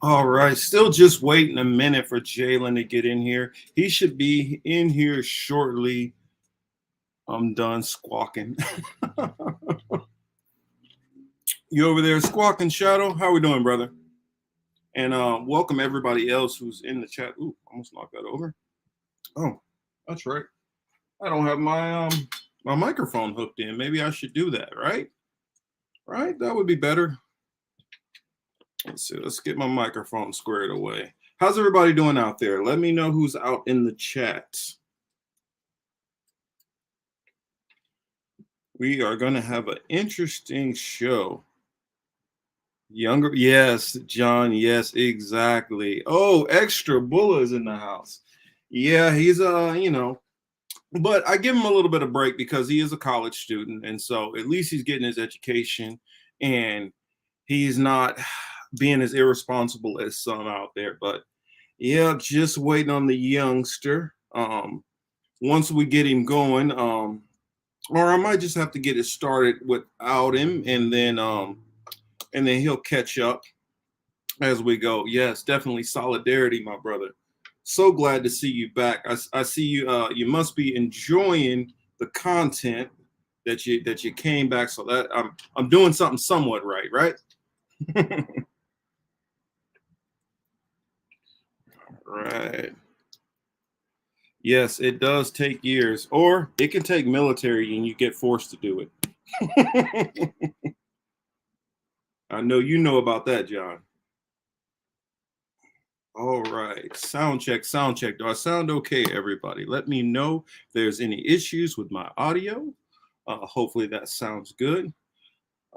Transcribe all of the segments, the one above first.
All right, still just waiting a minute for Jalen to get in here. He should be in here shortly. I'm done squawking. You over there squawking, Shadow? How we doing, brother? And welcome everybody else who's in the chat. Ooh, almost knocked that over. Oh, that's right. I don't have my microphone hooked in. Maybe I should do that, right? Right? That would be better. Let's see. Let's get my microphone squared away. How's everybody doing out there? Let me know who's out in the chat. We are going to have an interesting show. Younger, yes, John, yes, exactly. Oh, extra Bulla is in the house. Yeah, he's but I give him a little bit of break because he is a college student, and so at least he's getting his education, and he's not being as irresponsible as some out there. But yeah, just waiting on the youngster. Once we get him going, or I might just have to get it started without him, and then he'll catch up as we go. Yes, definitely solidarity, my brother. So glad to see you back. I see you. You must be enjoying the content that you came back. So that I'm doing something somewhat right, right? Right. Yes, it does take years, or it can take military, and you get forced to do it. I know you know about that, John. All right. Sound check, sound check. Do I sound okay, everybody? Let me know if there's any issues with my audio. Hopefully that sounds good.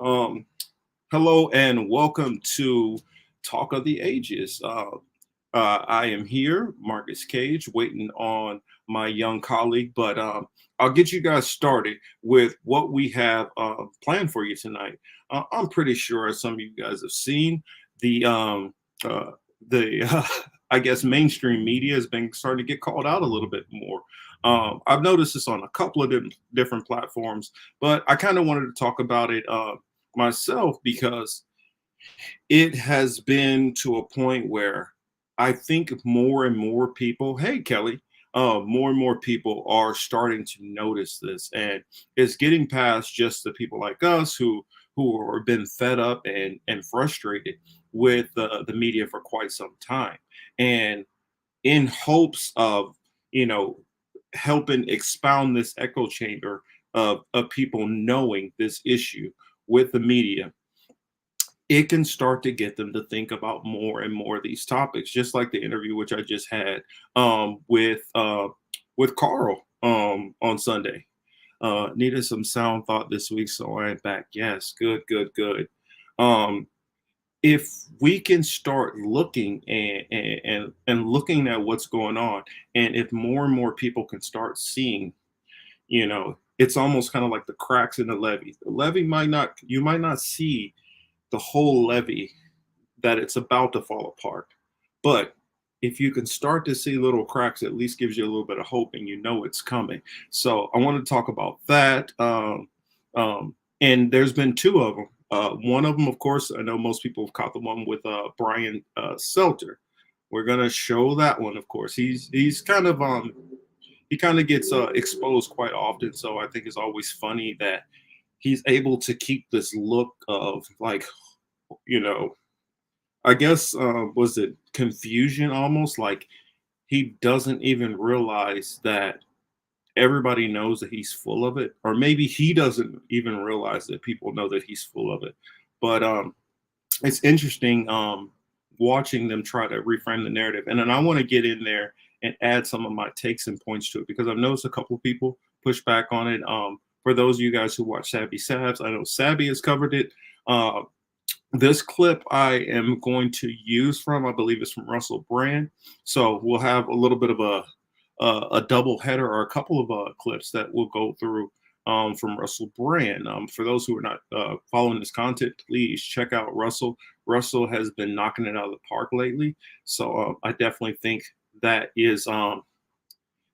Um, Hello and welcome to Talk of the Ages. I am here, Marcus Cage, waiting on my young colleague, but I'll get you guys started with what we have planned for you tonight. I'm pretty sure some of you guys have seen the uh, the I guess mainstream media has been starting to get called out a little bit more. I've noticed this on a couple of different platforms, but I kind of wanted to talk about it myself because it has been to a point where I think more and more people, hey Kelly, more and more people are starting to notice this, and it's getting past just the people like us who are been fed up and frustrated with the media for quite some time, and in hopes of you know helping expound this echo chamber of people knowing this issue with the media, it can start to get them to think about more and more of these topics, just like the interview which I just had with Carl on Sunday. Needed some sound thought this week, so I'm back. Yes, good, good, good. Um, if we can start looking and looking at what's going on, and if more and more people can start seeing, it's almost kind of like the cracks in the levee. The levee might not, you might not see the whole levee that it's about to fall apart. But if you can start to see little cracks, at least gives you a little bit of hope and you know it's coming. So I want to talk about that. And there's been two of them. One of them, of course, I know most people have caught the one with Brian Selter. We're gonna show that one, of course. He's kind of he kind of gets exposed quite often. So I think it's always funny that he's able to keep this look of like, you know, I guess was it confusion almost like he doesn't even realize that everybody knows that he's full of it, or maybe he doesn't even realize that people know that he's full of it. But it's interesting watching them try to reframe the narrative, and then I want to get in there and add some of my takes and points to it because I've noticed a couple of people push back on it. For those of you guys who watch Sabby Sabs, I know Sabby has covered it. Uh, this clip I am going to use from, I believe it's from Russell Brand. So we'll have a little bit of a double header or a couple of clips that we'll go through from Russell Brand. For those who are not following this content, please check out Russell. Russell has been knocking it out of the park lately. So I definitely think that is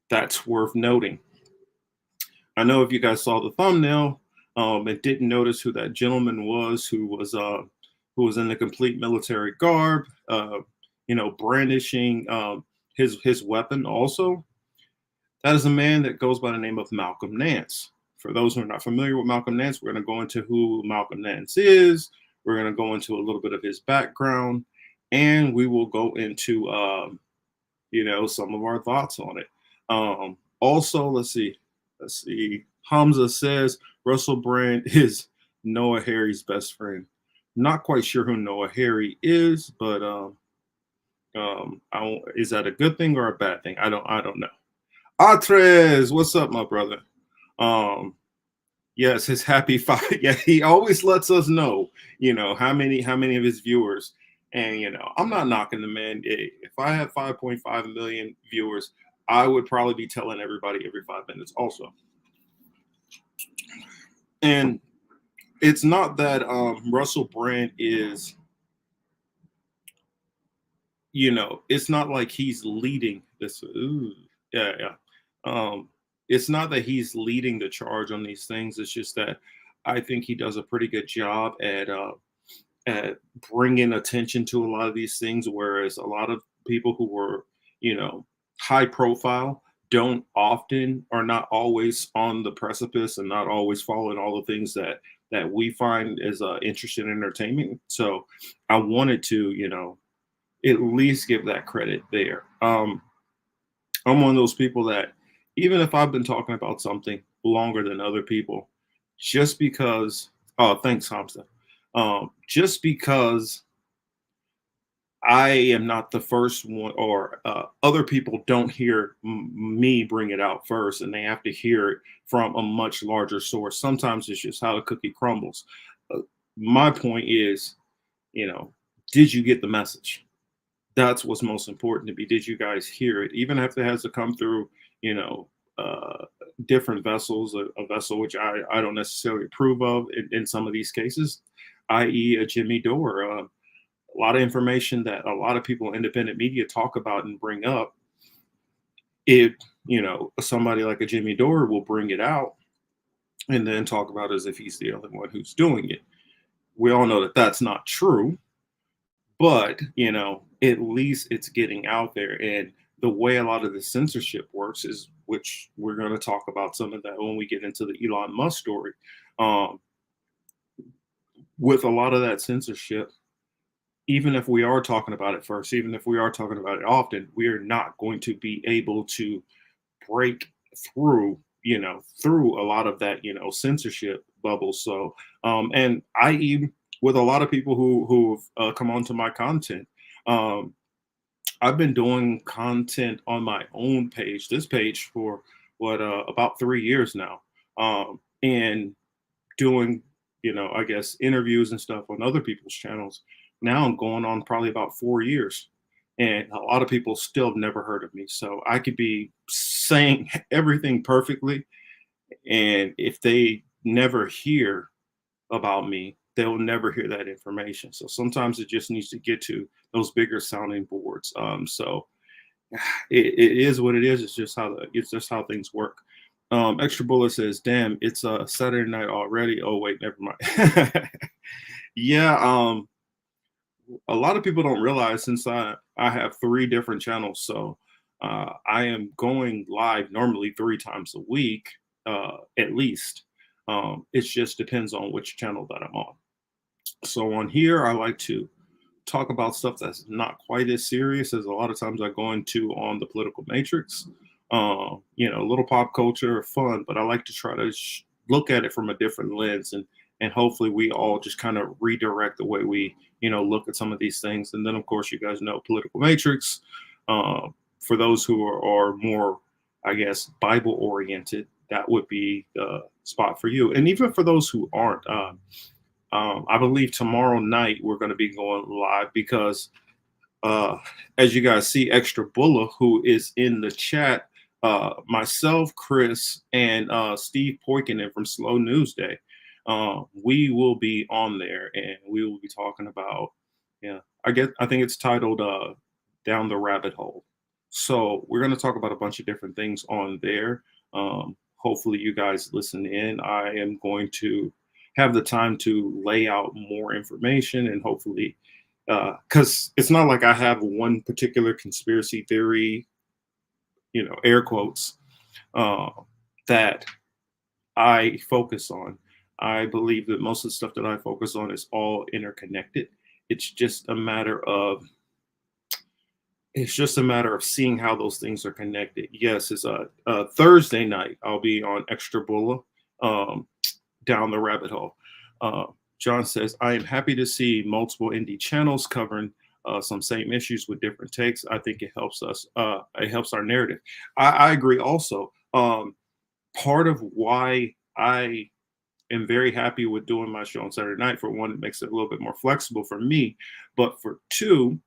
that's worth noting. I know if you guys saw the thumbnail and didn't notice who that gentleman was who was in the complete military garb, brandishing his weapon also. That is a man that goes by the name of Malcolm Nance. For those who are not familiar with Malcolm Nance, we're going to go into who Malcolm Nance is. We're going to go into a little bit of his background, and we will go into some of our thoughts on it. Also, let's see. Hamza says Russell Brand is Noah Harry's best friend. Not quite sure who Noah Harry is, but is that a good thing or a bad thing? I don't know. Atres, what's up, my brother? Yes, his happy five. Yeah, he always lets us know, how many of his viewers. And I'm not knocking the man. If I had 5.5 million viewers, I would probably be telling everybody every 5 minutes also. And it's not that Russell Brand is, it's not like he's leading this. Ooh, yeah. It's not that he's leading the charge on these things. It's just that I think he does a pretty good job at bringing attention to a lot of these things, whereas a lot of people who were, high profile don't often are not always on the precipice and not always following all the things that we find as interesting entertainment. So I wanted to, at least give that credit there. I'm one of those people that even if I've been talking about something longer than other people, just because, oh, thanks, Hamza. Just because I am not the first one, or other people don't hear me bring it out first, and they have to hear it from a much larger source. Sometimes it's just how the cookie crumbles. My point is, did you get the message? That's what's most important to me. Did you guys hear it? Even if it has to come through, uh, different vessels, a vessel which I don't necessarily approve of in some of these cases, i.e., a Jimmy Dore. A lot of information that a lot of people in independent media talk about and bring up. It, somebody like a Jimmy Dore will bring it out and then talk about it as if he's the only one who's doing it. We all know that that's not true, but at least it's getting out there. And the way a lot of the censorship works is, which we're going to talk about some of that when we get into the Elon Musk story. um, with a lot of that censorship, even if we are talking about it first, even if we are talking about it often, we are not going to be able to break through, through a lot of that, censorship bubble. So, and I.e., with a lot of people who've come onto my content, um, I've been doing content on my own page, this page, for about 3 years now, and doing, I guess, interviews and stuff on other people's channels. Now I'm going on probably about 4 years, and a lot of people still have never heard of me. So I could be saying everything perfectly, and if they never hear about me, they'll never hear that information. So sometimes it just needs to get to those bigger sounding boards. So it is what it is. It's just how things work. Extra Bullet says, "Damn, it's a Saturday night already." Oh wait, never mind. Yeah, a lot of people don't realize, since I have 3 different channels, so I am going live normally 3 times a week, at least. It just depends on which channel that I'm on. So on here, I like to talk about stuff that's not quite as serious as a lot of times I go into on the political matrix. A little pop culture, fun, but I like to try to look at it from a different lens, and hopefully we all just kind of redirect the way we, look at some of these things. And then, of course, you guys know political matrix. For those who are more, I guess, Bible oriented, that would be the spot for you. And even for those who aren't, I believe tomorrow night we're going to be going live because, as you guys see, Extra Bulla, who is in the chat, myself, Chris, and Steve Poikinen from Slow News Day, we will be on there, and we will be talking about, yeah, I think it's titled "Down the Rabbit Hole." So we're going to talk about a bunch of different things on there. Hopefully, you guys listen in. I am going to have the time to lay out more information and hopefully, because it's not like I have one particular conspiracy theory, air quotes, uh, that I focus on. I believe that most of the stuff that I focus on is all interconnected. It's just a matter of it's just a matter of seeing how those things are connected. Yes, it's a Thursday night. I'll be on Extra Bulla, um, down the rabbit hole. Uh, John says, I am happy to see multiple indie channels covering some same issues with different takes. I think it helps us. It helps our narrative. I agree. Also, part of why I am very happy with doing my show on Saturday night, for one, it makes it a little bit more flexible for me, but for two,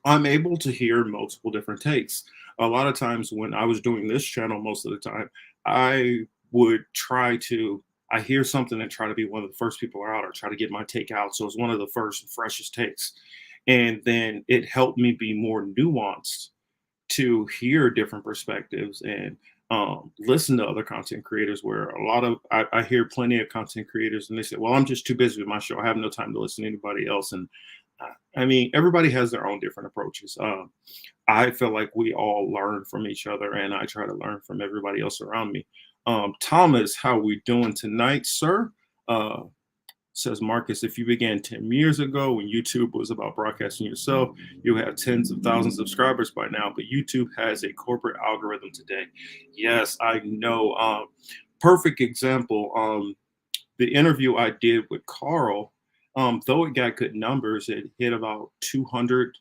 I'm able to hear multiple different takes. A lot of times when I was doing this channel, most of the time, I would try to, I hear something and try to be one of the first people out or try to get my take out. So it's one of the first and freshest takes. And then it helped me be more nuanced to hear different perspectives and listen to other content creators. Where a lot of I hear plenty of content creators and they say, well, I'm just too busy with my show, I have no time to listen to anybody else. And I mean, everybody has their own different approaches. I feel like we all learn from each other, and I try to learn from everybody else around me. Thomas, how we doing tonight, sir? uh, Says Marcus, if you began 10 years ago when YouTube was about broadcasting yourself, you have tens of thousands of subscribers by now, but YouTube has a corporate algorithm today. Yes, I know. Perfect example. The interview I did with Carl, though it got good numbers, it hit about 200.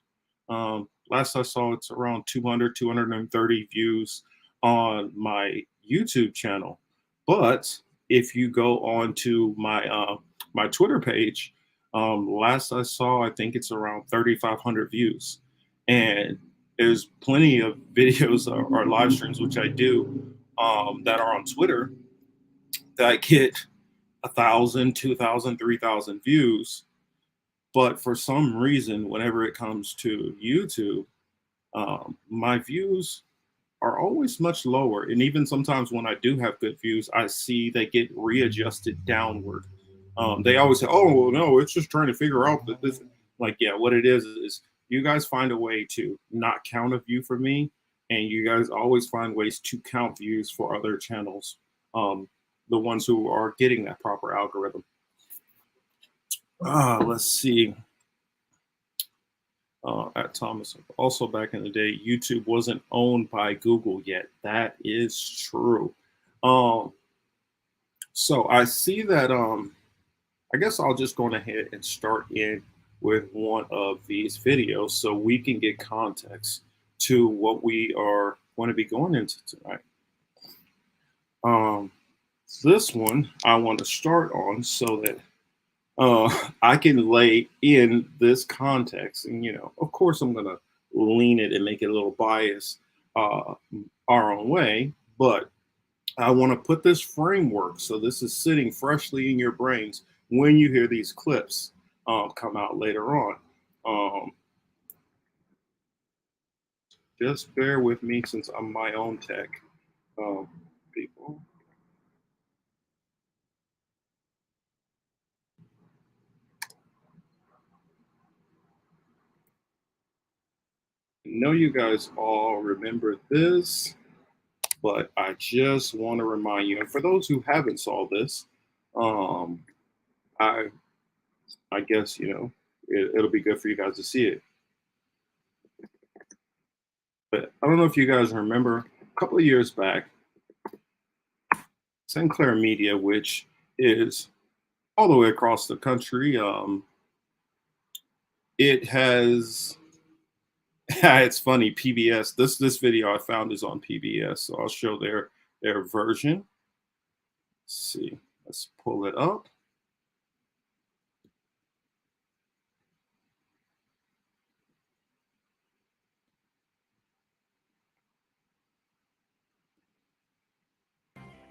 Last I saw, it's around 200, 230 views on my YouTube channel. But if you go on to my Twitter page, last I saw, I think it's around 3,500 views. And there's plenty of videos or live streams, which I do, that are on Twitter that get 1,000, 2,000, 3,000 views. But for some reason, whenever it comes to YouTube, my views are always much lower. And even sometimes when I do have good views, I see they get readjusted downward. They always say, oh, well, no, it's just trying to figure out that this, like, yeah, what it is you guys find a way to not count a view for me. And you guys always find ways to count views for other channels, the ones who are getting that proper algorithm. Let's see. At Thomas. Also, back in the day, YouTube wasn't owned by Google yet. That is true. Um, so I see that. I guess I'll just go ahead and start in with one of these videos so we can get context to what we are going to be going into tonight. Um, this one I want to start on so that I can lay in this context. And, of course, I'm going to lean it and make it a little biased uh, our own way. But I want to put this framework so this is sitting freshly in your brains when you hear these clips come out later on. Um, just bear with me since I'm my own tech people. I know you guys all remember this, but I just want to remind you, and for those who haven't saw this, um, I I guess it'll be good for you guys to see it. But I don't know if you guys remember a couple of years back, Sinclair Media, which is all the way across the country, it has. It's funny, PBS. This video I found is on PBS, so I'll show their version. Let's see, let's pull it up.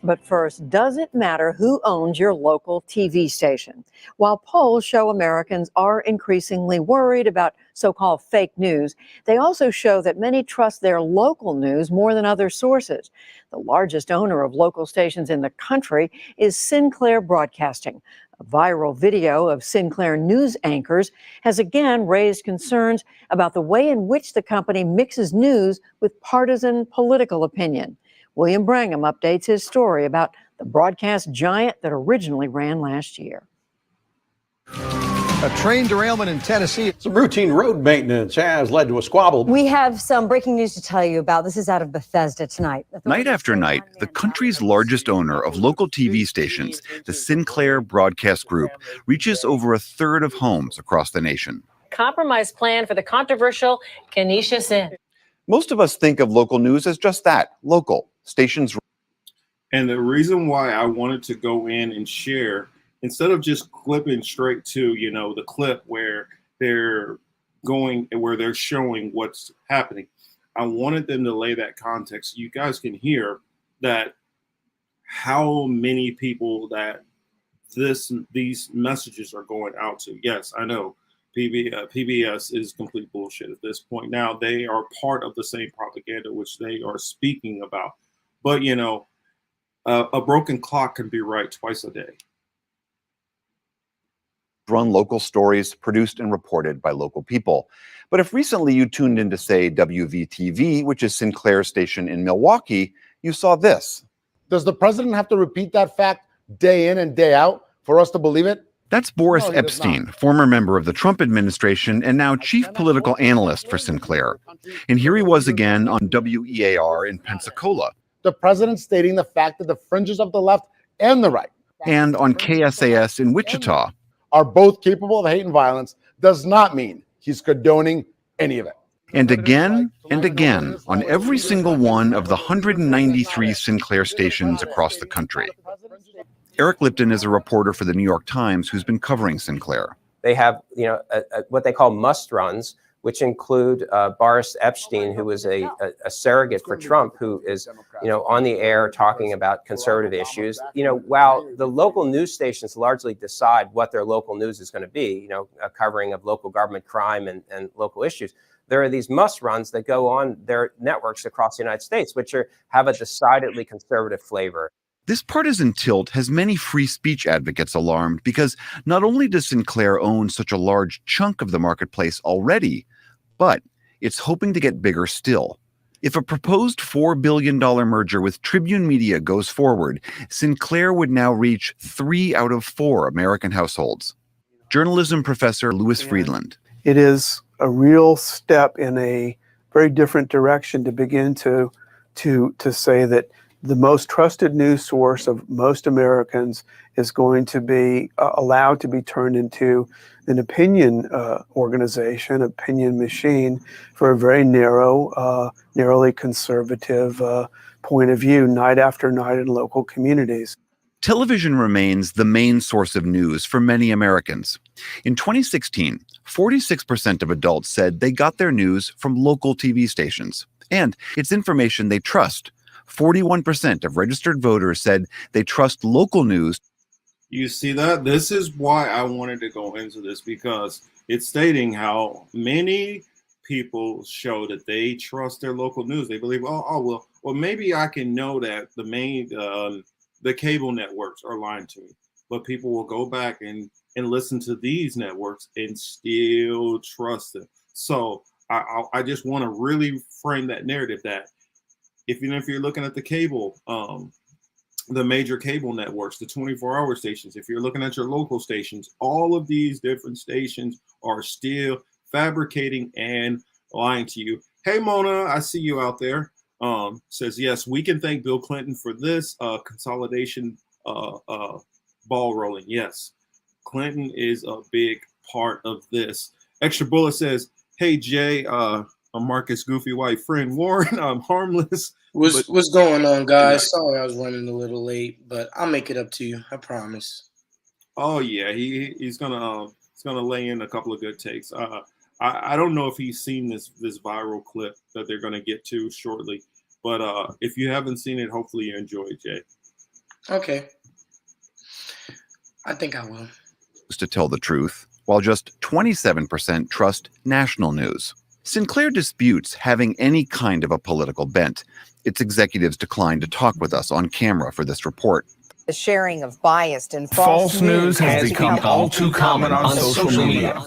But first, does it matter who owns your local TV station? While polls show Americans are increasingly worried about so-called fake news, they also show that many trust their local news more than other sources. The largest owner of local stations in the country is Sinclair Broadcasting. A viral video of Sinclair news anchors has again raised concerns about the way in which the company mixes news with partisan political opinion. William Brangham updates his story about the broadcast giant that originally ran last year. A train derailment in Tennessee. Some routine road maintenance has led to a squabble. We have some breaking news to tell you about. This is out of Bethesda tonight. Night after night, the country's largest owner of local TV stations, the Sinclair Broadcast Group, reaches over a third of homes across the nation. Compromise plan for the controversial Kenesha Sin. Most of us think of local news as just that, local. Stations. And the reason why I wanted to go in and share, instead of just clipping straight to, the clip where they're showing what's happening, I wanted them to lay that context so you guys can hear that how many people that these messages are going out to. Yes, I know PBS is complete bullshit at this point. Now they are part of the same propaganda which they are speaking about. But, a broken clock can be right twice a day. Run local stories produced and reported by local people. But if recently you tuned in to, say, WVTV, which is Sinclair's station in Milwaukee, you saw this. Does the president have to repeat that fact day in and day out for us to believe it? That's Boris Epstein, former member of the Trump administration and now chief political analyst for Sinclair. And here he was again on WEAR in Pensacola. The president stating the fact that the fringes of the left and the right and on KSAS in Wichita are both capable of hate and violence does not mean he's condoning any of it. And again on every single one of the 193 Sinclair stations across the country. Eric Lipton is a reporter for the New York Times who's been covering Sinclair. They have, what they call must runs, which include Boris Epstein, who is a surrogate for Trump, who is, on the air talking about conservative issues. While the local news stations largely decide what their local news is going to be, a covering of local government crime and local issues, there are these must runs that go on their networks across the United States, which have a decidedly conservative flavor. This partisan tilt has many free speech advocates alarmed because not only does Sinclair own such a large chunk of the marketplace already, but it's hoping to get bigger still. If a proposed $4 billion merger with Tribune Media goes forward, Sinclair would now reach 3 out of 4 American households. Journalism professor Louis Friedland. It is a real step in a very different direction to begin to say that the most trusted news source of most Americans is going to be allowed to be turned into an opinion organization, opinion machine for a very narrowly conservative point of view, night after night in local communities. Television remains the main source of news for many Americans. In 2016, 46% of adults said they got their news from local TV stations, and it's information they trust. 41% of registered voters said they trust local news. You see that? This is why I wanted to go into this, because it's stating how many people show that they trust their local news. They believe, well, maybe I can know that the cable networks are lying to me. But people will go back and listen to these networks and still trust them. So I just want to really frame that narrative that even if you're looking at the cable, the major cable networks, the 24-hour stations, if you're looking at your local stations, all of these different stations are still fabricating and lying to you. Hey, Mona, I see you out there. Says, yes, we can thank Bill Clinton for this consolidation ball rolling. Yes, Clinton is a big part of this. Extra Bullet says, hey, Jay, Marcus Goofy White friend Warren, I'm harmless. What's going on, guys? Sorry I was running a little late, but I'll make it up to you. I promise. Oh yeah, he's gonna lay in a couple of good takes. I don't know if he's seen this viral clip that they're gonna get to shortly, but if you haven't seen it, hopefully you enjoy it, Jay. Okay. I think I will. To tell the truth, while just 27% trust national news. Sinclair disputes having any kind of a political bent. Its executives declined to talk with us on camera for this report. The sharing of biased and False news has become all too common on social media.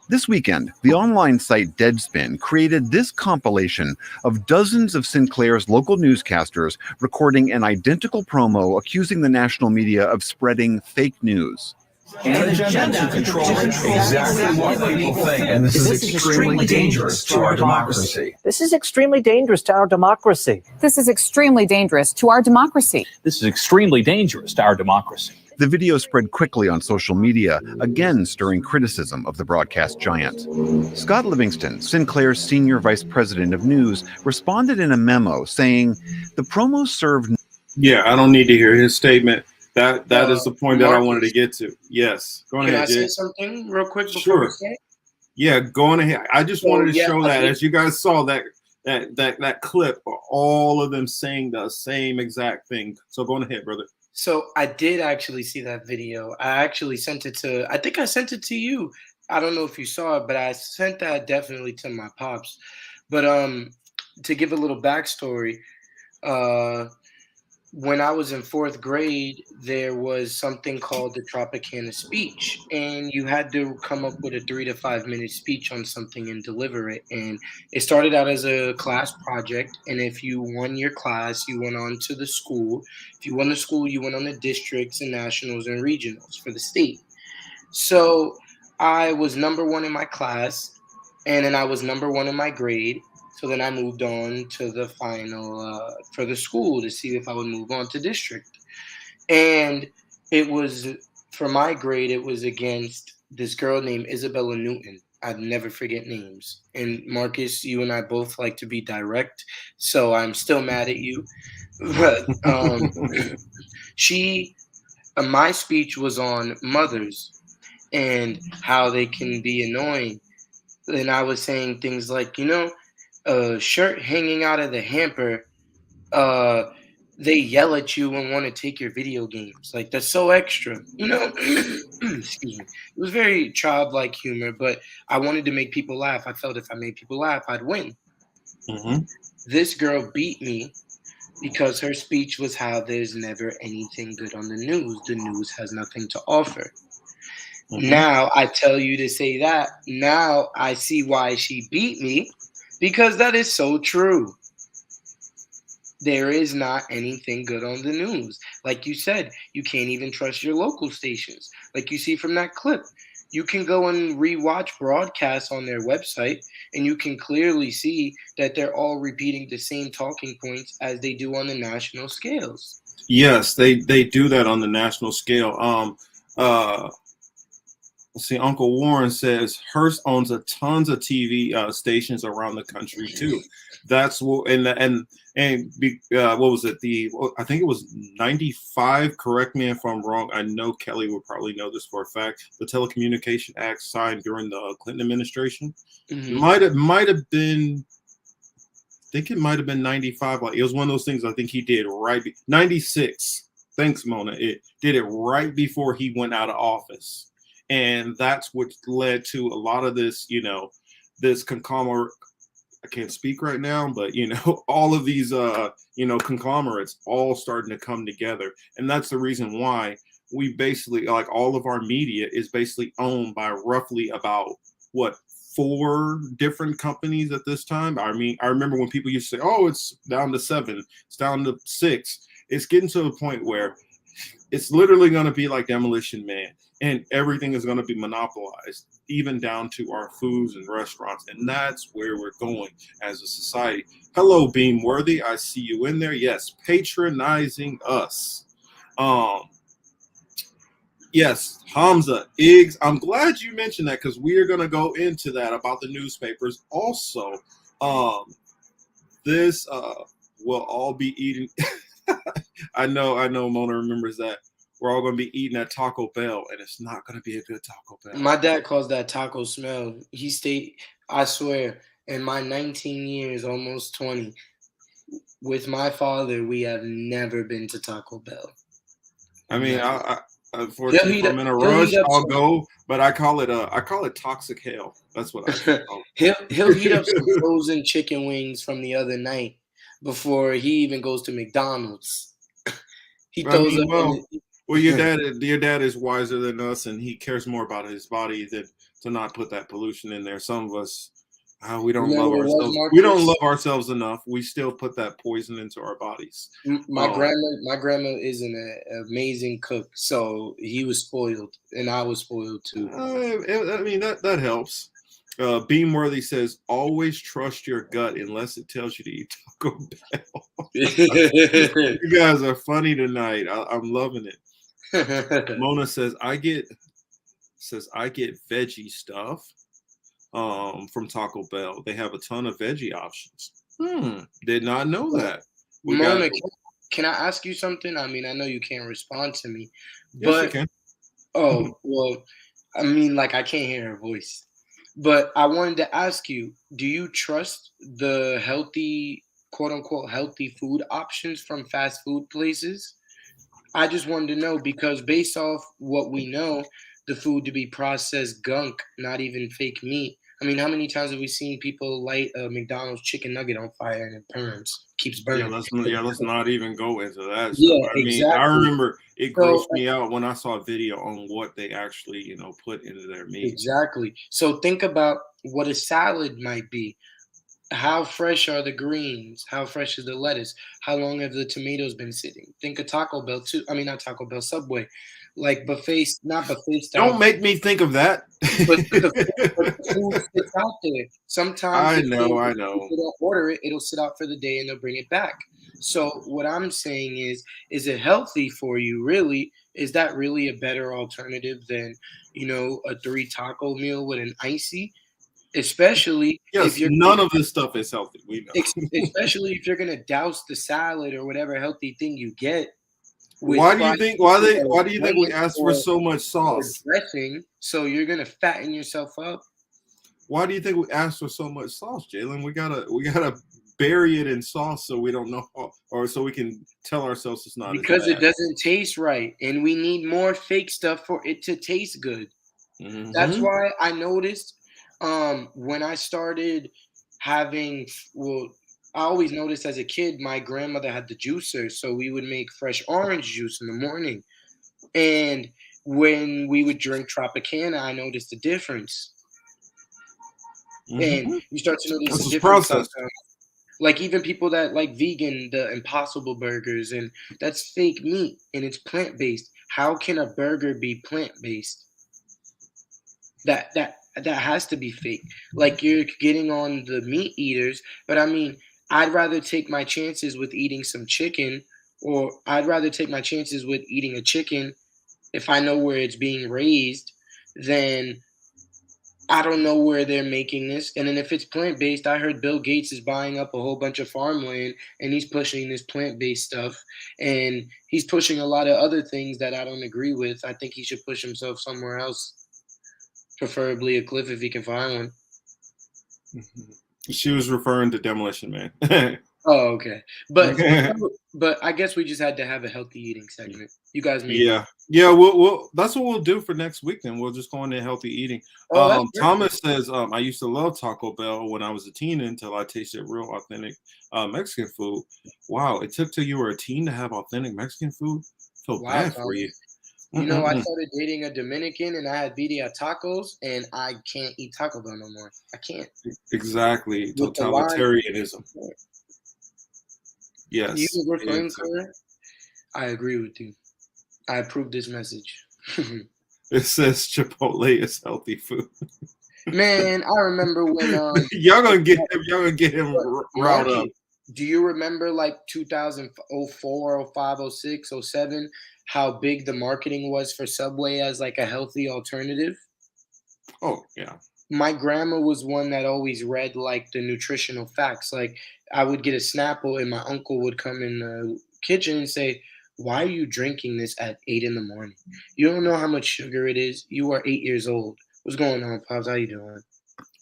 This weekend, the online site Deadspin created this compilation of dozens of Sinclair's local newscasters recording an identical promo accusing the national media of spreading fake news. An agenda to control exactly what people think. And this is extremely dangerous to our democracy. This is extremely dangerous to our democracy. This is extremely dangerous to our democracy. This is extremely dangerous to our democracy. The video spread quickly on social media, again stirring criticism of the broadcast giant. Scott Livingston, Sinclair's senior vice president of news, responded in a memo saying the promo served. Yeah, I don't need to hear his statement. That is the point that I wanted to get to. Yes. Go ahead, Can I say Jay. something real quick before Sure. we say? Yeah, go on ahead. I just wanted to yeah, show that I- as you guys saw that clip, all of them saying the same exact thing. So go on ahead, brother. So I did actually see that video. I actually sent it to, I think I sent it to you. I don't know if you saw it, but I sent that definitely to my pops. But to give a little backstory, when I was in 4th grade, there was something called the Tropicana speech, and you had to come up with a 3 to 5 minute speech on something and deliver it. And it started out as a class project, and if you won your class, you went on to the school. If you won the school, you went on the districts and nationals and regionals for the state. So I was number 1 in my class, and then I was number 1 in my grade. So then I moved on to the final for the school to see if I would move on to district. And it was, for my grade, it was against this girl named Isabella Newton. I'd never forget names. And Marcus, you and I both like to be direct, so I'm still mad at you. But my speech was on mothers and how they can be annoying. And I was saying things like, a shirt hanging out of the hamper, they yell at you and want to take your video games. Like, that's so extra, Excuse me. It was very childlike humor, but I wanted to make people laugh. I felt if I made people laugh, I'd win. Mm-hmm. This girl beat me because her speech was how there's never anything good on the news. The news has nothing to offer. Mm-hmm. Now I tell you to say that. Now I see why she beat me, because that is so true. There is not anything good on the news. Like you said, you can't even trust your local stations. Like you see from that clip, you can go and rewatch broadcasts on their website, and you can clearly see that they're all repeating the same talking points as they do on the national scales. Yes, they do that on the national scale. Let's see, Uncle Warren says Hearst owns tons of TV stations around the country too. That's what, and what was it? I think it was 95. Correct me if I'm wrong. I know Kelly would probably know this for a fact. The Telecommunication Act signed during the Clinton administration. Mm-hmm. Might have been. I think it might have been 95. Like, it was one of those things I think he did right. 96. Thanks, Mona. It did it right before he went out of office. And that's what led to a lot of this, this conglomerate. I can't speak right now, but, all of these, conglomerates all starting to come together. And that's the reason why we basically, like, all of our media is basically owned by roughly about, 4 different companies at this time. I mean, I remember when people used to say, oh, it's down to 7, it's down to 6. It's getting to the point where it's literally going to be like Demolition Man, and everything is going to be monopolized, even down to our foods and restaurants. And that's where we're going as a society. Hello, Beamworthy. I see you in there. Yes, patronizing us. Yes, Hamza, Iggs. I'm glad you mentioned that, because we are going to go into that about the newspapers. Also, this will all be eating. I know Mona remembers that. We're all going to be eating at Taco Bell, and it's not going to be a good Taco Bell. My dad calls that taco smell. I swear, in my 19 years, almost 20, with my father, we have never been to Taco Bell. I mean, Exactly. unfortunately, if I'm in a He'll rush, heat up I'll go, but I call it toxic hell. That's what I some actually call he'll heat up some it. frozen chicken wings from the other night before he even goes to McDonald's. He I throws mean, up well, in the your dad is wiser than us, and he cares more about his body than to not put that pollution in there. Some of us, we don't love Remember what ourselves. We don't Marcus? love ourselves enough. We still put that poison into our bodies. Um, My grandma is an amazing cook, so he was spoiled, and I was spoiled too. I mean that helps. Beamworthy says, "Always trust your gut unless it tells you to eat Taco Bell." You guys are funny tonight. I'm loving it. Mona says I get veggie stuff from Taco Bell. They have a ton of veggie options. Did not know that. We got Mona, can I ask you something? I mean, I know you can't respond to me, yes, you but can. oh well, I mean, like I can't hear her voice. But I wanted to ask you, do you trust the healthy, quote unquote, healthy food options from fast food places? I just wanted to know because based off what we know, the food to be processed gunk, not even fake meat. I mean, how many times have we seen people light a McDonald's chicken nugget on fire and it burns, keeps burning? Let's not even go into that stuff. Yeah, I mean, I exactly. remember it So grossed me out when I saw a video on what they actually, put into their meat. exactly. So think about what a salad might be. How fresh are the greens? How fresh is the lettuce? How long have the tomatoes been sitting? Think of Taco Bell too. I mean, not Taco Bell, Subway, like buffet, not buffet style, Don't make me think of that. but the food sits out there. Sometimes I if know, they I if know. people don't order it, it'll sit out for the day and they'll bring it back. So what I'm saying is it healthy for you? Really? Is that really a better alternative than a three taco meal with an icy? Especially if Yes, you're none of this stuff is healthy. We know. especially if you're gonna douse the salad or whatever healthy thing you get with Why do you fried think chicken or why do you think we asked for so much or sauce? dressing, so you're gonna fatten yourself up Why do you think we asked for so much sauce, Jalen? We gotta bury it in sauce so we don't know, or so we can tell ourselves it's not as because it bad. doesn't taste right, and we need more fake stuff for it to taste good. That's Hmm. why I noticed when I started having well, I always noticed as a kid my grandmother had the juicer, so we would make fresh orange juice in the morning. And when we would drink Tropicana, I noticed the difference. And Hmm. you start to notice This the is difference processed. sometimes. Like even people that like vegan, the impossible burgers, and that's fake meat and it's plant-based. How can a burger be plant-based? That has to be fake. Like you're getting on the meat eaters, but I mean, I'd rather take my chances with eating some chicken, or I'd rather take my chances with eating a chicken if I know where it's being raised, then I don't know where they're making this. And then if it's plant based, I heard Bill Gates is buying up a whole bunch of farmland and he's pushing this plant based stuff. And he's pushing a lot of other things that I don't agree with. I think he should push himself somewhere else, preferably a cliff if he can find one. She was referring to Demolition Man. Oh, okay. But I guess we just had to have a healthy eating segment. You guys made me. Yeah. We'll that's what we'll do for next week. Then we'll just go into healthy eating. Oh, that's perfect. Thomas says, I used to love Taco Bell when I was a teen until I tasted real authentic Mexican food. Wow, it took till you were a teen to have authentic Mexican food. Feel Wow, bad for you. Thomas. I started dating a Dominican and I had birria tacos and I can't eat Taco Bell no more. I can't. Exactly, With the line, totalitarianism. you Yes, were referring it's, to her? I agree with you. I approve this message. it says Chipotle is healthy food. Man, I remember when Y'all gonna get him riled up. Marky, do you remember like 2004, 05, 06, 07, how big the marketing was for Subway as like a healthy alternative? Oh yeah. My grandma was one that always read like the nutritional facts. Like I would get a Snapple and my uncle would come in the kitchen and say, "Why are you drinking this at 8 in the morning? You don't know how much sugar it is. You are 8 years old. What's going on, Pops? How you doing?"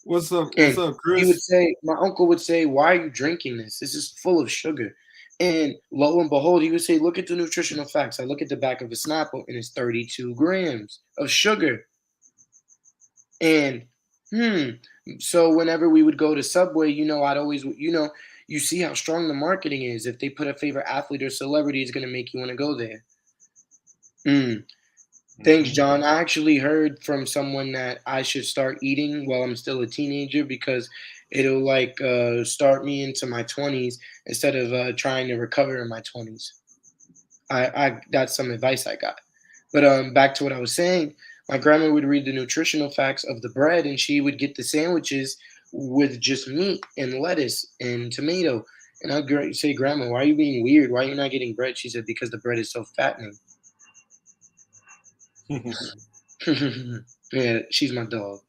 What's up? What's And up, he would Chris? say, my uncle would say, "Why are you drinking this? This is full of sugar." And lo and behold, he would say, look at the nutritional facts. I look at the back of a Snapple and it's 32 grams of sugar. And so whenever we would go to Subway, I'd always, you see how strong the marketing is. If they put a favorite athlete or celebrity, it's going to make you want to go there. Thanks, Mhm. John. I actually heard from someone that I should start eating while I'm still a teenager because it'll start me into my 20s instead of trying to recover in my 20s. I that's some advice I got. But back to what I was saying, my grandma would read the nutritional facts of the bread, and she would get the sandwiches with just meat and lettuce and tomato. And I'd say, Grandma, why are you being weird? Why are you not getting bread? She said, because the bread is so fattening. Yeah, she's my dog.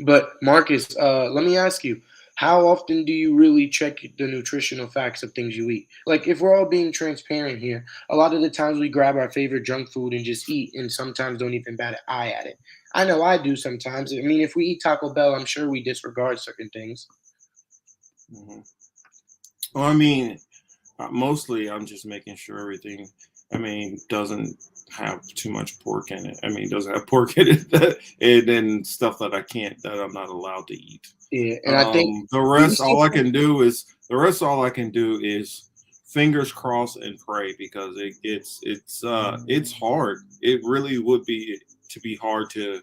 But Marcus, let me ask you, how often do you really check the nutritional facts of things you eat? Like, if we're all being transparent here, a lot of the times we grab our favorite junk food and just eat, and sometimes don't even bat an eye at it. I know I do sometimes. I mean, if we eat Taco Bell, I'm sure we disregard certain things. Mhm. Well, I mean, mostly I'm just making sure everything, doesn't have too much pork in it. Doesn't have pork in it, and then stuff that I'm not allowed to eat. Yeah, and I think The do you rest, still all I can do is fingers crossed and pray because it's hard. It really would be hard to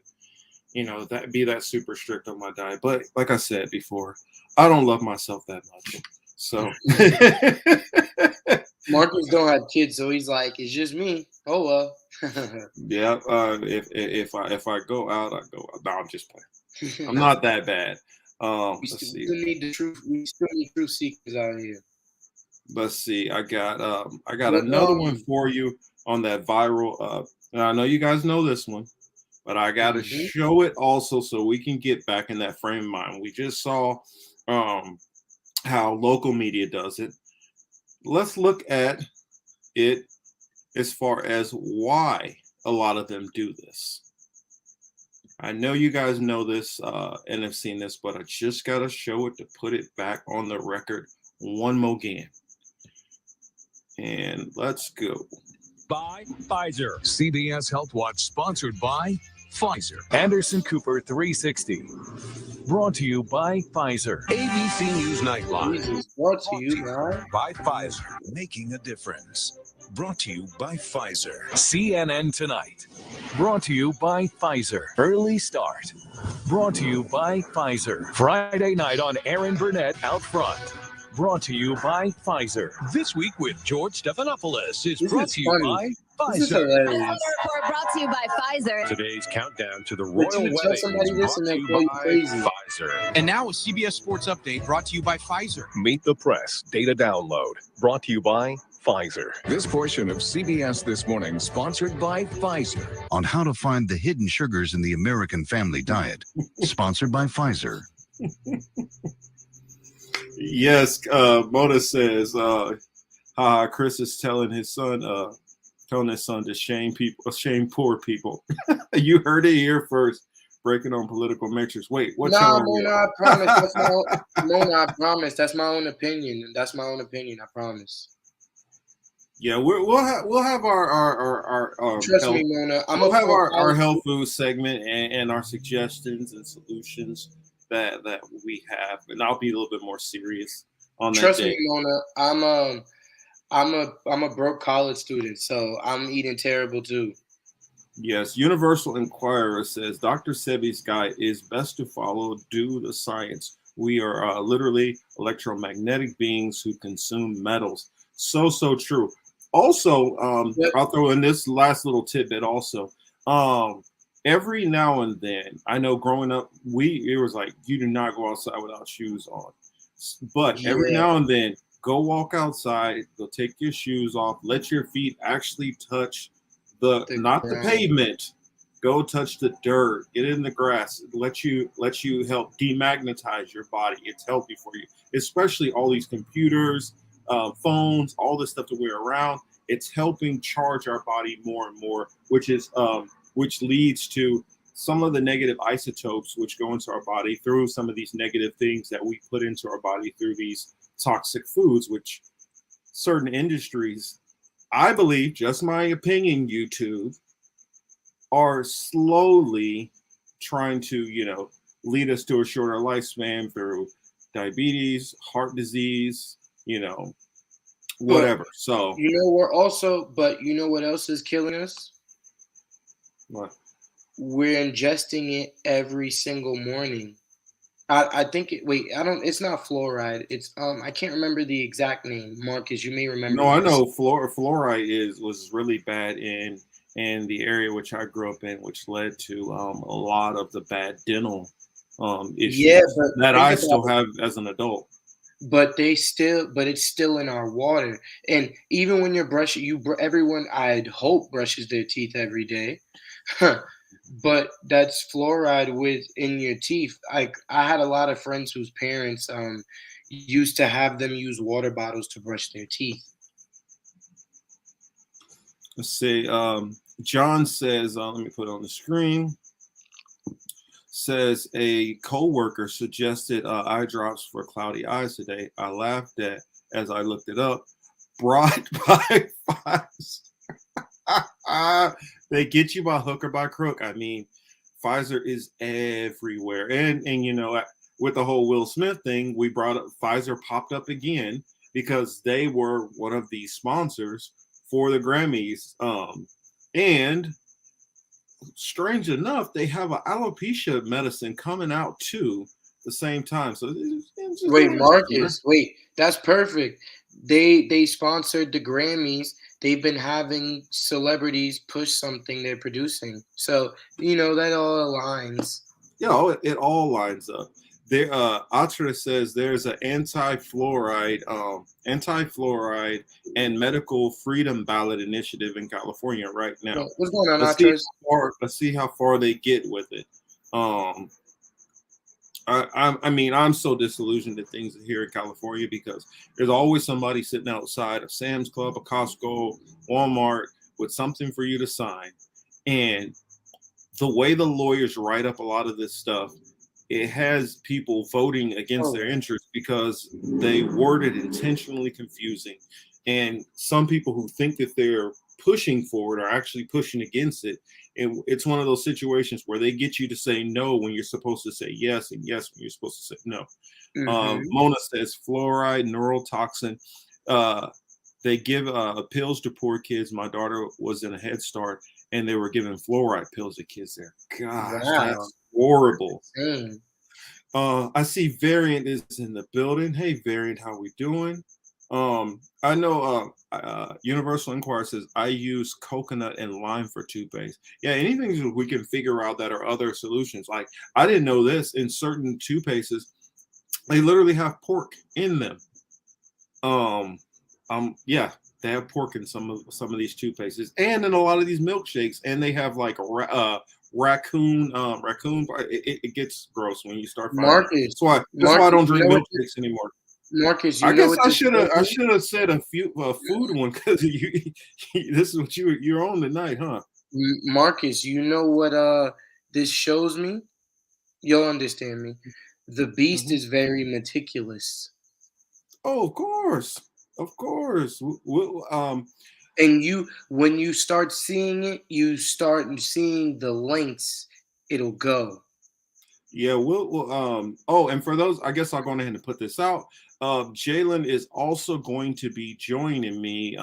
that be that super strict on my diet. But like I said before, I don't love myself that much. So Marcus don't have kids, so he's like, it's just me. Oh well. yeah, if I go out, I go out. No, I'm just playing. I'm not that bad. Let's see. We still need truth seekers out here. Let's see. I got But another one for you on that viral. And I know you guys know this one, but I got to show it also so we can get back in that frame of mind. We just saw how local media does it. Let's look at it as far as why a lot of them do this. I know you guys know this and have seen this, but I just got to show it to put it back on the record one more again. And let's go. By Pfizer. CBS Health Watch sponsored by Pfizer. Anderson Cooper 360. Brought to you by Pfizer. ABC News Nightline. Brought to you by Pfizer. Making a difference. Brought to you by Pfizer. CNN Tonight. Brought to you by Pfizer. Early Start. Brought to you by Pfizer. Friday night on Aaron Burnett Out Front. Brought to you by Pfizer. This Week with George Stephanopoulos is brought to you by Pfizer. This is hilarious. Report brought to you by Pfizer. Today's countdown to the But royal you tell wedding somebody is this brought and to they you call you by crazy. Pfizer. And now a CBS Sports Update brought to you by Pfizer. Meet the Press Data Download. Brought to you by Pfizer. This portion of CBS This Morning sponsored by Pfizer. On how to find the hidden sugars in the American family diet. Sponsored by Pfizer. Yes, Mona says, Chris is telling his son to shame poor people. You heard it here first. Breaking on political metrics. Wait, what? Nah, Mona, I promise. Mona, I promise. That's my own opinion. That's my own opinion. I promise. Yeah, we'll have our trust health, me, Mona. We'll have our health food segment and our suggestions and solutions that we have, and I'll be a little bit more serious on that. Trust me, Mona. I'm a broke college student, so I'm eating terrible too. Yes, Universal Inquirer says Dr. Sebi's guide is best to follow due to science. We are literally electromagnetic beings who consume metals. So true. Also, I'll throw in this last little tidbit also. Every now and then, I know growing up, it was like you do not go outside without shoes on. But every now and then, go walk outside, go take your shoes off, let your feet actually touch not the pavement. Go touch the dirt, get in the grass, let you help demagnetize your body. It's healthy for you, especially all these computers, phones, all this stuff that we're around. It's helping charge our body more and more, which leads to some of the negative isotopes which go into our body through some of these negative things that we put into our body through these toxic foods, which certain industries, I believe, just my opinion, YouTube, are slowly trying to, lead us to a shorter lifespan through diabetes, heart disease, But whatever. So, but you know what else is killing us? what? We're ingesting it every single morning. I think it's not fluoride. It's I can't remember the exact name. Marcus, you may remember No, I this. know fluoride was really bad in the area which I grew up in, which led to a lot of the bad dental Yeah, issues but that think I about still it. have as an adult. But it's still in our water. And even when you're brushing, everyone, I'd hope, brushes their teeth every day. But that's fluoride in your teeth. I had a lot of friends whose parents used to have them use water bottles to brush their teeth. Let's see. John says, let me put it on the screen. Says a coworker suggested eye drops for cloudy eyes today. I laughed at as I looked it up. Brought by Pfizer. They get you by hook or by crook. I mean, Pfizer is everywhere, and with the whole Will Smith thing, we brought up Pfizer popped up again because they were one of the sponsors for the Grammys. And strange enough, they have an alopecia medicine coming out too the same time. So it's just Wait, man. Marcus, wait, that's perfect. They sponsored the Grammys. They've been having celebrities push something they're producing. So, that all aligns. It all lines up. There, Atra says there's an anti-fluoride and medical freedom ballot initiative in California right now. What's going on, Let's Atros? see how far they get with it. I mean, I'm so disillusioned at things here in California because there's always somebody sitting outside of Sam's Club, a Costco, Walmart with something for you to sign. And the way the lawyers write up a lot of this stuff, it has people voting against their interests because they word it intentionally confusing. And some people who think that they're pushing for it are actually pushing against it. And it's one of those situations where they get you to say no when you're supposed to say yes, and yes when you're supposed to say no. Mona says fluoride, neurotoxin. They give pills to poor kids. My daughter was in a Head Start, and they were giving fluoride pills to kids there. Gosh, that's horrible. I see Variant is in the building. Hey, Variant, how we doing? I know Universal Inquirer says I use coconut and lime for toothpaste. Yeah, anything we can figure out that are other solutions. Like I didn't know this in certain toothpastes, they literally have pork in them. Yeah, they have pork in some of these toothpastes, and in a lot of these milkshakes, and they have like raccoon. It gets gross when you start finding. Marcus, That's why I don't drink milkshakes anymore. Marcus, I guess I should have said a food one because this is what you're on tonight, huh? Marcus, you know what this shows me? You'll understand me. The Beast is very meticulous. Oh, of course. And when you start seeing it, you start seeing the lengths it'll go. Yeah, we'll and for those, I guess I'll go ahead and put this out. Jalen is also going to be joining me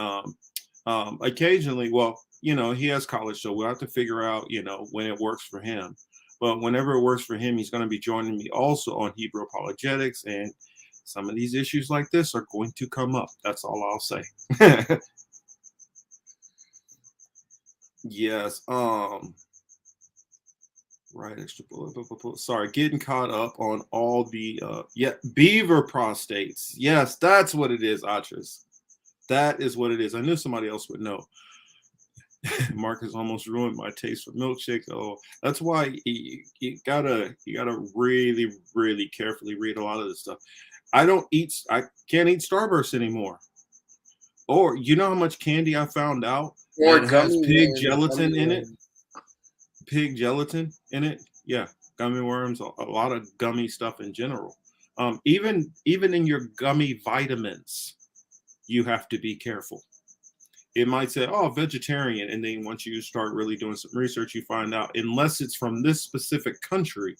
occasionally. Well, he has college, so we'll have to figure out, when it works for him. But whenever it works for him, he's going to be joining me also on Hebrew apologetics, and some of these issues like this are going to come up. That's all I'll say. Yes. Right, extra sorry, getting caught up on all the beaver prostates. Yes, that's what it is, Atras. That is what it is. I knew somebody else would know. Marcus almost ruined my taste for milkshakes. Oh, that's why you gotta really, really carefully read a lot of this stuff. I can't eat Starburst anymore. Or you know how much candy I found out that has pig gelatin in it? Pig gelatin in it. Yeah, gummy worms, a lot of gummy stuff in general. Even in your gummy vitamins, you have to be careful. It might say, oh, vegetarian. And then once you start really doing some research, you find out, unless it's from this specific country,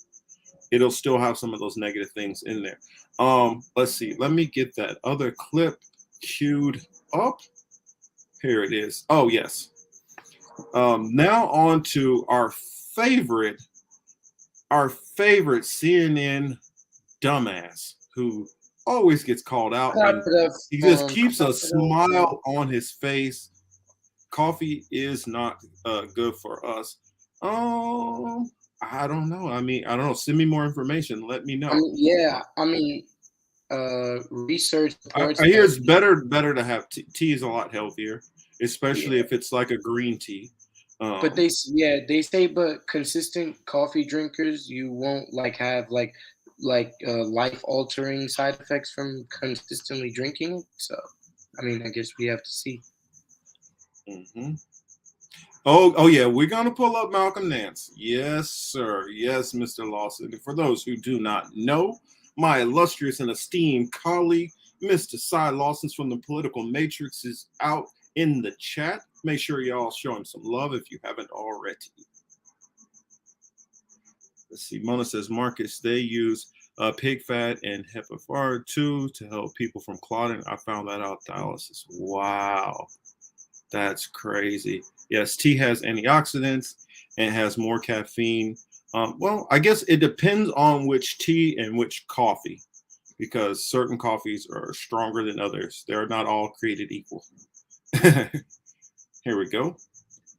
it'll still have some of those negative things in there. Let's see. Let me get that other clip queued up. Here it is. Oh, yes. Now on to our favorite CNN dumbass who always gets called out, and he just keeps a smile on his face. Coffee is not good for us. I don't know. I mean, I don't know. Send me more information. Let me know. Research supports. I hear it's better to have tea is a lot healthier, especially if it's like a green tea. But they say, but consistent coffee drinkers, you won't have life altering side effects from consistently drinking it. So, I mean, I guess we have to see. Mm-hmm. Oh yeah, we're gonna pull up Malcolm Nance. Yes, sir. Yes, Mr. Lawson. And for those who do not know, my illustrious and esteemed colleague, Mr. Cy Lawson from the Political Matrix, is out in the chat. Make sure y'all show him some love if you haven't already. Let's see. Mona says, Marcus, they use pig fat and HEPA-2 to help people from clotting. I found that out dialysis. Wow. That's crazy. Yes, tea has antioxidants and has more caffeine. Well, I guess it depends on which tea and which coffee, because certain coffees are stronger than others. They're not all created equal. Here we go.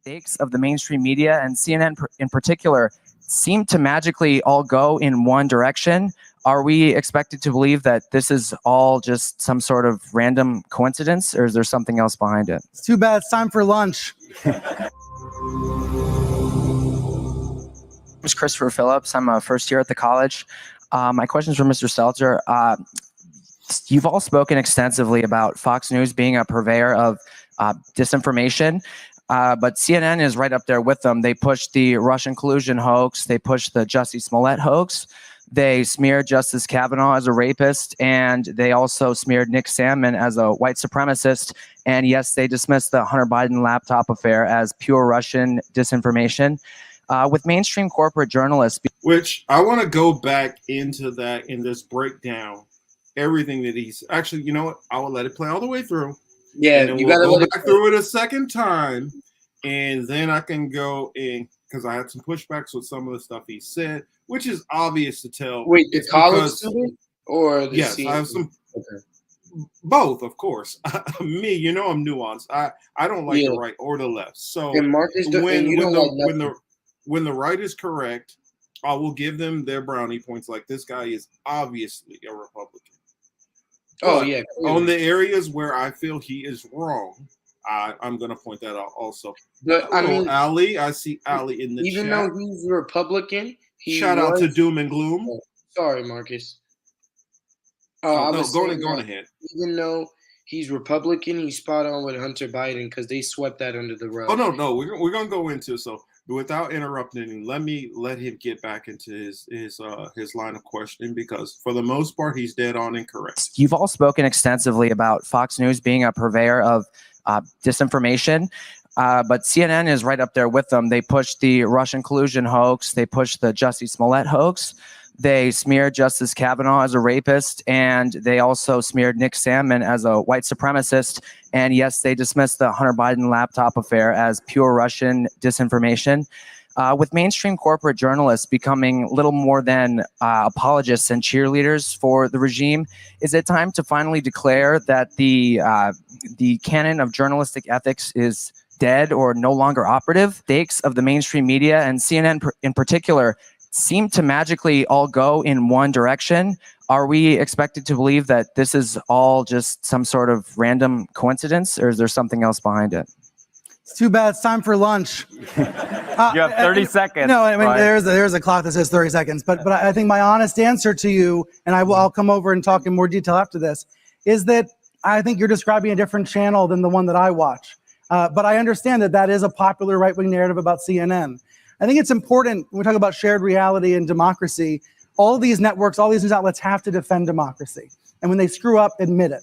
Mistakes of the mainstream media and CNN in particular seem to magically all go in one direction. Are we expected to believe that this is all just some sort of random coincidence, or is there something else behind it? It's too bad. It's time for lunch. I'm Christopher Phillips. I'm a first year at the college. My question is for Mr. Stelter. You've all spoken extensively about Fox News being a purveyor of disinformation. But CNN is right up there with them. They pushed the Russian collusion hoax. They pushed the Jussie Smollett hoax. They smeared Justice Kavanaugh as a rapist, and they also smeared Nick Sandmann as a white supremacist. And yes, they dismissed the Hunter Biden laptop affair as pure Russian disinformation. With mainstream corporate journalists. Which I want to go back into that and just break down everything that he's actually, you know what? I will let it play all the way through. Yeah, and then you we'll gotta go let it back through it a second time, and then I can go in, because I had some pushbacks with some of the stuff he said, which is obvious to tell. Wait, the college student or the yes, I have some. Both, of course. Me, you know, I'm nuanced. I don't like the right or the left. So and Marcus, when the right is correct, I will give them their brownie points. Like, this guy is obviously a Republican. Oh, but yeah. On the areas where I feel he is wrong, I'm going to point that out also. But I mean, Ali, I see Ali in the chat. Even though he's a Republican, shout out to Doom and Gloom. Oh, sorry, Marcus. Go on ahead. Even though he's Republican, he's spot on with Hunter Biden because they swept that under the rug. Oh no, we're gonna go into so without interrupting him. Let him get back into his line of questioning, because for the most part he's dead on and correct. You've all spoken extensively about Fox News being a purveyor of disinformation. But CNN is right up there with them. They pushed the Russian collusion hoax. They pushed the Jussie Smollett hoax. They smeared Justice Kavanaugh as a rapist, and they also smeared Nick Sandmann as a white supremacist. And yes, they dismissed the Hunter Biden laptop affair as pure Russian disinformation. With mainstream corporate journalists becoming little more than apologists and cheerleaders for the regime, is it time to finally declare that the canon of journalistic ethics is dead or no longer operative? Stakes of the mainstream media and CNN in particular seem to magically all go in one direction. Are we expected to believe that this is all just some sort of random coincidence, or is there something else behind it? It's too bad. It's time for lunch. You have 30 seconds. No, I mean, right? there's a clock that says 30 seconds. But I think my honest answer to you, and I'll come over and talk in more detail after this, is that I think you're describing a different channel than the one that I watch. But I understand that is a popular right-wing narrative about CNN. I think it's important when we talk about shared reality and democracy. All these networks, all these news outlets have to defend democracy. And when they screw up, admit it.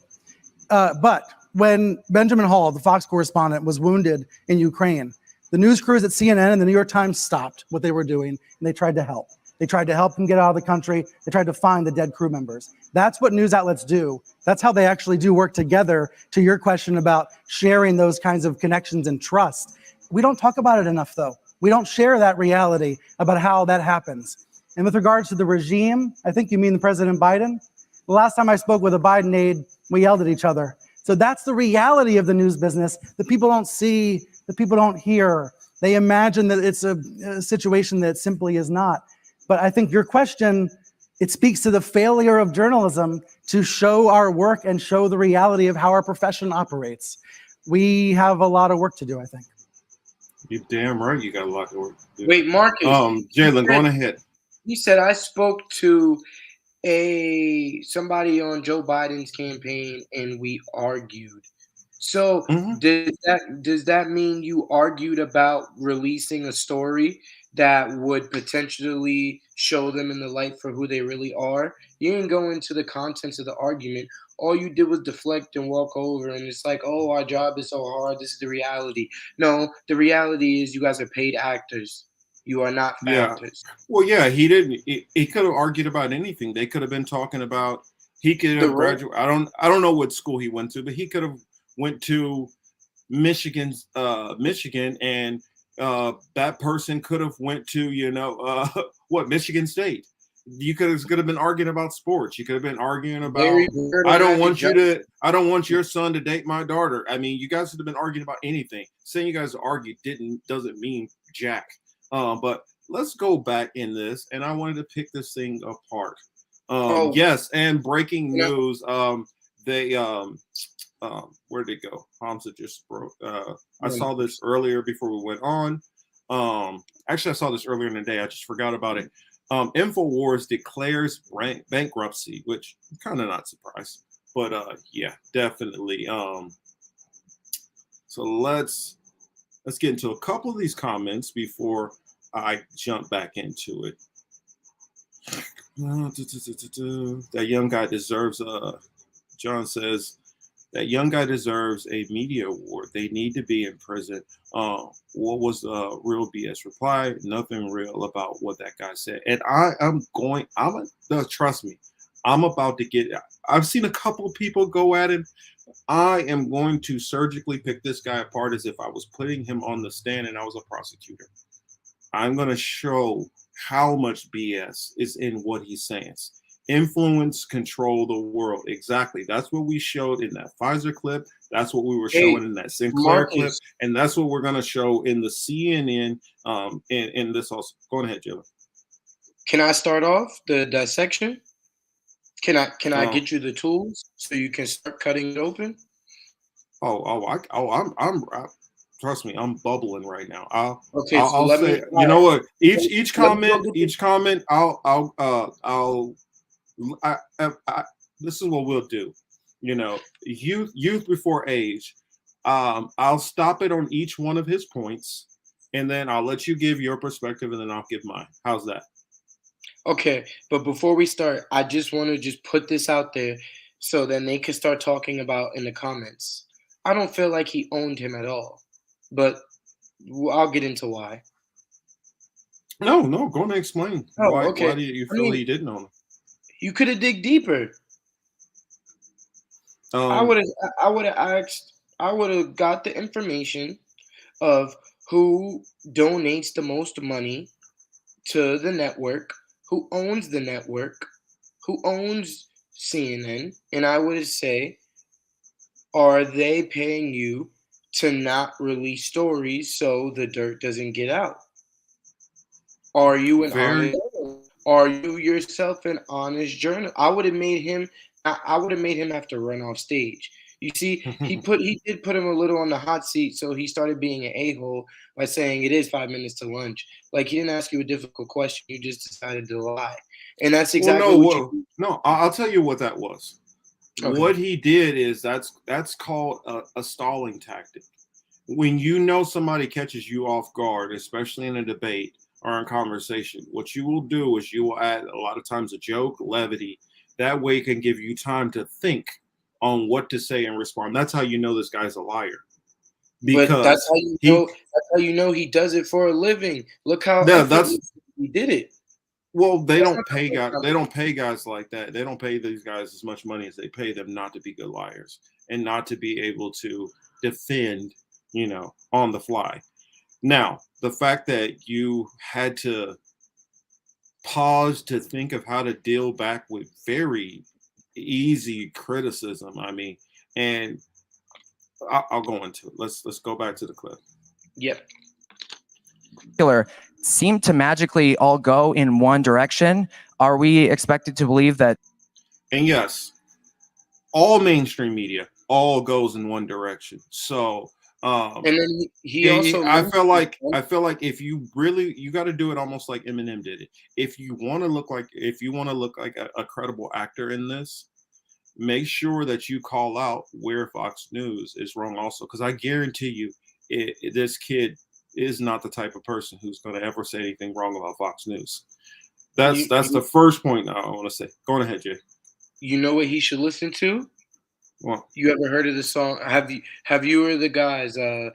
But when Benjamin Hall, the Fox correspondent, was wounded in Ukraine, the news crews at CNN and the New York Times stopped what they were doing, and they tried to help. They tried to help him get out of the country. They tried to find the dead crew members. That's what news outlets do. That's how they actually do work together, to your question about sharing those kinds of connections and trust. We don't talk about it enough, though. We don't share that reality about how that happens. And with regards to the regime, I think you mean President Biden. The last time I spoke with a Biden aide, we yelled at each other. So that's the reality of the news business that people don't see, that people don't hear. They imagine that it's a situation that simply is not. But I think your question, it speaks to the failure of journalism to show our work and show the reality of how our profession operates. We have a lot of work to do, I think. You're damn right you got a lot of work to do. Wait, Marcus. Jalen, go on ahead. He said I spoke to somebody on Joe Biden's campaign and we argued. So does that mean you argued about releasing a story that would potentially show them in the light for who they really are? You didn't go into the contents of the argument. All you did was deflect and walk over, and it's like, oh, our job is so hard. This is the reality. No, the reality is you guys are paid actors. You are not factors. Well, yeah, he didn't. He could have argued about anything. They could have been talking about. He could have graduated. I don't know what school he went to, but he could have went to Michigan, and that person could have went to Michigan State. You could have been arguing about sports. You could have been arguing about I don't want your son to date my daughter. I mean, you guys could have been arguing about anything. Saying you guys argued doesn't mean jack. But let's go back in this, and I wanted to pick this thing apart. Yes, and breaking news. They where did it go? Hamza just broke. I saw this earlier before we went on. Actually, I saw this earlier in the day. I just forgot about it. InfoWars declares bankruptcy, which I'm kind of not surprised, but yeah, definitely. So let's get into a couple of these comments before I jump back into it. That young guy deserves John says that young guy deserves a media award. They need to be in prison. What was the real BS reply? Nothing real about what that guy said. And trust me, I'm about to get, I've seen a couple of people go at him. I am going to surgically pick this guy apart as if I was putting him on the stand and I was a prosecutor. I'm going to show how much BS is in what he's saying. Influence, control the world. Exactly. That's what we showed in that Pfizer clip. That's what we were showing in that Sinclair clip. And that's what we're going to show in the CNN in this also. Go ahead, Jalen. Can I start off the dissection? Can I get you the tools so you can start cutting it open? I'm trust me, I'm bubbling right now. I'll let say, me, you know what? Each comment, this is what we'll do. You know, youth before age. I'll stop it on each one of his points, and then I'll let you give your perspective, and then I'll give mine. How's that? Okay, but before we start, I just want to just put this out there so then they can start talking about in the comments. I don't feel like he owned him at all, but I'll get into why. No, go and explain. Why do you feel he didn't own him? You could have dig deeper. I would have asked. I would have got the information of who donates the most money to the network, who owns the network, who owns CNN, and I would say, are they paying you to not release stories so the dirt doesn't get out? Are you Are you yourself an honest journalist? I would have made him have to run off stage. You see, he did put him a little on the hot seat, so he started being an a-hole by saying it is 5 minutes to lunch. Like, he didn't ask you a difficult question, you just decided to lie. And that's exactly No, I'll tell you what that was. Okay. What he did is that's called a stalling tactic. When you know somebody catches you off guard, especially in a debate or in conversation, what you will do is you will add a lot of times a joke, levity. That way it can give you time to think on what to say and respond. That's how you know this guy's a liar. But that's Because how you know. That's how you know he does it for a living. Look how effortlessly he did it. Well, they That's don't not pay the guys. first They time. don't pay guys like that. They don't pay these guys as much money as they pay them not to be good liars and not to be able to defend, on the fly. Now, the fact that you had to pause to think of how to deal back with very easy criticism. I mean, and I'll go into it. Let's go back to the clip. Yep. Seem to magically all go in one direction. Are we expected to believe that? And yes, all mainstream media all goes in one direction. So, And then he also I feel like mentioned- if you really, you got to do it almost like Eminem did it. If you want to look like a credible actor in this, make sure that you call out where Fox News is wrong also, because I guarantee you this kid is not the type of person who's going to ever say anything wrong about Fox News. That's the first point I want to say. Go on ahead, Jay. You know what he should listen to? Well, you ever heard of the song? Have you or the guys in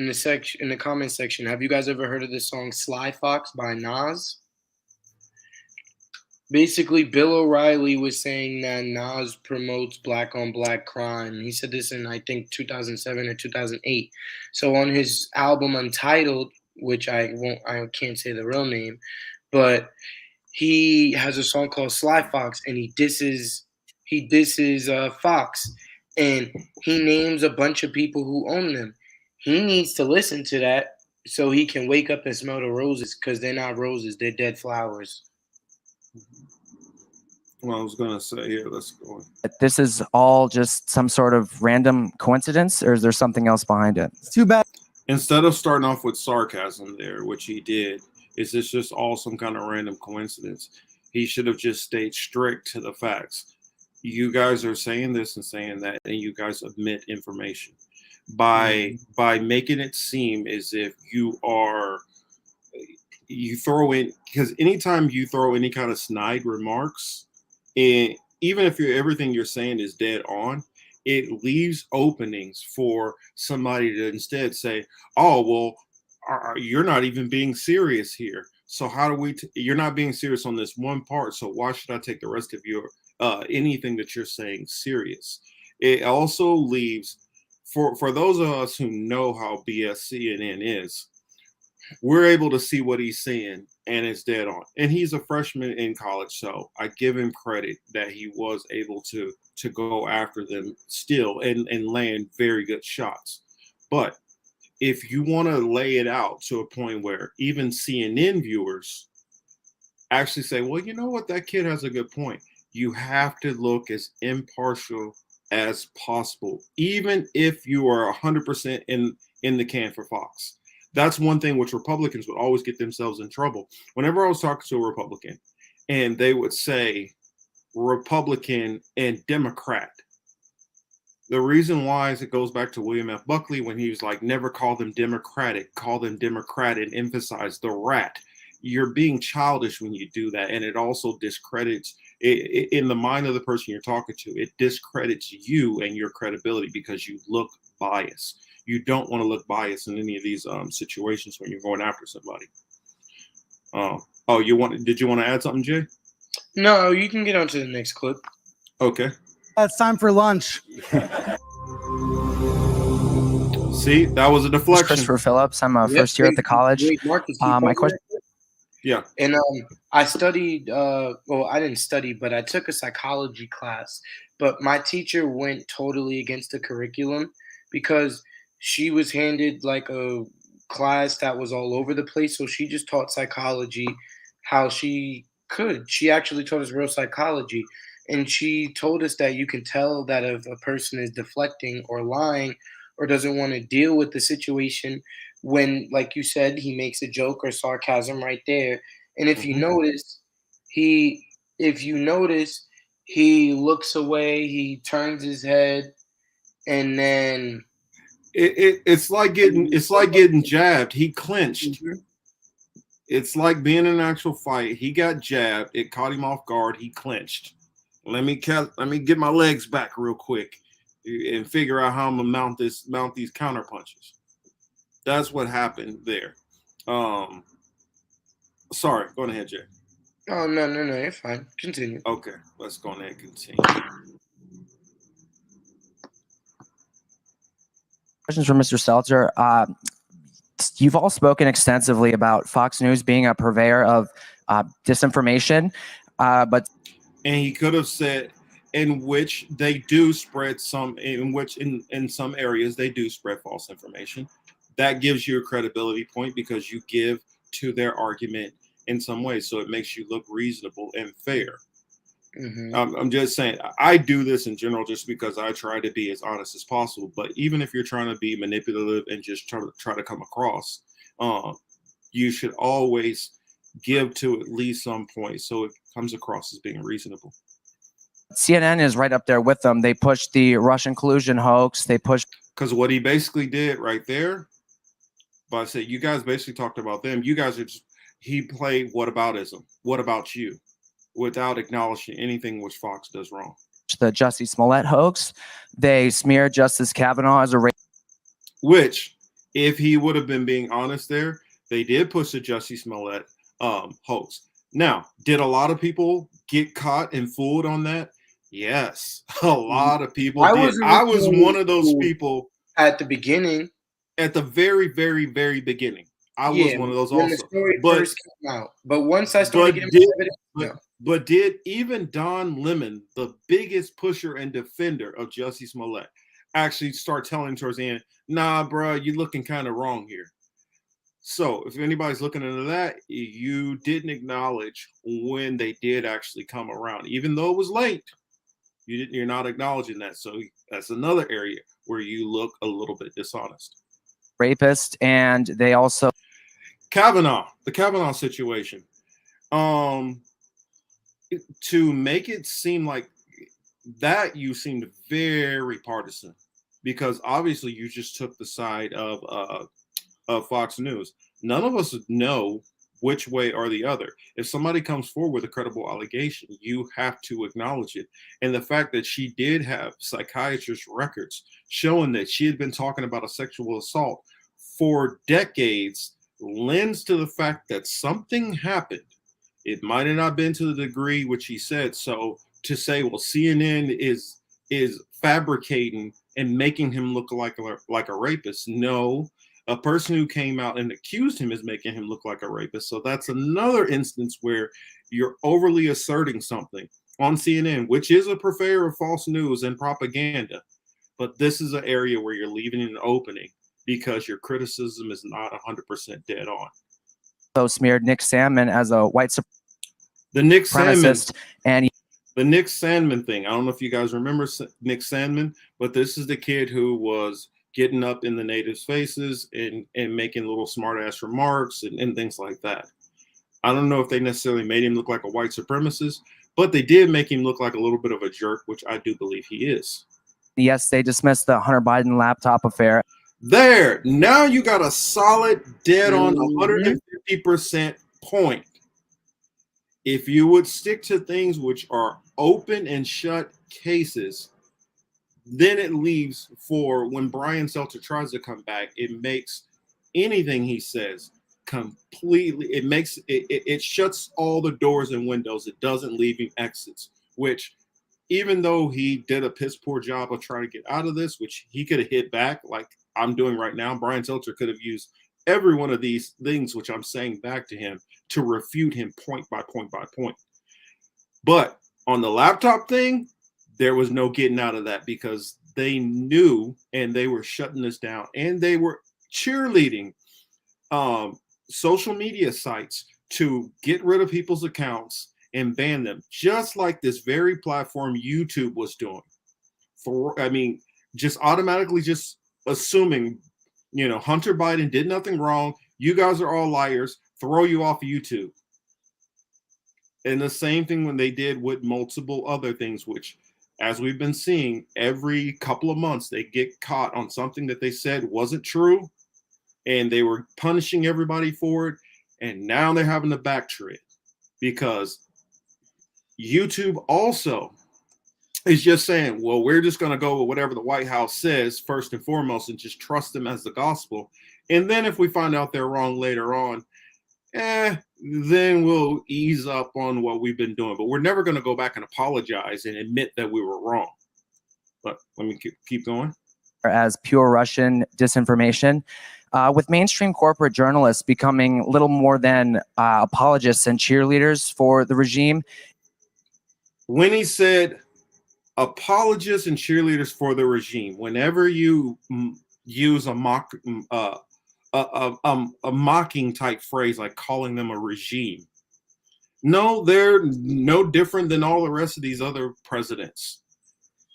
the comment section? Have you guys ever heard of the song "Sly Fox" by Nas? Basically, Bill O'Reilly was saying that Nas promotes black on black crime. He said this in, I think, 2007 or 2008. So on his album Untitled, which I can't say the real name, but he has a song called Sly Fox, and he disses Fox, and he names a bunch of people who own them. He needs to listen to that so he can wake up and smell the roses, because they're not roses, they're dead flowers. Well, I was gonna say, yeah, let's go. This is all just some sort of random coincidence, or is there something else behind it? It's too bad. Instead of starting off with sarcasm there, which he did, is this just all some kind of random coincidence? He should have just stayed strict to the facts. You guys are saying this and saying that, and you guys omit information by making it seem as if you throw in, because anytime you throw any kind of snide remarks, and even if everything you're saying is dead on, it leaves openings for somebody to instead say, "Oh, well, you're not even being serious here. So how do we? You're not being serious on this one part. So why should I take the rest of your anything that you're saying serious?" It also leaves for those of us who know how BS CNN is. We're able to see what he's saying, and it's dead on. And he's a freshman in college, so I give him credit that he was able to go after them still and land very good shots. But if you want to lay it out to a point where even CNN viewers actually say, well, you know what, that kid has a good point, you have to look as impartial as possible, even if you are 100% in the can for Fox. That's one thing which Republicans would always get themselves in trouble. Whenever I was talking to a Republican and they would say Republican and Democrat, the reason why is it goes back to William F. Buckley when he was like, never call them Democratic, call them Democrat and emphasize the rat. You're being childish when you do that. And it also discredits, in the mind of the person you're talking to, it discredits you and your credibility because you look biased. You don't want to look biased in any of these situations when you're going after somebody. Did you want to add something, Jay? No, you can get on to the next clip. Okay. It's time for lunch. See, that was a deflection. Christopher Phillips. I'm a first year at the college. Wait, Marcus, My question. Yeah. And I studied, well, I didn't study, but I took a psychology class. But my teacher went totally against the curriculum because she was handed like a class that was all over the place. So she just taught psychology how she could. She actually taught us real psychology. And she told us that you can tell that if a person is deflecting or lying or doesn't want to deal with the situation when, like you said, he makes a joke or sarcasm right there. And if you notice, he looks away, he turns his head, and then it's like getting jabbed. He clinched. It's like being in an actual fight. He got jabbed. It caught him off guard. He clinched. Let me get my legs back real quick. and figure out how I'm gonna mount these counter punches. That's what happened there. Sorry, go ahead, Jay. Oh, no, you're fine. Continue. Okay, let's go ahead and continue. Questions for Mr. Seltzer. You've all spoken extensively about Fox News being a purveyor of disinformation, but he could have said in which they do spread some, in which in some areas they do spread false information. That gives you a credibility point because you give to their argument in some way, so it makes you look reasonable and fair. I'm just saying, I do this in general just because I try to be as honest as possible. But even if you're trying to be manipulative and just try to come across, you should always give to at least some point so it comes across as being reasonable. CNN is right up there with them. They pushed the Russian collusion hoax. They pushed because what he basically did right there, by saying you guys basically talked about them. You guys are just, he played whataboutism. What about you? Without acknowledging anything which Fox does wrong. The Jussie Smollett hoax. They smeared Justice Kavanaugh as a which, if he would have been being honest there, they did push the Jussie Smollett hoax. Now, did a lot of people get caught and fooled on that? Yes, a lot of people did. I was one of those people at the beginning. At the very, very, very beginning. I was one of those when also. The story first came out. But once I started getting evidence, but did even Don Lemon, the biggest pusher and defender of Jussie Smollett, actually start telling towards the end, nah, bro, you're looking kind of wrong here. So if anybody's looking into that, you didn't acknowledge when they did actually come around. Even though it was late, you're not acknowledging that. So that's another area where you look a little bit dishonest. Rapist, and they also the Kavanaugh situation. To make it seem like that, you seemed very partisan because obviously you just took the side of Fox News. None of us know which way or the other. If somebody comes forward with a credible allegation, you have to acknowledge it. And the fact that she did have psychiatrist records showing that she had been talking about a sexual assault for decades lends to the fact that something happened. It might have not been to the degree which he said. So to say, well, CNN is fabricating and making him look like a rapist. No, a person who came out and accused him is making him look like a rapist. So that's another instance where you're overly asserting something on CNN, which is a purveyor of false news and propaganda. But this is an area where you're leaving an opening because your criticism is not 100% dead on. So smeared Nick Sandmann as a white supremacist. The Nick Sandmann thing. I don't know if you guys remember Nick Sandmann, but this is the kid who was getting up in the natives' faces and making little smart-ass remarks and things like that. I don't know if they necessarily made him look like a white supremacist, but they did make him look like a little bit of a jerk, which I do believe he is. Yes, they dismissed the Hunter Biden laptop affair. There, now you got a solid dead on 150% point. If you would stick to things which are open and shut cases, then it leaves for when Brian Seltzer tries to come back, it makes anything he says completely, it shuts all the doors and windows. It doesn't leave him exits, which even though he did a piss poor job of trying to get out of this, which he could have hit back like I'm doing right now, Brian Seltzer could have used every one of these things which I'm saying back to him to refute him point by point by point. But on the laptop thing, there was no getting out of that because they knew and they were shutting this down and they were cheerleading social media sites to get rid of people's accounts and ban them, just like this very platform YouTube was doing. Just automatically just assuming, Hunter Biden did nothing wrong. You guys are all liars. Throw you off of YouTube. And the same thing when they did with multiple other things, which, as we've been seeing, every couple of months, they get caught on something that they said wasn't true, and they were punishing everybody for it. And now they're having to backtrack because YouTube also It's just saying, well, we're just going to go with whatever the White House says first and foremost and just trust them as the gospel. And then if we find out they're wrong later on, then we'll ease up on what we've been doing. But we're never going to go back and apologize and admit that we were wrong. But let me keep going. As pure Russian disinformation, with mainstream corporate journalists becoming little more than apologists and cheerleaders for the regime. When he said apologists and cheerleaders for the regime, whenever you use a mocking type phrase like calling them a regime, no, they're no different than all the rest of these other presidents.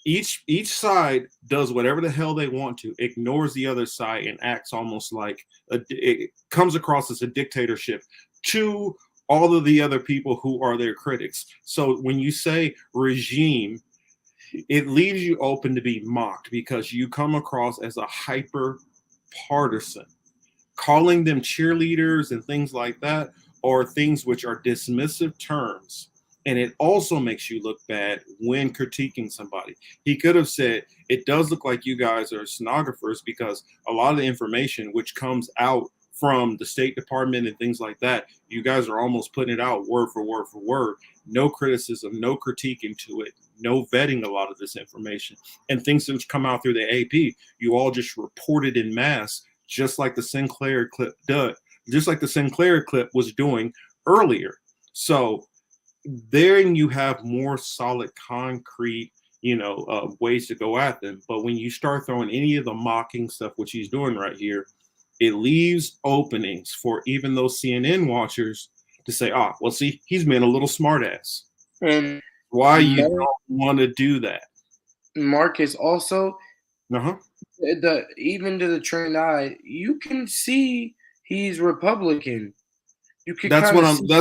Each side does whatever the hell they want to, ignores the other side, and acts almost like it comes across as a dictatorship to all of the other people who are their critics. So when you say regime, it leaves you open to be mocked because you come across as a hyper partisan. Calling them cheerleaders and things like that are things which are dismissive terms. And it also makes you look bad when critiquing somebody. He could have said, it does look like you guys are stenographers because a lot of the information which comes out from the State Department and things like that, you guys are almost putting it out word for word for word. No criticism, no critiquing to it, no vetting a lot of this information. And things which come out through the AP, you all just report it in mass, just like the Sinclair clip does, just like the Sinclair clip was doing earlier. So then you have more solid, concrete, ways to go at them. But when you start throwing any of the mocking stuff, which he's doing right here, it leaves openings for even those CNN watchers to say, well, see, he's been a little smartass. And why you don't want to do that. Marcus, also, uh-huh. Even to the trained eye, you can see he's Republican. You can that's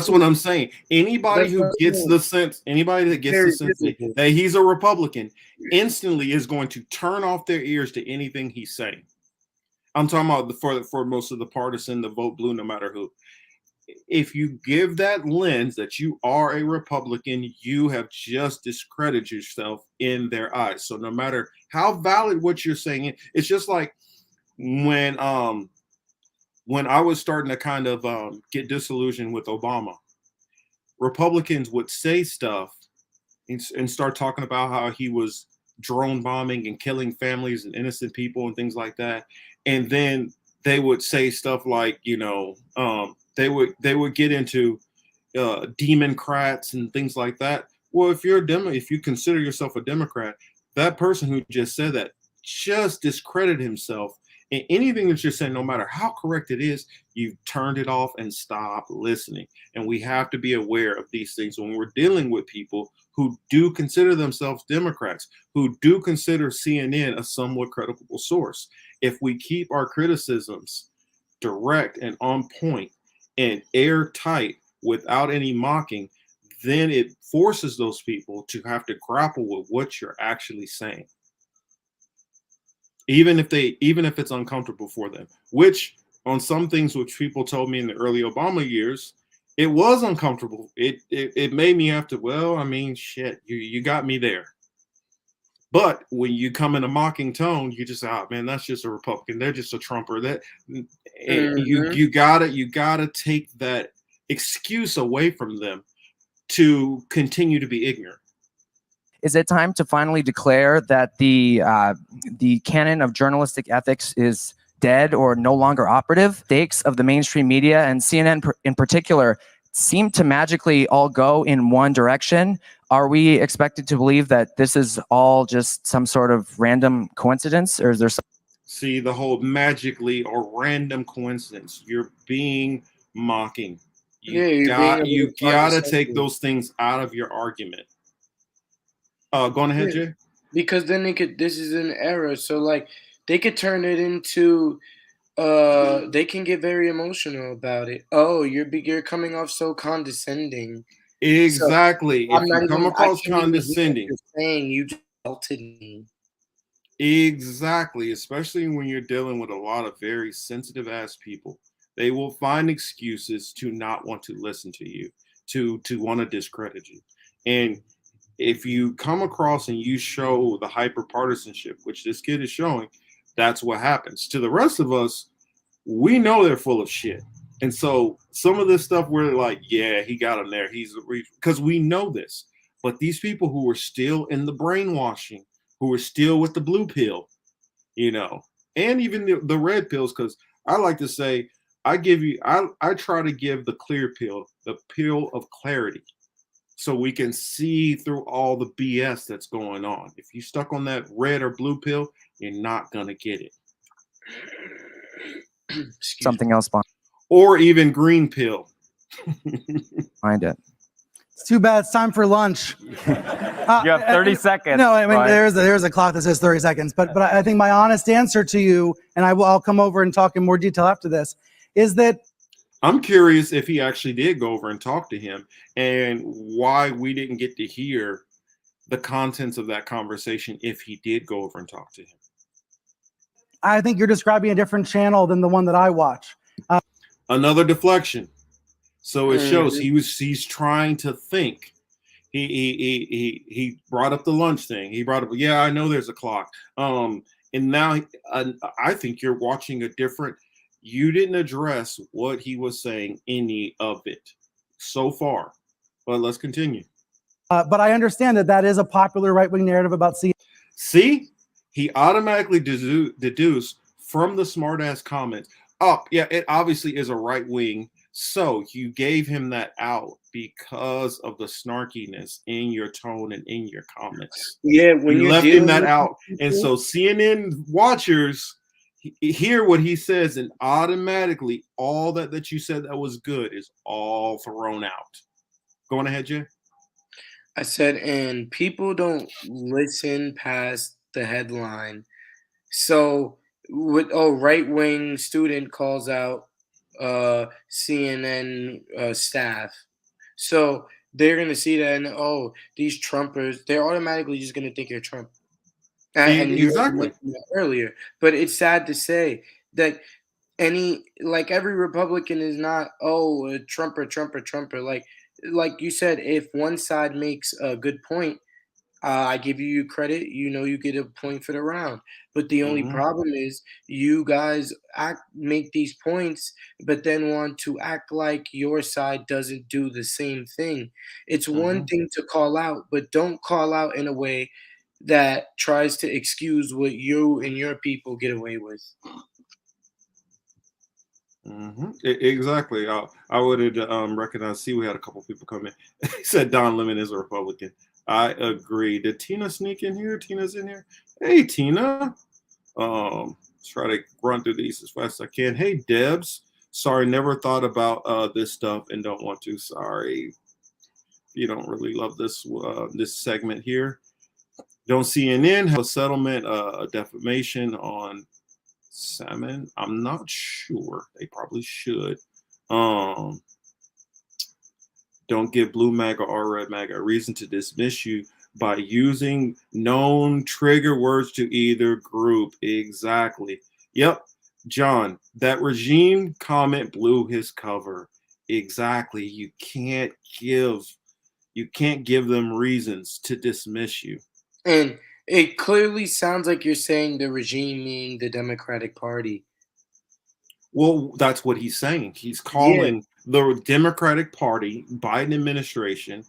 what I'm saying. Anybody who gets the sense, anybody that gets the sense that he's a Republican instantly is going to turn off their ears to anything he's saying. I'm talking about for most of the partisan, the vote blue, no matter who. If you give that lens that you are a Republican, you have just discredited yourself in their eyes. So no matter how valid what you're saying, it's just like when I was starting to kind of get disillusioned with Obama, Republicans would say stuff and start talking about how he was drone bombing and killing families and innocent people and things like that. And then they would say stuff like, they would get into Democrats and things like that. Well, if you consider yourself a Democrat, that person who just said that just discredited himself. And anything that you're saying, no matter how correct it is, you've turned it off and stopped listening. And we have to be aware of these things when we're dealing with people who do consider themselves Democrats, who do consider CNN a somewhat credible source. If we keep our criticisms direct and on point and airtight without any mocking, then it forces those people to have to grapple with what you're actually saying. Even if it's uncomfortable for them, which on some things which people told me in the early Obama years, it was uncomfortable. It made me have to, well, I mean, shit, you got me there. But when you come in a mocking tone, you just man, that's just a Republican. They're just a Trumper. That you gotta take that excuse away from them to continue to be ignorant. Is it time to finally declare that the canon of journalistic ethics is dead or no longer operative? Stakes of the mainstream media and CNN in particular seem to magically all go in one direction. Are we expected to believe that this is all just some sort of random coincidence, or is there some? See, the whole magically or random coincidence. You're being mocking. You gotta take those things out of your argument. Going ahead, Jay. Because then this is an error. So like they could turn it into they can get very emotional about it. Oh, you're coming off so condescending. Exactly. So if you come across condescending, you're saying you just insulted me. Exactly, especially when you're dealing with a lot of very sensitive ass people. They will find excuses to not want to listen to you, to want to discredit you. And if you come across and you show the hyper partisanship, which this kid is showing, that's what happens. To the rest of us, we know they're full of shit. And so some of this stuff we're like, yeah, he got him there. He's because we know this. But these people who are still in the brainwashing, who are still with the blue pill, and even the red pills, because I like to say, I try to give the clear pill, the pill of clarity, so we can see through all the BS that's going on. If you stuck on that red or blue pill, you're not gonna get it. Something else Or even green pill. behind it. It's too bad. It's time for lunch. You have 30 seconds. No, I mean, Brian. there's a clock that says 30 seconds. But I think my honest answer to you, and I'll come over and talk in more detail after this, is that I'm curious if he actually did go over and talk to him, and why we didn't get to hear the contents of that conversation if he did go over and talk to him. I think you're describing a different channel than the one that I watch. Another deflection. So it shows he's trying to think. He brought up the lunch thing. He brought up, yeah, I know there's a clock. And now I think you're watching a different. You didn't address what he was saying, any of it so far. But let's continue. But I understand that is a popular right-wing narrative about CNN. See, he automatically deduced from the smartass comments. Oh, yeah, it obviously is a right wing. So you gave him that out because of the snarkiness in your tone and in your comments. Yeah, when you you're left him dealing that with out. people, And so CNN watchers hear what he says, and automatically all that you said that was good is all thrown out. Going ahead, Jay. I said, and people don't listen past the headline. So, right wing student calls out CNN staff. So they're gonna see that, and these Trumpers, they're automatically just gonna think you're Trump. And you Exactly. mentioned that earlier, but it's sad to say that every Republican is not a Trumper. Like you said, if one side makes a good point, I give you credit. You get a point for the round. But the only problem is you guys make these points, but then want to act like your side doesn't do the same thing. It's one thing to call out, but don't call out in a way that tries to excuse what you and your people get away with. Exactly. I would have recognized. See, we had a couple people come in. He said Don Lemon is a Republican. I agree. Did Tina sneak in here? Tina's in here. Hey, Tina. Let's try to run through these as fast as I can. Hey, Debs. Sorry, never thought about this stuff and don't want to. Sorry. You don't really love this segment here. Don't CNN have a settlement, a defamation on Salmon? I'm not sure. They probably should. Don't give blue MAGA or red MAGA a reason to dismiss you by using known trigger words to either group. Exactly. Yep. John, that regime comment blew his cover. Exactly. You can't give them reasons to dismiss you. And it clearly sounds like you're saying the regime meaning the Democratic Party. Well, that's what he's saying. He's calling the Democratic Party, Biden administration,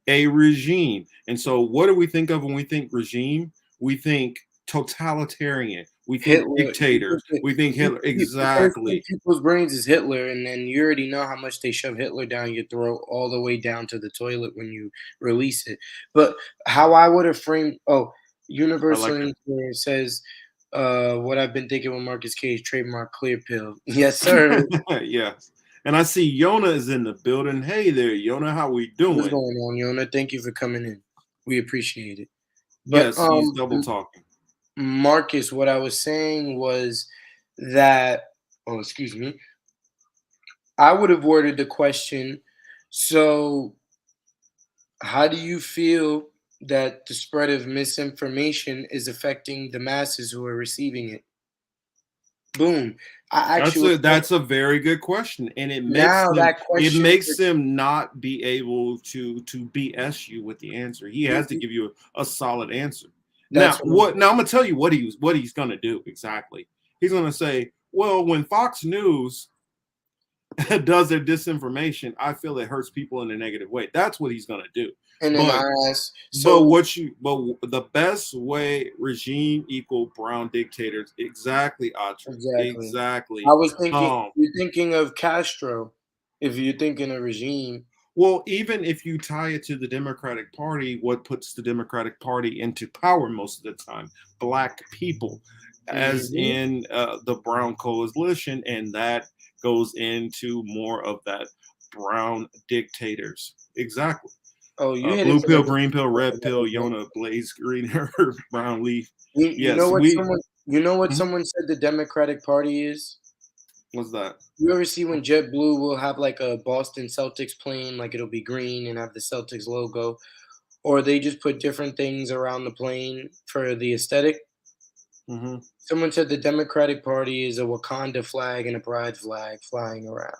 a regime. And so what do we think of when we think regime? We think totalitarian. We think Hitler. dictator. We think Hitler. Exactly. People's brains is Hitler, and then you already know how much they shove Hitler down your throat all the way down to the toilet when you release it. But how I would have framed, Universal Engineer says, what I've been thinking with Marcus Cage, trademark clear pill. Yes, sir. Yes. And I see Yona is in the building. Hey there, Yona. How we doing? What's going on, Yona? Thank you for coming in. We appreciate it. But, yes, he's double talking. Marcus, what I was saying was that, excuse me, I would have worded the question, so how do you feel that the spread of misinformation is affecting the masses who are receiving it? Boom. I That's a very good question, and now that question makes him not be able to BS you with the answer. He has to give you a solid answer. Now, now I'm gonna tell you what he's gonna do exactly. He's gonna say, well, when Fox News does their disinformation, I feel it hurts people in a negative way. That's what he's gonna do. And then I ask, the best way regime equal brown dictators. Exactly, Audrey. Exactly. I was thinking you're thinking of Castro. If you're thinking of regime. Well, even if you tie it to the Democratic Party, what puts the Democratic Party into power most of the time? Black people, as in the Brown coalition, and that goes into more of that brown dictators. Exactly. Oh, you blue pill, green pill, red pill, Yona, blaze, green herb, brown leaf. You know what someone said the Democratic Party is? What's that? You ever see when JetBlue will have like a Boston Celtics plane, like it'll be green and have the Celtics logo, or they just put different things around the plane for the aesthetic? Someone said the Democratic Party is a Wakanda flag and a pride flag flying around.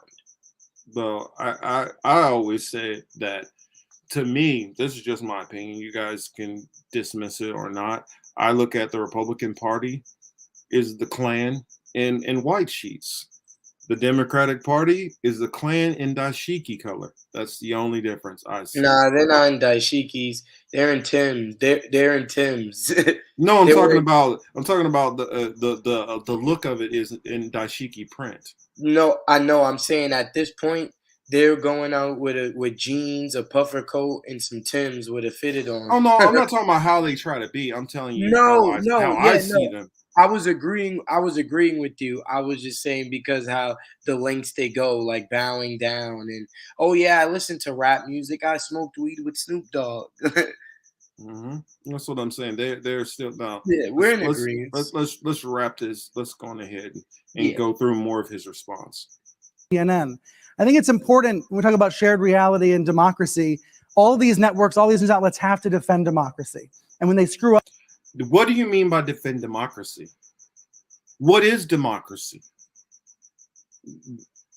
Well, I always say that. To me, this is just my opinion. You guys can dismiss it or not. I look at the Republican Party is the Klan in white sheets. The Democratic Party is the Klan in dashiki color. That's the only difference I see. Nah, they're not in dashikis. They're in Tims. They're in Tims. No, I'm talking about the look of it is in dashiki print. No, I know. I'm saying at this point they're going out with jeans, a puffer coat, and some Tims with a fitted on. Oh no, I'm not talking about how they try to be. I'm telling you how I see them. I was agreeing with you. I was just saying because how the lengths they go, like bowing down and oh yeah, I listen to rap music. I smoked weed with Snoop Dogg. That's what I'm saying. They're still now. Yeah, we're in agreement. Let's wrap this. Let's go on ahead and go through more of his response. CNN. I think it's important when we talk about shared reality and democracy. All these networks, all these news outlets have to defend democracy, and when they screw up. What do you mean by defend democracy? What is democracy?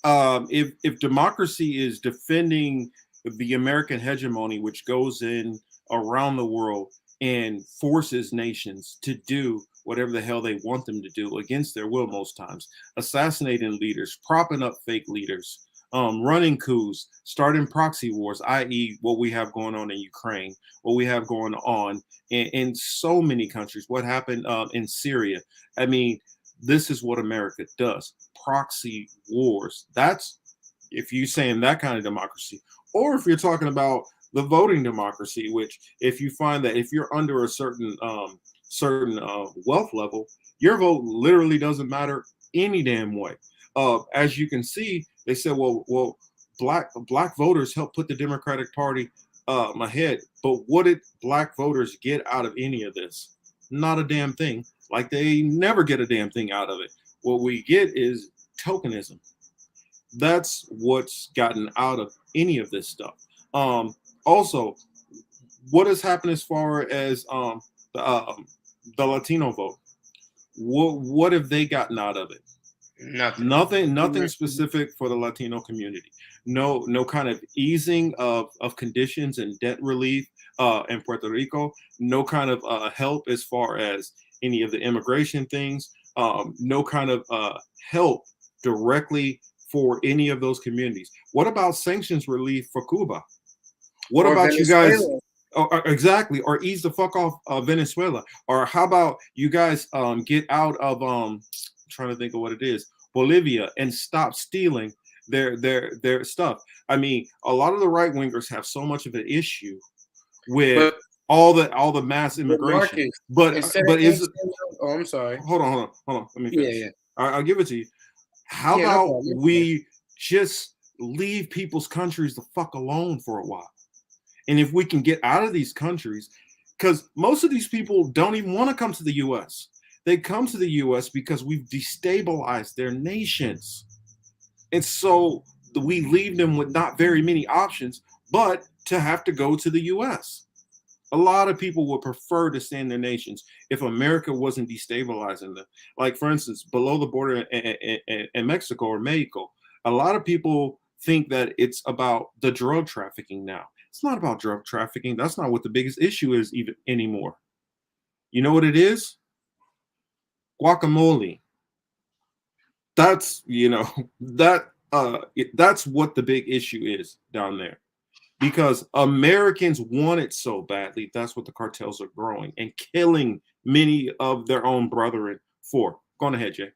If democracy is defending the American hegemony, which goes in around the world and forces nations to do whatever the hell they want them to do against their will most times, assassinating leaders, propping up fake leaders, running coups, starting proxy wars, i.e. what we have going on in Ukraine, what we have going on in so many countries, what happened in Syria. I mean, this is what America does. Proxy wars. That's if you're saying that kind of democracy. Or if you're talking about the voting democracy, which if you find that if you're under a certain wealth level, your vote literally doesn't matter any damn way. As you can see, they said, well, black voters helped put the Democratic Party ahead. But what did black voters get out of any of this? Not a damn thing. Like they never get a damn thing out of it. What we get is tokenism. That's what's gotten out of any of this stuff. Also, what has happened as far as the Latino vote? What have they gotten out of it? Nothing specific for the Latino community. No kind of easing of conditions and debt relief in Puerto Rico. No kind of help as far as any of the immigration things. No kind of help directly for any of those communities. What about sanctions relief for Cuba? What about Venezuela? You guys? Exactly, or ease the fuck off Venezuela. Or how about you guys get out of I'm trying to think of what it is, Bolivia, and stop stealing their stuff. I mean, a lot of the right wingers have so much of an issue with all the mass immigration. But is it? Oh, I'm sorry. Hold on. Let me finish. Yeah. I'll give it to you. How about we just leave people's countries the fuck alone for a while? And if we can get out of these countries, because most of these people don't even want to come to the U.S. They come to the U.S. because we've destabilized their nations. And so we leave them with not very many options, but to have to go to the U.S. A lot of people would prefer to stay in their nations if America wasn't destabilizing them. Like, for instance, below the border in Mexico or Mexico, a lot of people think that it's about the drug trafficking now. It's not about drug trafficking. That's not what the biggest issue is even anymore. You know what it is? Guacamole. That's, that's what the big issue is down there. Because Americans want it so badly. That's what the cartels are growing and killing many of their own brethren for. Go on ahead, Jay.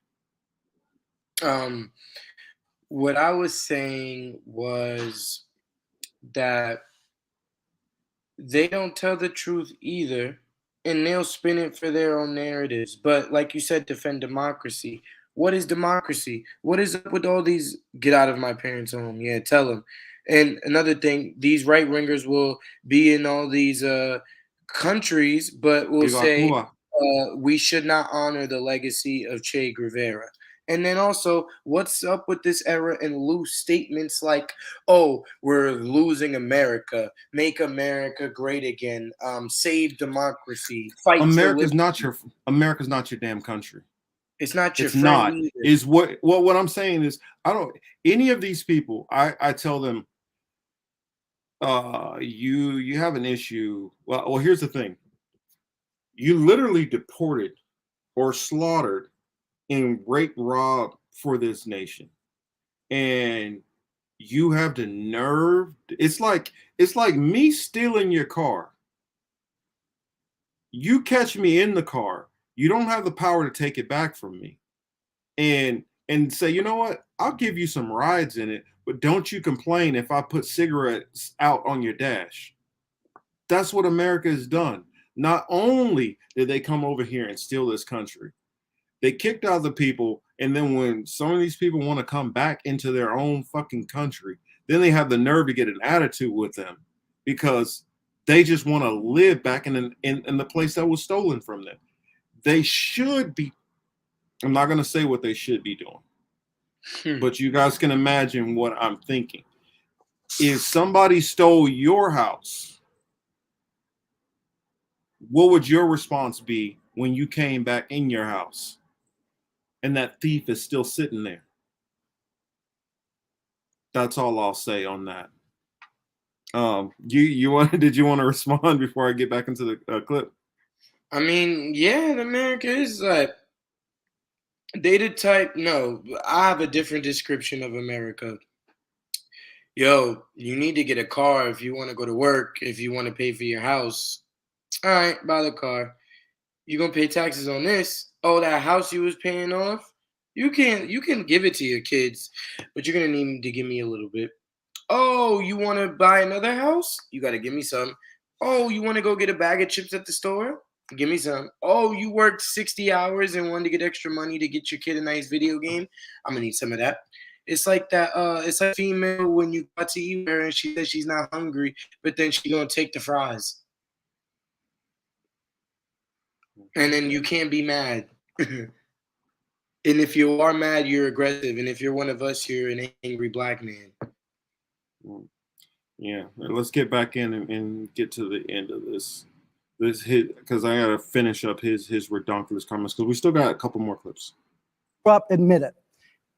What I was saying was that they don't tell the truth either, and they'll spin it for their own narratives. But like you said, defend democracy. What is democracy? What is up with all these get out of my parents' home? Yeah, tell them. And another thing, these right wingers will be in all these countries, but will Viva say Cuba. we should not honor the legacy of Che Guevara. And then also, what's up with this era and loose statements like, "Oh, we're losing America, make America great again, save democracy, fight for America's liberty." America's not your damn country. It's not your It's friend not. either. Is what I'm saying is I don't any of these people, I tell them you have an issue. Well, here's the thing. You literally deported or slaughtered and rape robbed for this nation. And you have the nerve. It's like me stealing your car. You catch me in the car. You don't have the power to take it back from me. And say, you know what? I'll give you some rides in it, but don't you complain if I put cigarettes out on your dash. That's what America has done. Not only did they come over here and steal this country, they kicked out the people, and then when some of these people want to come back into their own fucking country, then they have the nerve to get an attitude with them because they just want to live back in the place that was stolen from them. They should be. I'm not going to say what they should be doing, but you guys can imagine what I'm thinking. If somebody stole your house, what would your response be when you came back in your house and that thief is still sitting there? That's all I'll say on that. Did you want to respond before I get back into the clip? I mean, yeah, America is like they the type. No, I have a different description of America. Yo, you need to get a car if you want to go to work, if you want to pay for your house. All right, buy the car. You gonna pay taxes on this? Oh, that house you was paying off? You can give it to your kids, but you're gonna need to give me a little bit. Oh, you want to buy another house? You got to give me some. Oh, you want to go get a bag of chips at the store? Give me some. Oh, you worked 60 hours and wanted to get extra money to get your kid a nice video game? I'm gonna need some of that. It's like that. It's like female when you got to eat her and she says she's not hungry, but then she gonna take the fries, and then you can't be mad. And if you are mad, you're aggressive, and if you're one of us, you're an angry black man. Yeah, let's get back in and get to the end of this hit because I gotta finish up his redonkulous comments because we still got a couple more clips. Up, admit it.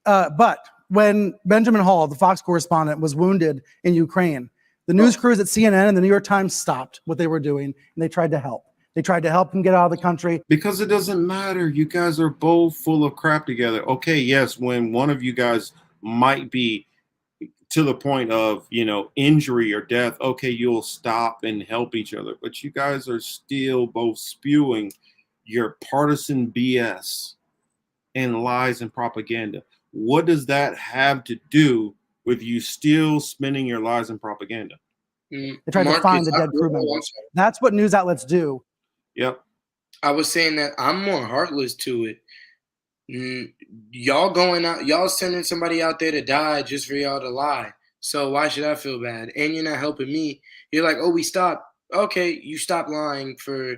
But when Benjamin Hall, the Fox correspondent, was wounded in Ukraine, the news crews at CNN and the New York Times stopped what they were doing and they tried to help. They tried to help him get out of the country. Because it doesn't matter. You guys are both full of crap together. Okay, yes, when one of you guys might be to the point of, injury or death, okay, you'll stop and help each other. But you guys are still both spewing your partisan BS and lies and propaganda. What does that have to do with you still spinning your lies and propaganda? They tried to find the dead crew members. That's what news outlets do. Yep. I was saying that I'm more heartless to it. Y'all going out, y'all sending somebody out there to die just for y'all to lie. So why should I feel bad? And you're not helping me. You're like, oh, we stopped. Okay, you stop lying for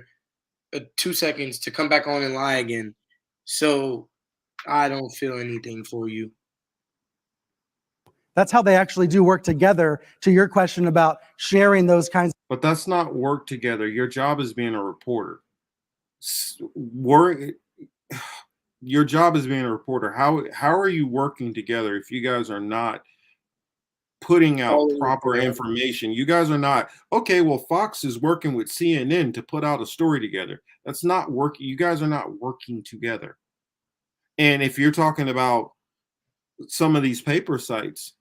2 seconds to come back on and lie again. So I don't feel anything for you. That's how they actually do work together. To your question about sharing those kinds But that's not work together. Your job is being a reporter. Work. Your job is being a reporter. How are you working together if you guys are not putting out Following proper together. information? You guys are not okay. Well, Fox is working with CNN to put out a story together. That's not working. You guys are not working together. And if you're talking about some of these paper sites,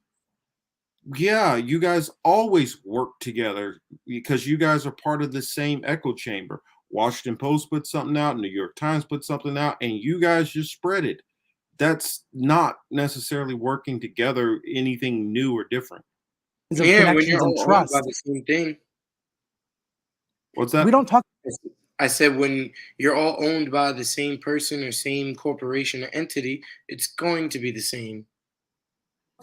yeah, you guys always work together because you guys are part of the same echo chamber. Washington Post put something out, New York Times put something out, and you guys just spread it. That's not necessarily working together anything new or different. Of Yeah, when connections you're and all owned by trust. the same thing. What's that? We don't talk I said when you're all owned by the same person or same corporation or entity, it's going to be the same.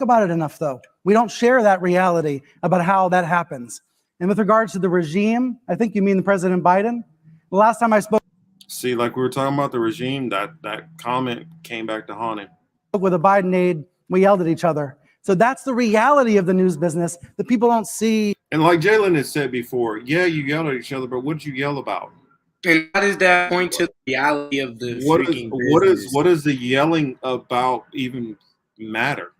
about it enough, though. We don't share that reality about how that happens. And with regards to the regime, I think you mean the President Biden. The last time I spoke See, like we were talking about the regime, that comment came back to haunt him. with a Biden aide, we yelled at each other. So that's the reality of the news business that people don't see. And like Jalen has said before, yeah, you yell at each other, but what did you yell about? And how does that point to the reality of the freaking business? What does the yelling about even matter?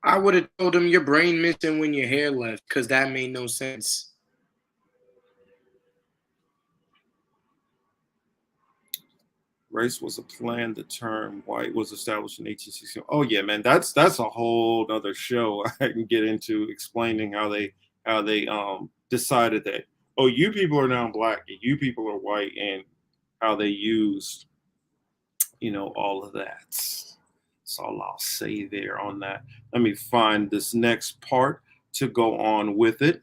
I would have told him your brain missing when your hair left because that made no sense. Race was a plan. The term white was established in 1860. Oh yeah, man, that's a whole other show I can get into explaining how they decided that, oh, you people are now black and you people are white, and how they used all of that. That's all I'll say there on that. Let me find this next part to go on with it.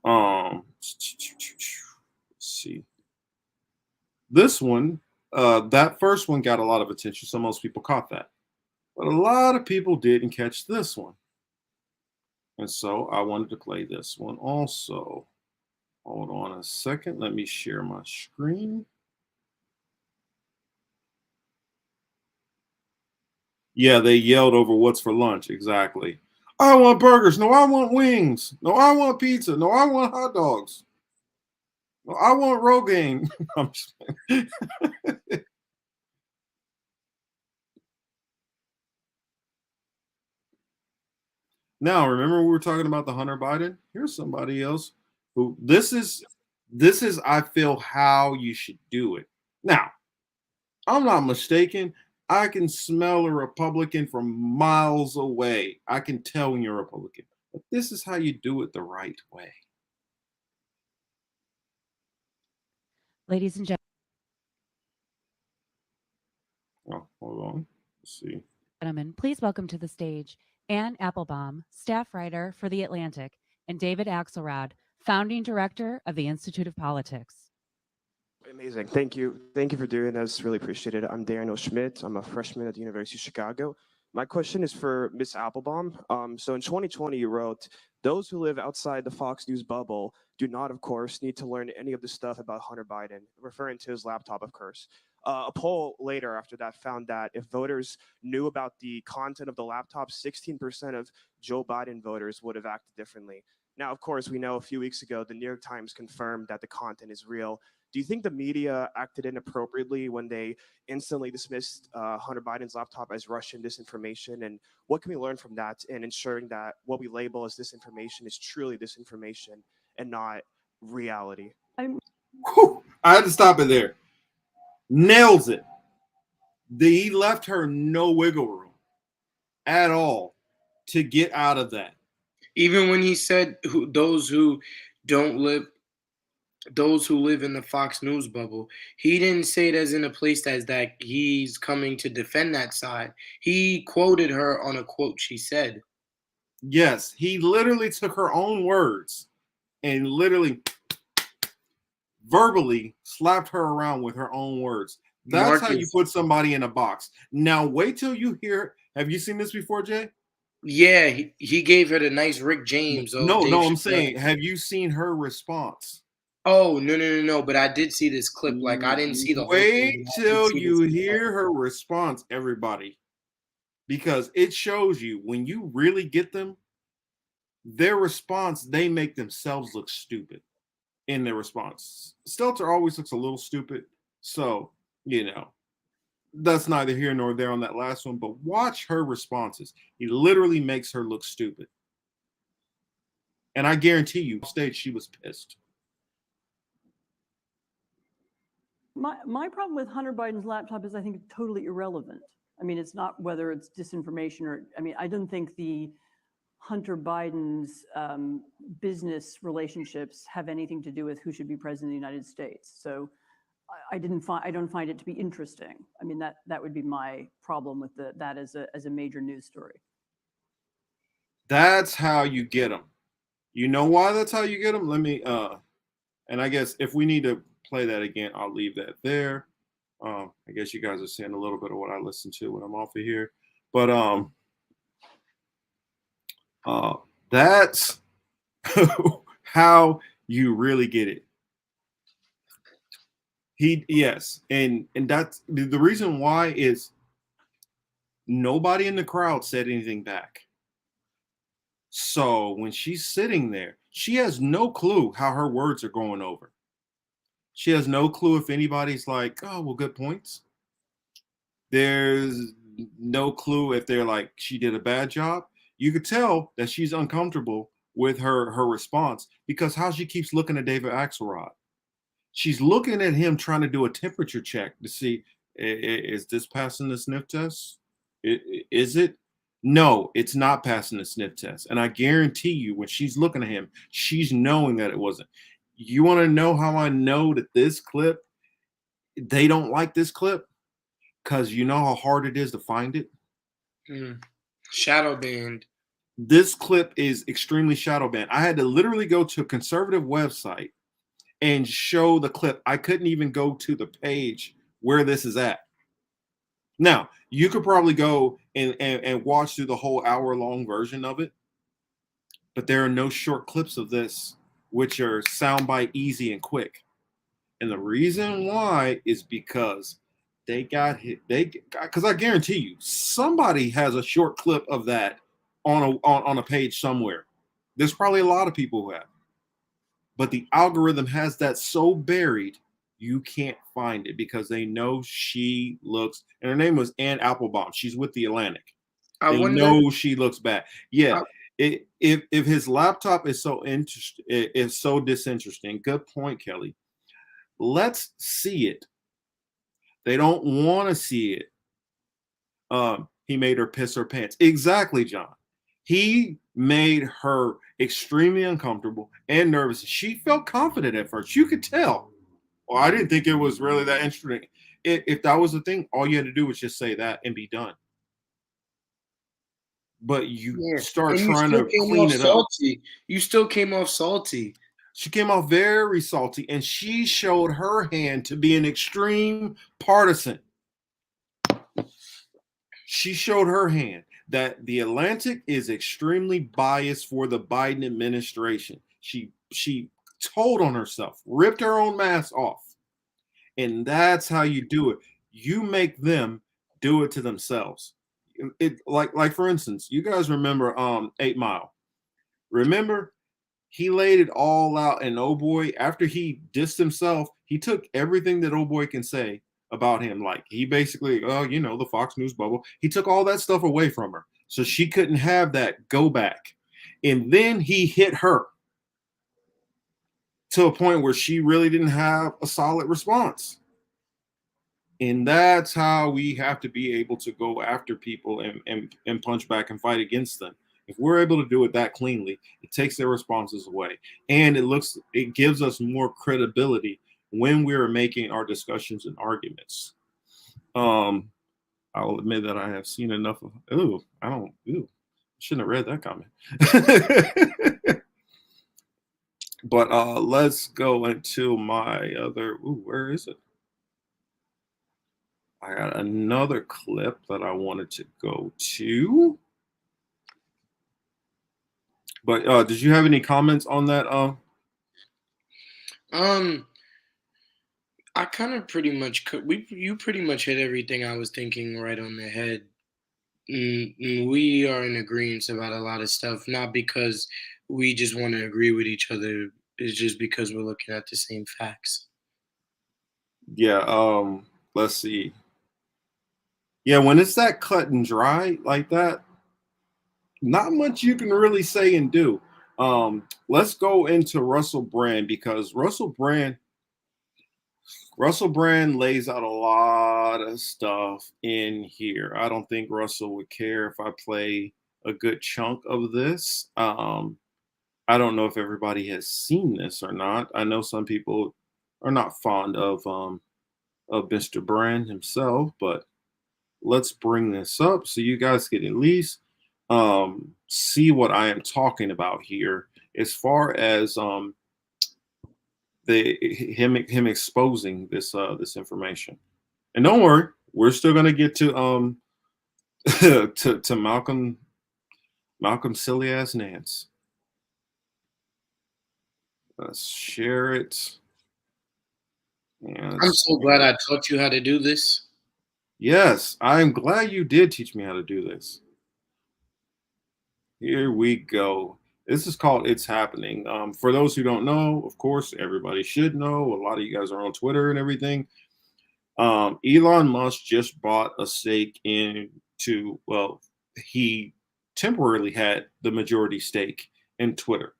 Let's see. This one, that first one got a lot of attention, so most people caught that. But a lot of people didn't catch this one. And so I wanted to play this one also. Hold on a second. Let me share my screen. Yeah, they yelled over what's for lunch. Exactly. I want burgers. No, I want wings. No, I want pizza. No, I want hot dogs. No, I want Rogaine. I'm just Now, remember we were talking about the Hunter Biden? Here's somebody else who this is I feel how you should do it. Now, I'm not mistaken. I can smell a Republican from miles away. I can tell when you're a Republican. But this is how you do it the right way. Ladies and Oh, hold on. Let's see. gentlemen, please welcome to the stage Ann Applebaum, staff writer for The Atlantic, and David Axelrod, founding director of the Institute of Politics. Amazing. Thank you. Thank you for doing this. Really appreciate it. I'm Daniel Schmidt. I'm a freshman at the University of Chicago. My question is for Ms. Applebaum. So in 2020, you wrote, those who live outside the Fox News bubble do not, of course, need to learn any of the stuff about Hunter Biden, referring to his laptop, of course. A poll later after that found that if voters knew about the content of the laptop, 16% of Joe Biden voters would have acted differently. Now, of course, we know a few weeks ago, the New York Times confirmed that the content is real. Do you think the media acted inappropriately when they instantly dismissed Hunter Biden's laptop as Russian disinformation? And what can we learn from that in ensuring that what we label as disinformation is truly disinformation and not reality? Whew, I had to stop it there. Nails it. He left her no wiggle room at all to get out of that. Even when he said those who live in the Fox News bubble, he didn't say it as in a place as that he's coming to defend that side. He quoted her on a quote she said. Yes, he literally took her own words and literally verbally slapped her around with her own words. That's how you put somebody in a box. Now wait till you hear. Have you seen this before, Jay? Yeah, he gave her the nice Rick James. No, I'm saying, have you seen her response? Oh, no. But I did see this clip. Like, I didn't see the whole thing. Wait till you hear her response, everybody. Because it shows you when you really get them, their response, they make themselves look stupid in their response. Stelter always looks a little stupid. So, that's neither here nor there on that last one, but watch her responses. He literally makes her look stupid. And I guarantee you, stage, she was pissed. My problem with Hunter Biden's laptop is I think it's totally irrelevant. I mean, it's not whether it's disinformation or, I mean, I don't think the Hunter Biden's business relationships have anything to do with who should be president of the United States. So I don't find it to be interesting. I mean, that would be my problem with that as a major news story. That's how you get them. You know why that's how you get them? Let me, and I guess if we need to play that again, I'll leave that there. I guess you guys are seeing a little bit of what I listen to when I'm off of here. But that's how you really get it. Yes, and that's the reason why is nobody in the crowd said anything back. So when she's sitting there, she has no clue how her words are going over. She has no clue if anybody's like, oh, well, good points. There's no clue if they're like, she did a bad job. You could tell that she's uncomfortable with her response because how she keeps looking at David Axelrod. She's looking at him trying to do a temperature check to see, is this passing the sniff test? Is it? No, it's not passing the sniff test. And I guarantee you, when she's looking at him, she's knowing that it wasn't. You want to know how I know that this clip, they don't like this clip? Because you know how hard it is to find it? Shadow banned. This clip is extremely shadow banned. I had to literally go to a conservative website and show the clip. I couldn't even go to the page where this is at. Now, you could probably go and watch through the whole hour-long version of it, but there are no short clips of this, which are soundbite easy and quick. And the reason why is because they got hit. Because I guarantee you, somebody has a short clip of that on a page somewhere. There's probably a lot of people who have. But the algorithm has that so buried, you can't find it because they know she looks, and her name was Ann Applebaum. She's with the Atlantic. They know she looks bad. Yeah. If his laptop is so disinteresting, good point, Kelly. Let's see it. They don't want to see it. He made her piss her pants. Exactly, John. He made her extremely uncomfortable and nervous. She felt confident at first. You could tell. Well, I didn't think it was really that interesting. If that was the thing, all you had to do was just say that and be done. But you start trying to clean it up. You still came off salty. She came off very salty, and she showed her hand to be an extreme partisan. She showed her hand that the Atlantic is extremely biased for the Biden administration. She told on herself, ripped her own mask off. And that's how you do it. You make them do it to themselves. Like for instance, you guys remember 8 Mile. Remember, he laid it all out, and oh boy, after he dissed himself, he took everything that oh boy can say about him. Like he basically, the Fox News bubble. He took all that stuff away from her. So she couldn't have that go back. And then he hit her to a point where she really didn't have a solid response. And that's how we have to be able to go after people and punch back and fight against them. If we're able to do it that cleanly, it takes their responses away. And it gives us more credibility when we're making our discussions and arguments. I'll admit that I have seen enough of shouldn't have read that comment. But let's go into my other where is it? I got another clip that I wanted to go to. But did you have any comments on that? I kind of pretty much you pretty much hit everything I was thinking right on the head. We are in agreement about a lot of stuff, not because we just want to agree with each other. It's just because we're looking at the same facts. Yeah. Let's see. Yeah, when it's that cut and dry like that, not much you can really say and do. Let's go into Russell Brand, because Russell Brand lays out a lot of stuff in here. I don't think Russell would care if I play a good chunk of this. I don't know if everybody has seen this or not. I know some people are not fond of Mr. Brand himself, but let's bring this up so you guys can at least see what I am talking about here, as far as him exposing this information. And don't worry, we're still gonna get to to Malcolm silly ass Nance. Let's share it. I'm so glad I taught you how to do this. Yes, I'm glad you did teach me how to do this. Here we go. This is called It's Happening. For those who don't know, of course, everybody should know. A lot of you guys are on Twitter and everything. Elon Musk just bought a stake into, well, he temporarily had the majority stake in Twitter.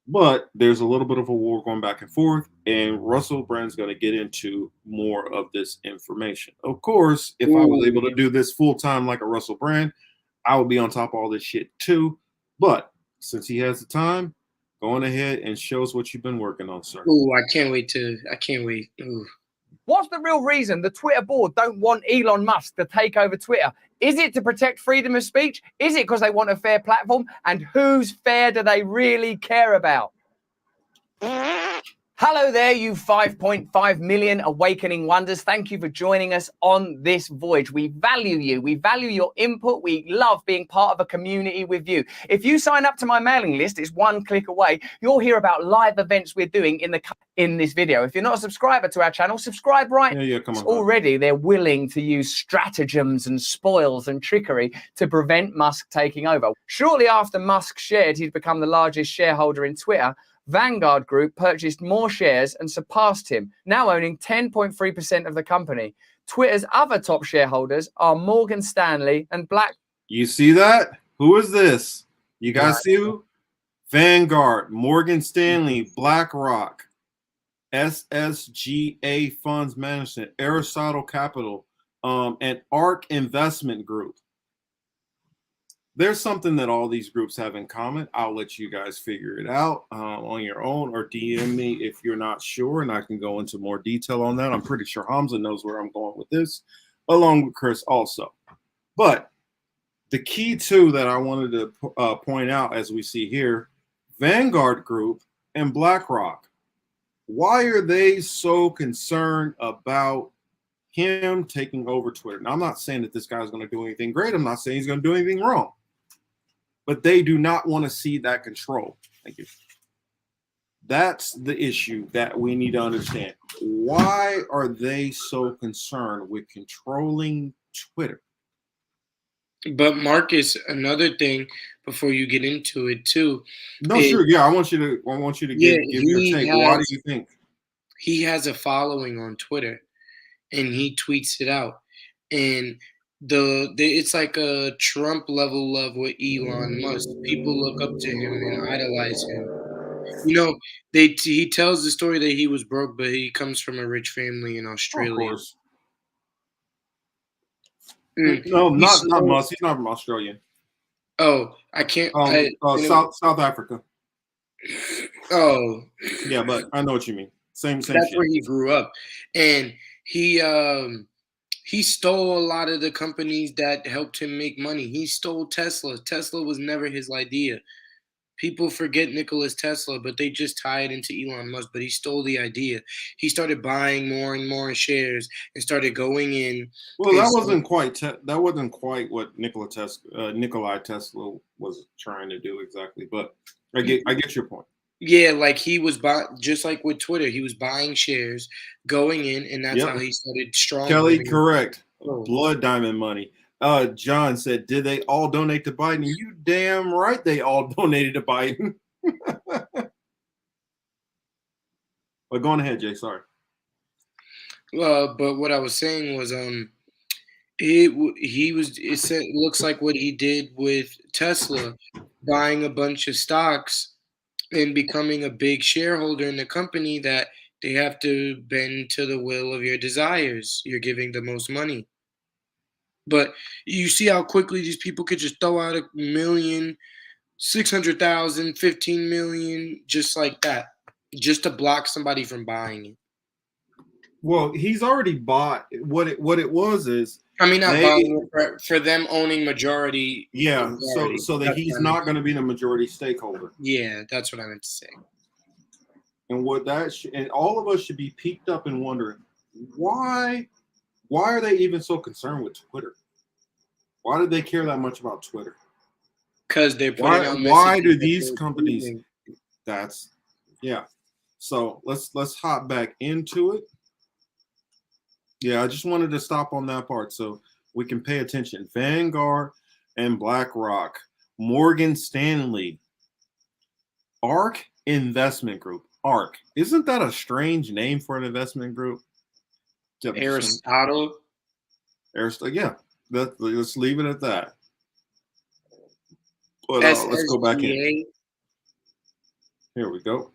But there's a little bit of a war going back and forth, and Russell Brand's going to get into more of this information. Of course, if I was able to do this full time like a Russell Brand, I would be on top of all this shit too. But since he has the time, go on ahead and show us what you've been working on, sir. Ooh, I can't wait. Ooh. What's the real reason the Twitter board don't want Elon Musk to take over Twitter? Is it to protect freedom of speech? Is it because they want a fair platform? And whose fair do they really care about? Hello there, you 5.5 million awakening wonders. Thank you for joining us on this voyage. We value you. We value your input. We love being part of a community with you. If you sign up to my mailing list, it's one click away. You'll hear about live events we're doing in this video. If you're not a subscriber to our channel, subscribe right. Yeah, come on. Already, they're willing to use stratagems and spoils and trickery to prevent Musk taking over. Shortly after Musk shared he'd become the largest shareholder in Twitter, Vanguard Group purchased more shares and surpassed him, now owning 10.3% of the company. Twitter's other top shareholders are Morgan Stanley and Black. You see that? Who is this? You guys see who? Vanguard, Morgan Stanley, BlackRock, SSGA Funds Management, Aristotle Capital, and ARK Investment Group. There's something that all these groups have in common. I'll let you guys figure it out on your own, or DM me if you're not sure, and I can go into more detail on that. I'm pretty sure Hamza knows where I'm going with this, along with Chris also. But the key too that I wanted to point out, as we see here, Vanguard Group and BlackRock. Why are they so concerned about him taking over Twitter? Now, I'm not saying that this guy's going to do anything great. I'm not saying he's going to do anything wrong. But they do not want to see that control. Thank you. That's the issue that we need to understand. Why are they so concerned with controlling Twitter? But Marcus, another thing before you get into it too. No, sure. Yeah, I want you to give your take. Why do you think? He has a following on Twitter, and he tweets it out. And it's like a Trump level love with Elon Musk. People look up to him and idolize him. You know, he tells the story that he was broke, but he comes from a rich family in Australia. Of course. No, not Musk. He's not from Australia. Oh, I can't. South Africa. Oh, yeah, but I know what you mean. Same. That's shit. Where he grew up, and he stole a lot of the companies that helped him make money. He stole Tesla. Tesla was never his idea. People forget Nikola Tesla, but they just tie it into Elon Musk. But he stole the idea. He started buying more and more shares and started going in. Well, that wasn't quite what Nikola Tesla was trying to do exactly. But I get your point. Yeah, like he was just like with Twitter, he was buying shares, going in, and that's how he started strong. Kelly, correct. Blood diamond money. John said, did they all donate to Biden? You damn right they all donated to Biden. But go on ahead, Jay. Sorry. But what I was saying was, it looks like what he did with Tesla, buying a bunch of stocks and becoming a big shareholder in the company, that they have to bend to the will of your desires. You're giving the most money. But you see how quickly these people could just throw out 1,000,000, 600,000, 15 million, just like that, just to block somebody from buying it. Well, he's already bought what it was is I mean, not they buying it, for them owning majority. yeah, majority. so that That's he's what I meant. not going to be the majority stakeholder. Yeah, that's what I meant to say. And what that and all of us should be peaked up and wondering why are they even so concerned with Twitter? Why do they care that much about Twitter? Because they're putting out why do messages that these they're companies approving. that's yeah. So let's hop back into it. Yeah, I just wanted to stop on that part so we can pay attention. Vanguard and BlackRock, Morgan Stanley, ARK Investment Group. ARK. Isn't that a strange name for an investment group? Aristotle. Aristotle, yeah. Let's leave it at that. But let's go back in. SSGA. Here we go.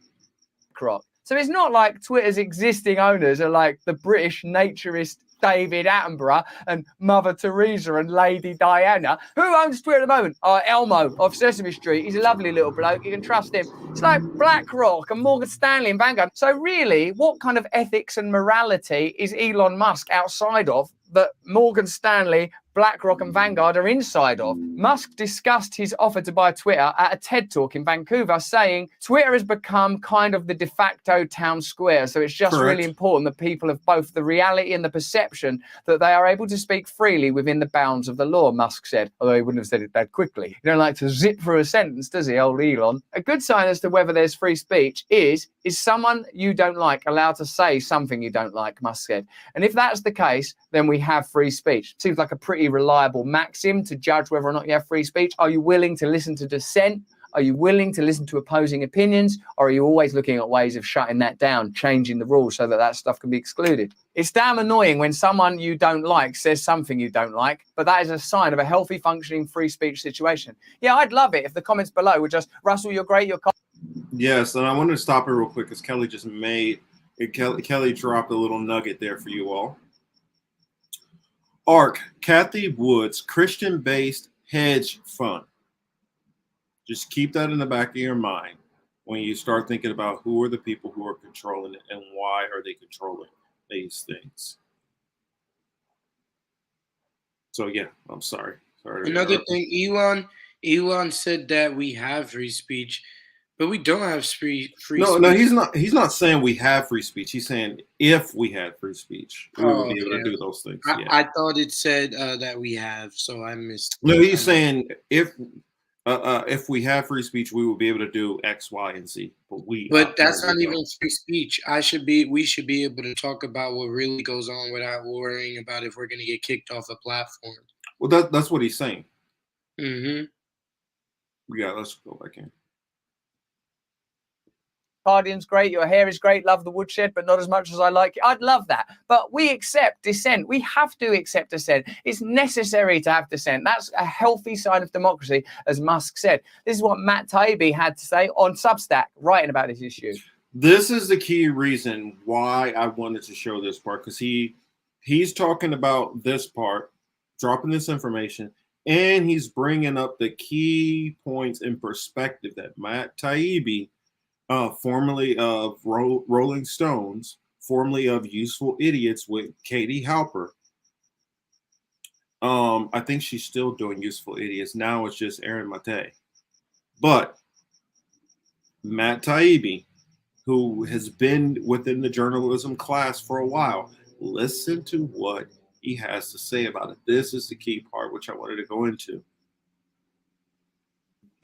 Crop. So it's not like Twitter's existing owners are like the British naturist David Attenborough and Mother Teresa and Lady Diana. Who owns Twitter at the moment? Elmo of Sesame Street. He's a lovely little bloke. You can trust him. It's like BlackRock and Morgan Stanley and Vanguard. So really, what kind of ethics and morality is Elon Musk outside of that Morgan Stanley, BlackRock and Vanguard are inside of? Musk discussed his offer to buy Twitter at a TED Talk in Vancouver, saying Twitter has become kind of the de facto town square. So it's just Correct. really important that people have both the reality and the perception that they are able to speak freely within the bounds of the law, Musk said, although he wouldn't have said it that quickly. He don't like to zip through a sentence, does he, old Elon? A good sign as to whether there's free speech is someone you don't like allowed to say something you don't like, Musk said. And if that's the case, then we have free speech. Seems like a pretty reliable maxim to judge whether or not you have free speech. Are you willing to listen to dissent? Are you willing to listen to opposing opinions? Or are you always looking at ways of shutting that down, changing the rules so that stuff can be excluded? It's damn annoying when someone you don't like says something you don't like, but that is a sign of a healthy, functioning free speech situation. Yeah, I'd love it if the comments below were just, Russell, you're great, you're... Yes, and I wanted to stop it real quick because Kelly just Kelly dropped a little nugget there for you all. ARK, Kathy Wood's Christian-based hedge fund. Just keep that in the back of your mind when you start thinking about who are the people who are controlling it and why are they controlling these things. So yeah, I'm sorry. Another thing, Elon said that we have free speech, but we don't have free speech. No, he's not saying we have free speech. He's saying if we had free speech, we would be able to do those things. I thought it said that we have, so I missed. No, he's saying if we have free speech, we will be able to do X, Y, and Z. But that's not even free speech. We should be able to talk about what really goes on without worrying about if we're going to get kicked off a platform. Well, that's what he's saying. Mm-hmm. Yeah, let's go back in. Guardian's great, your hair is great, love the woodshed, but not as much as I like it. I'd love that. But we accept dissent. We have to accept dissent. It's necessary to have dissent. That's a healthy sign of democracy, as Musk said. This is what Matt Taibbi had to say on Substack, writing about this issue. This is the key reason why I wanted to show this part, because he's talking about this part, dropping this information, and he's bringing up the key points in perspective that Matt Taibbi, formerly of Rolling Stones, formerly of Useful Idiots with Katie Halper. I think she's still doing Useful Idiots. Now it's just Aaron Mate. But Matt Taibbi, who has been within the journalism class for a while, listen to what he has to say about it. This is the key part, which I wanted to go into.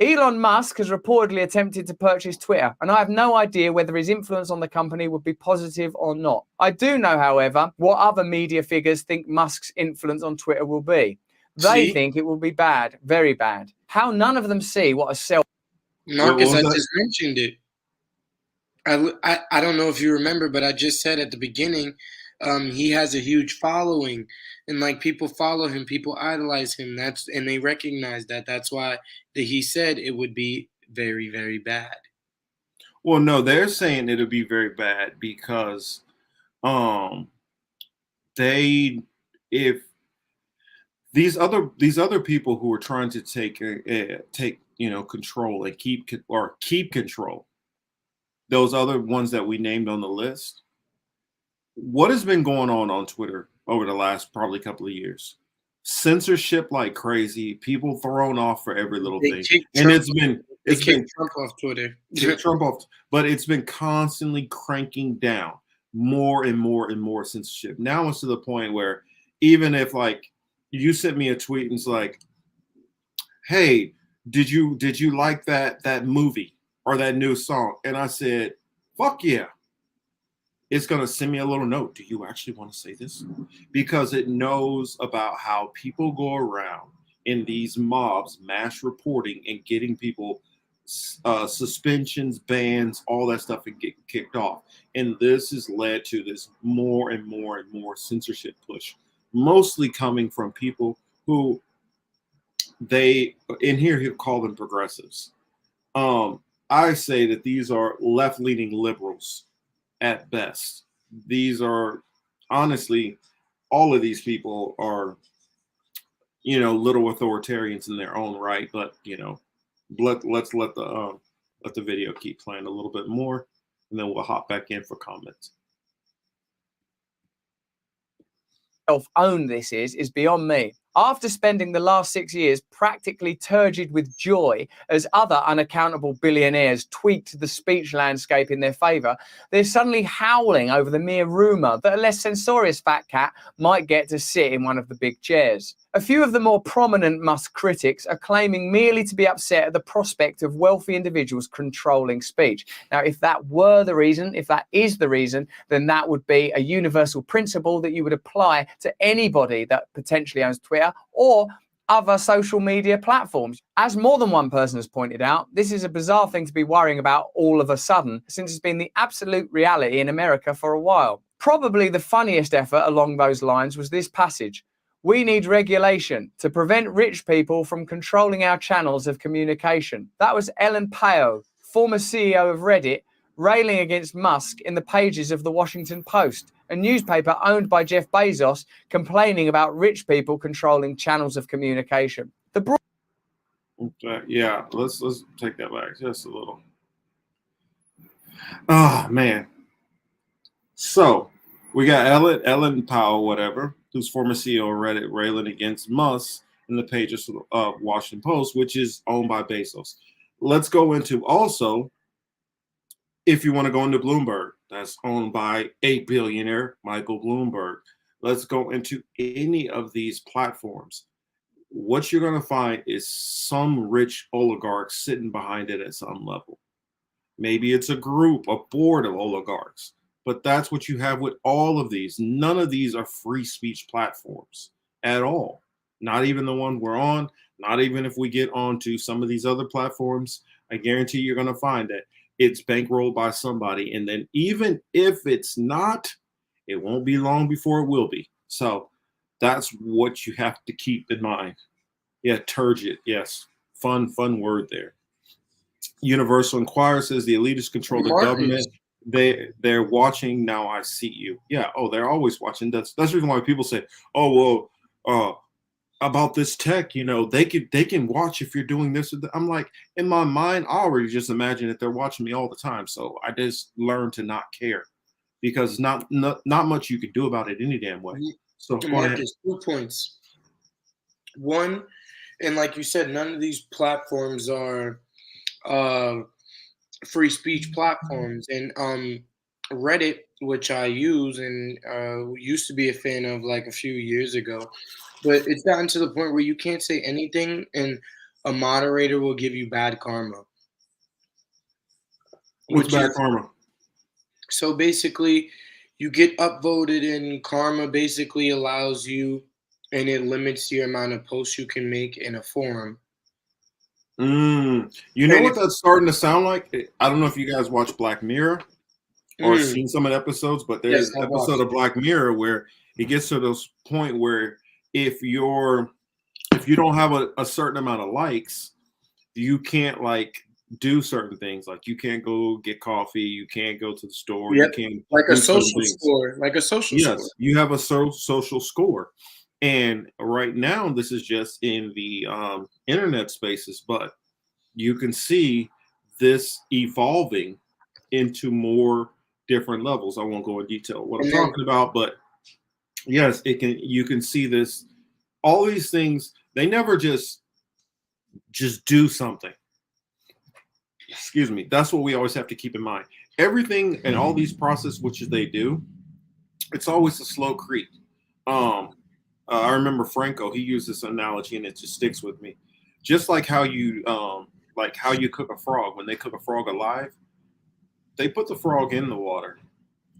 Elon Musk has reportedly attempted to purchase Twitter, and I have no idea whether his influence on the company would be positive or not. I do know, however, what other media figures think Musk's influence on Twitter will be. They See? think it will be bad, very bad. How none of them see what a self. Marcus, was I that? just mentioned it. I don't know if you remember, but I just said at the beginning, he has a huge following, and like people follow him, people idolize him. And they recognize that. That's why he said it would be very, very bad. Well, no, they're saying it'll be very bad because um they if these other people who are trying to take control and keep control, those other ones that we named on the list, what has been going on Twitter over the last probably couple of years? Censorship like crazy, people thrown off for every little They thing, kicked and Trump. They it's been kicked Trump off Twitter. Trump off, but it's been constantly cranking down more and more and more censorship. Now it's to the point where even if like you sent me a tweet and it's like, "Hey, did you like that movie or that new song?" And I said, "Fuck yeah." It's going to send me a little note. Do you actually want to say this? Because it knows about how people go around in these mobs, mass reporting and getting people suspensions, bans, all that stuff and get kicked off. And this has led to this more and more and more censorship push, mostly coming from people who they in here he'll call them progressives. I say that these are left-leaning liberals at best. These are honestly, all of these people are, little authoritarians in their own right. But let's let the video keep playing a little bit more, and then we'll hop back in for comments. Own this is beyond me. After spending the last 6 years practically turgid with joy as other unaccountable billionaires tweaked the speech landscape in their favour, they're suddenly howling over the mere rumour that a less censorious fat cat might get to sit in one of the big chairs. A few of the more prominent Musk critics are claiming merely to be upset at the prospect of wealthy individuals controlling speech. Now, if that were the reason, if that is the reason, then that would be a universal principle that you would apply to anybody that potentially owns Twitter or other social media platforms. As more than one person has pointed out, this is a bizarre thing to be worrying about all of a sudden, since it's been the absolute reality in America for a while. Probably the funniest effort along those lines was this passage. We need regulation to prevent rich people from controlling our channels of communication. That was Ellen Pao, former CEO of Reddit, railing against Musk in the pages of the Washington Post, a newspaper owned by Jeff Bezos, complaining about rich people controlling channels of communication. Yeah, let's take that back just a little. Oh man. So we got Ellen Powell, whatever, who's former CEO of Reddit, railing against Musk in the pages of Washington Post, which is owned by Bezos. Let's go into also, if you want to go into Bloomberg, that's owned by a billionaire, Michael Bloomberg. Let's go into any of these platforms. What you're going to find is some rich oligarch sitting behind it at some level. Maybe it's a group, a board of oligarchs, but that's what you have with all of these. None of these are free speech platforms at all. Not even the one we're on, not even if we get onto some of these other platforms. I guarantee you're going to find that it's bankrolled by somebody. And then even if it's not, it won't be long before it will be. So that's what you have to keep in mind. Yeah, turgid. Yes. Fun word there. Universal Inquirer says the elitists control the government. They're watching. Now I see you. Yeah. Oh, they're always watching. That's the reason why people say, oh, well, about this tech, they can watch if you're doing this. I'm like, in my mind, I already just imagine that they're watching me all the time. So I just learned to not care because not much you can do about it any damn way. So Marcus, 2 points. One, and like you said, none of these platforms are free speech platforms. And Reddit, which I use and used to be a fan of like a few years ago, but it's gotten to the point where you can't say anything and a moderator will give you bad karma. What's bad karma? So basically, you get upvoted and karma basically allows you, and it limits the amount of posts you can make in a forum. You know what that's starting to sound like? I don't know if you guys watch Black Mirror or seen some of the episodes, but Yes, there's an I've episode watched of Black Mirror where it gets to this point where if you don't have a certain amount of likes, you can't like do certain things. Like you can't go get coffee, you can't go to the store, you Yep, can't like a do certain social things. score, like a social Yes, score. you have a social score. And right now, this is just in the internet spaces, but you can see this evolving into more different levels. I won't go in detail what I'm And then talking about, but yes, it can. You can see this. All these things, they never just do something. Excuse me. That's what we always have to keep in mind. Everything and all these processes which they do, it's always a slow creep. I remember Franco. He used this analogy, and it just sticks with me. Just like how you cook a frog. When they cook a frog alive, they put the frog in the water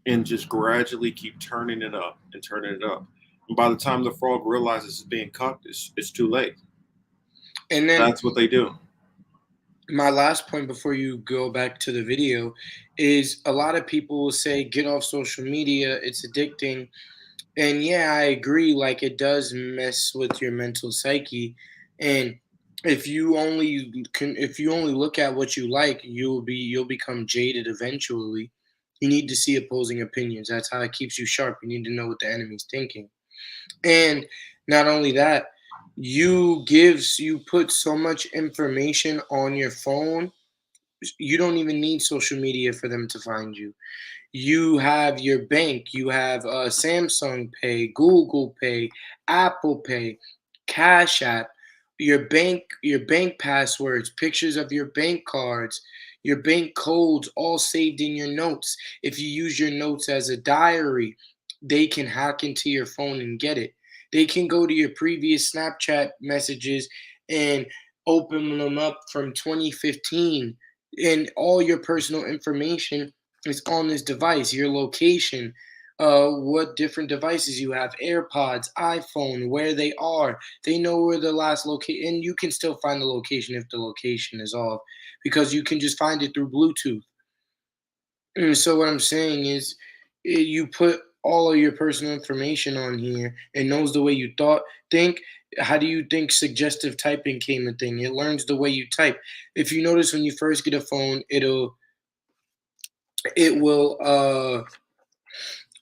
and just gradually keep turning it up and turning it up. And by the time the frog realizes it's being cooked, it's too late. And then That's what they do. my last point before you go back to the video is a lot of people will say, get off social media, it's addicting. And yeah, I agree, like it does mess with your mental psyche. And if you only look at what you like, you'll become jaded eventually. You need to see opposing opinions. That's how it keeps you sharp. You need to know what the enemy's thinking. And not only that, you put so much information on your phone, you don't even need social media for them to find you. You have your bank, you have Samsung Pay, Google Pay, Apple Pay, Cash App, your bank passwords, pictures of your bank cards, your bank codes, all saved in your notes. If you use your notes as a diary, they can hack into your phone and get it. They can go to your previous Snapchat messages and open them up from 2015, and all your personal information is on this device, your location, what different devices you have, AirPods, iPhone, where they are. They know where the last location, and you can still find the location if the location is off, because you can just find it through Bluetooth. And so what I'm saying is, you put all of your personal information on here and knows the way you think. How do you think suggestive typing came a thing? It learns the way you type. If you notice, when you first get a phone, it will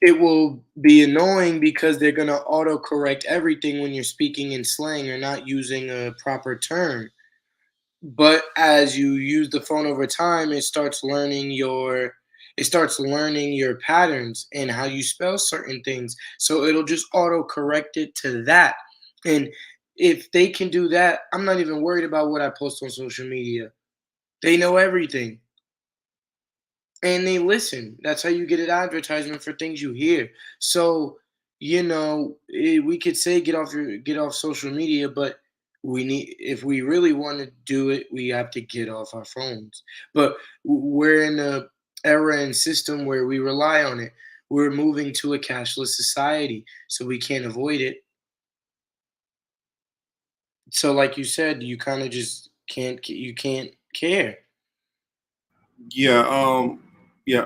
it will be annoying because they're going to autocorrect everything when you're speaking in slang or not using a proper term. But as you use the phone over time, it starts learning your patterns and how you spell certain things. So it'll just autocorrect it to that. And if they can do that, I'm not even worried about what I post on social media. They know everything. And they listen. That's how you get an advertisement for things you hear. So, we could say get off social media, but if we really want to do it, we have to get off our phones. But we're in a era and system where we rely on it. We're moving to a cashless society, so we can't avoid it. So, like you said, you kind of just can't care. Yeah. Yeah.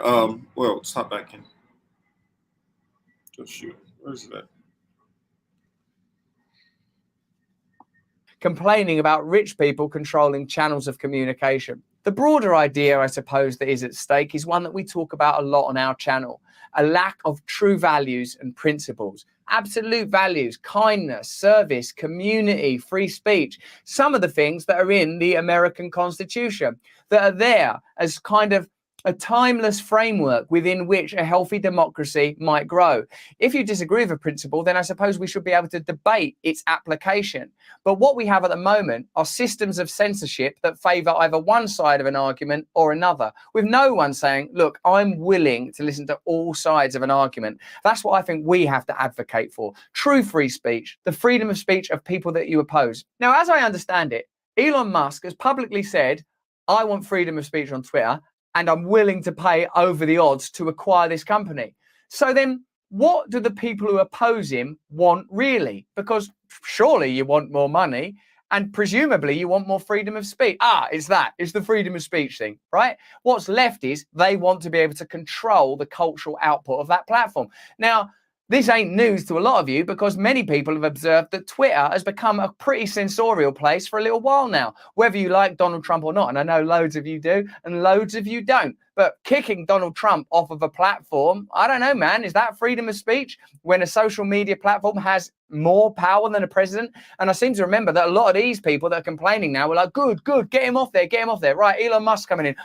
Well, let's hop back in. Oh shoot. Where's that? Complaining about rich people controlling channels of communication. The broader idea, I suppose, that is at stake is one that we talk about a lot on our channel: a lack of true values and principles. Absolute values, kindness, service, community, free speech, some of the things that are in the American Constitution that are there as kind of a timeless framework within which a healthy democracy might grow. If you disagree with a principle, then I suppose we should be able to debate its application. But what we have at the moment are systems of censorship that favour either one side of an argument or another, with no one saying, look, I'm willing to listen to all sides of an argument. That's what I think we have to advocate for. True free speech, the freedom of speech of people that you oppose. Now, as I understand it, Elon Musk has publicly said, I want freedom of speech on Twitter, and I'm willing to pay over the odds to acquire this company. So then what do the people who oppose him want really? Because surely you want more money and presumably you want more freedom of speech. It's the freedom of speech thing, right? What's left is they want to be able to control the cultural output of that platform. Now, this ain't news to a lot of you because many people have observed that Twitter has become a pretty censorial place for a little while now, whether you like Donald Trump or not. And I know loads of you do and loads of you don't. But kicking Donald Trump off of a platform, I don't know, man, is that freedom of speech when a social media platform has more power than a president? And I seem to remember that a lot of these people that are complaining now were like, good, get him off there, Right, Elon Musk coming in.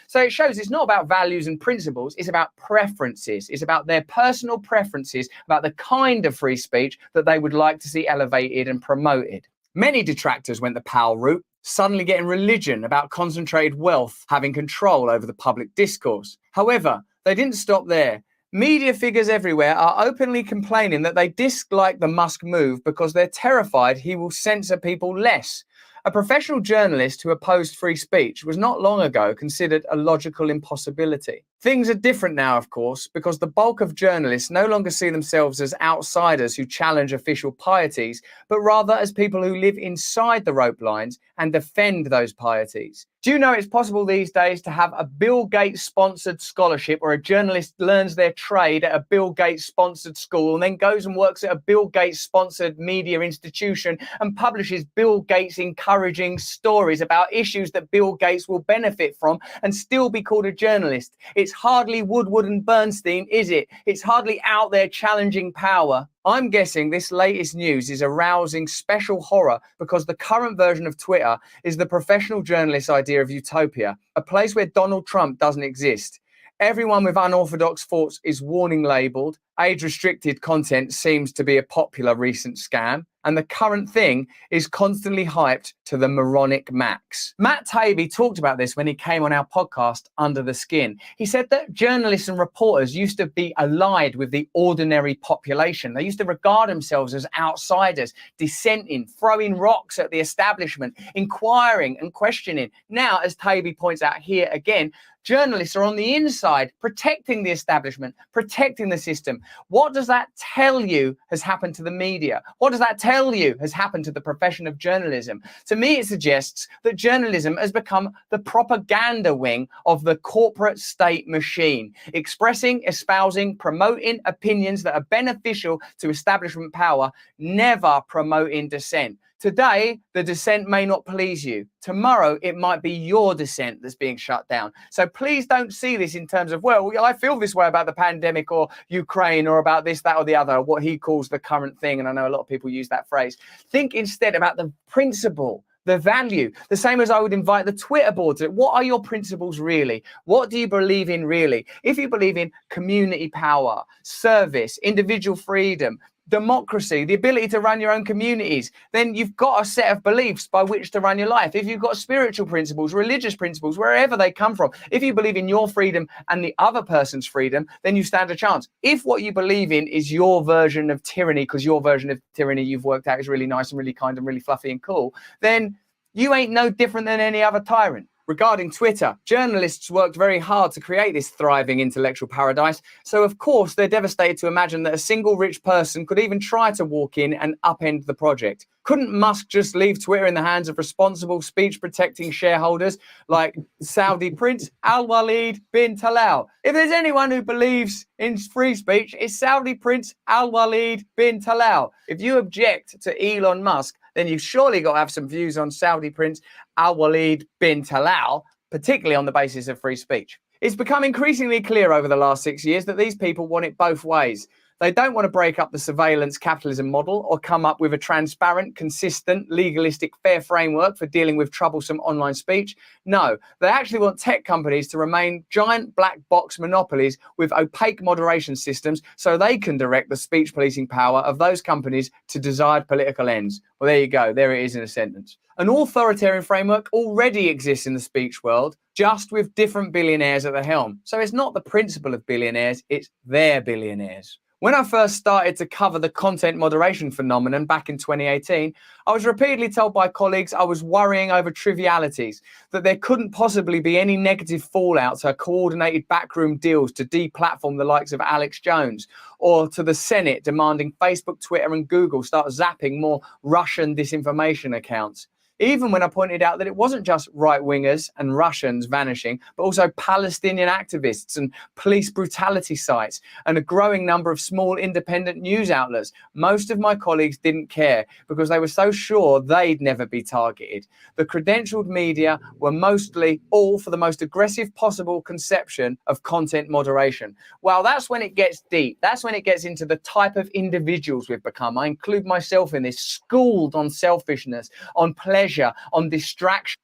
So it shows it's not about values and principles, it's about preferences. It's about their personal preferences, about the kind of free speech that they would like to see elevated and promoted. Many detractors went the power route, suddenly getting religion about concentrated wealth having control over the public discourse. However, they didn't stop there. Media figures everywhere are openly complaining that they dislike the Musk move because they're terrified he will censor people less. A professional journalist who opposed free speech was not long ago considered a logical impossibility. Things are different now, of course, because the bulk of journalists no longer see themselves as outsiders who challenge official pieties, but rather as people who live inside the rope lines and defend those pieties. Do you know it's possible these days to have a Bill Gates sponsored scholarship where a journalist learns their trade at a Bill Gates sponsored school and then goes and works at a Bill Gates sponsored media institution and publishes Bill Gates encouraging stories about issues that Bill Gates will benefit from and still be called a journalist? It's hardly Woodward and Bernstein, is it? It's hardly out there challenging power. I'm guessing this latest news is arousing special horror because the current version of Twitter is the professional journalist's idea of utopia, a place where Donald Trump doesn't exist. Everyone with unorthodox thoughts is warning labeled. Age-restricted content seems to be a popular recent scam. And the current thing is constantly hyped to the moronic max. Matt Taibbi talked about this when he came on our podcast, Under the Skin. He said that journalists and reporters used to be allied with the ordinary population. They used to regard themselves as outsiders, dissenting, throwing rocks at the establishment, inquiring and questioning. Now, as Taibbi points out here again, journalists are on the inside, protecting the establishment, protecting the system. What does that tell you has happened to the media? What does that tell you has happened to the profession of journalism? To me, it suggests that journalism has become the propaganda wing of the corporate state machine, expressing, espousing, promoting opinions that are beneficial to establishment power, never promoting dissent. Today, the dissent may not please you. Tomorrow, it might be your dissent that's being shut down. So please don't see this in terms of, well, I feel this way about the pandemic or Ukraine or about this, that, or the other, what he calls the current thing. And I know a lot of people use that phrase. Think instead about the principle, the value, the same as I would invite the Twitter board to. What are your principles really? What do you believe in really? If you believe in community power, service, individual freedom, democracy, the ability to run your own communities, then you've got a set of beliefs by which to run your life. If you've got spiritual principles, religious principles, wherever they come from, if you believe in your freedom and the other person's freedom, then you stand a chance. If what you believe in is your version of tyranny, because your version of tyranny you've worked out is really nice and really kind and really fluffy and cool, then you ain't no different than any other tyrant. Regarding Twitter, journalists worked very hard to create this thriving intellectual paradise, so of course they're devastated to imagine that a single rich person could even try to walk in and upend the project. Couldn't Musk just leave Twitter in the hands of responsible speech-protecting shareholders like Saudi Prince Al-Walid bin Talal? If there's anyone who believes in free speech, it's Saudi Prince Al-Walid bin Talal. If you object to Elon Musk, then you've surely got to have some views on Saudi Prince Al-Walid bin Talal, particularly on the basis of free speech. It's become increasingly clear over the last 6 years that these people want it both ways. They don't want to break up the surveillance capitalism model or come up with a transparent, consistent, legalistic, fair framework for dealing with troublesome online speech. No, they actually want tech companies to remain giant black box monopolies with opaque moderation systems so they can direct the speech policing power of those companies to desired political ends. Well, there you go. There it is in a sentence. An authoritarian framework already exists in the speech world, just with different billionaires at the helm. So it's not the principle of billionaires, it's their billionaires. When I first started to cover the content moderation phenomenon back in 2018, I was repeatedly told by colleagues I was worrying over trivialities, that there couldn't possibly be any negative fallout to coordinated backroom deals to deplatform the likes of Alex Jones, or to the Senate demanding Facebook, Twitter, and Google start zapping more Russian disinformation accounts. Even when I pointed out that it wasn't just right-wingers and Russians vanishing, but also Palestinian activists and police brutality sites and a growing number of small independent news outlets, most of my colleagues didn't care because they were so sure they'd never be targeted. The credentialed media were mostly all for the most aggressive possible conception of content moderation. Well, that's when it gets deep. That's when it gets into the type of individuals we've become. I include myself in this, schooled on selfishness, on pleasure, on distraction.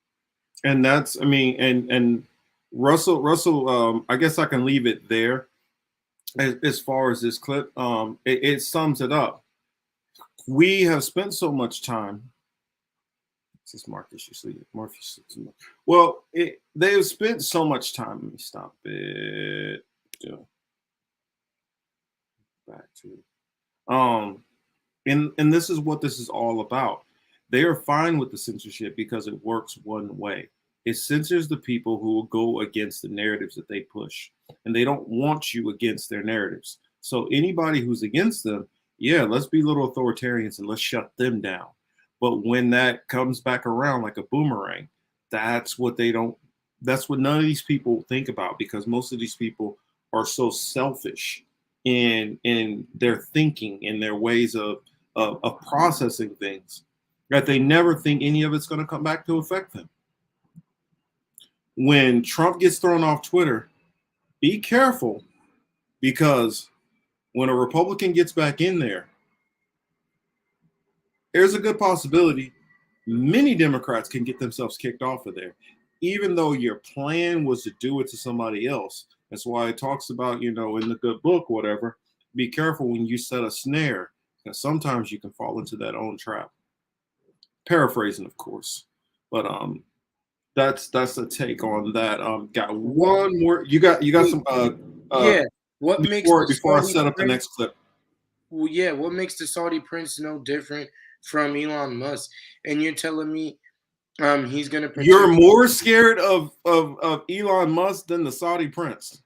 And that's, I mean, and Russell, I guess I can leave it there as far as this clip. It sums it up. We have spent so much time. This is Marcus, you see it. Marcus. Well, they have spent so much time. Let me stop it. Back to and this is what this is all about. They are fine with the censorship because it works one way. It censors the people who will go against the narratives that they push, and they don't want you against their narratives. So anybody who's against them, yeah, let's be little authoritarians and let's shut them down. But when that comes back around like a boomerang, that's what none of these people think about, because most of these people are so selfish in their thinking, in their ways of processing things, that they never think any of it's going to come back to affect them. When Trump gets thrown off Twitter, be careful, because when a Republican gets back in there, there's a good possibility many Democrats can get themselves kicked off of there, even though your plan was to do it to somebody else. That's why it talks about, in the good book, whatever, be careful when you set a snare, because sometimes you can fall into that own trap. Paraphrasing, of course, but that's a take on that. Got one more. You got some. Yeah. What makes before I set up the next clip? Well, yeah. What makes the Saudi prince no different from Elon Musk? And you're telling me, he's gonna protect. You're more scared of Elon Musk than the Saudi prince.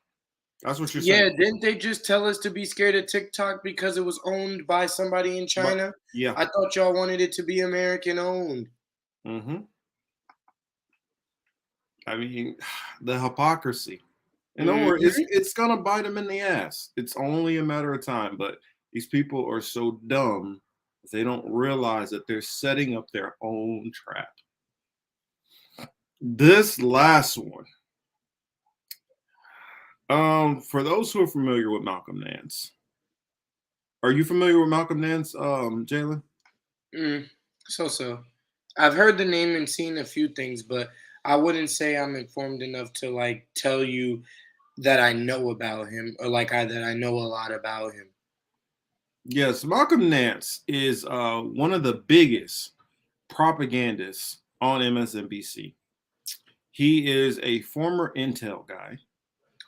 That's what you're saying. Yeah, didn't they just tell us to be scared of TikTok because it was owned by somebody in China? Yeah. I thought y'all wanted it to be American owned. Mm-hmm. I mean, the hypocrisy. And don't worry, it's gonna bite them in the ass. It's only a matter of time. But these people are so dumb that they don't realize that they're setting up their own trap. This last one. For those who are familiar with Malcolm Nance, are you familiar with Malcolm Nance, Jalen? So. I've heard the name and seen a few things, but I wouldn't say I'm informed enough to tell you that I know about him, or that I know a lot about him. Yes, Malcolm Nance is one of the biggest propagandists on MSNBC. He is a former Intel guy.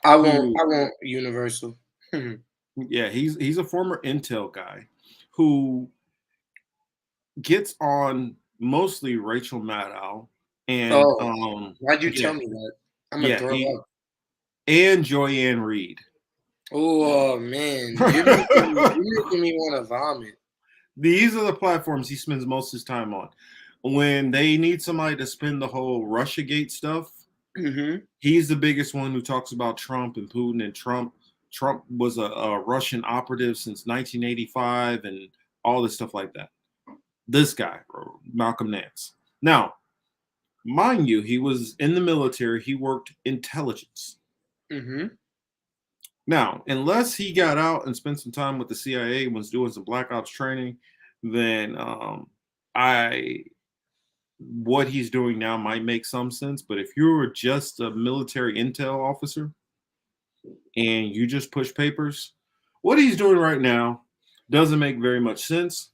I won't Universal. Yeah, he's a former Intel guy who gets on mostly Rachel Maddow and why'd you tell me that? I'm gonna throw up. And Joyanne Reed. Oh man, you're making me want to vomit. These are the platforms he spends most of his time on. When they need somebody to spin the whole Russiagate stuff, he's the biggest one who talks about Trump and Putin. And Trump was a Russian operative since 1985 and all this stuff like that. This guy, Malcolm Nance. Now, mind you, he was in the military. He worked intelligence. Now, unless he got out and spent some time with the CIA and was doing some Black Ops training, then what he's doing now might make some sense. But if you're just a military intel officer and you just push papers, what he's doing right now doesn't make very much sense.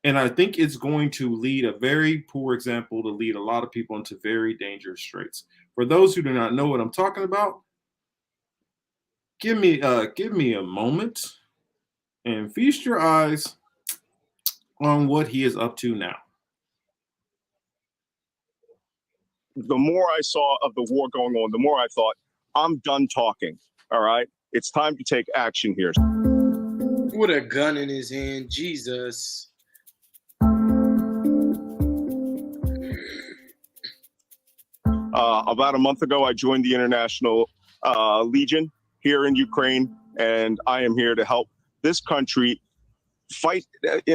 And I think it's going to lead a very poor example to lead a lot of people into very dangerous straits. For those who do not know what I'm talking about, give me a moment, and feast your eyes on what he is up to now. The more I saw of the war going on, the more I thought, I'm done talking. All right. It's time to take action here. With a gun in his hand, Jesus. About a month ago, I joined the International Legion here in Ukraine, and I am here to help this country fight,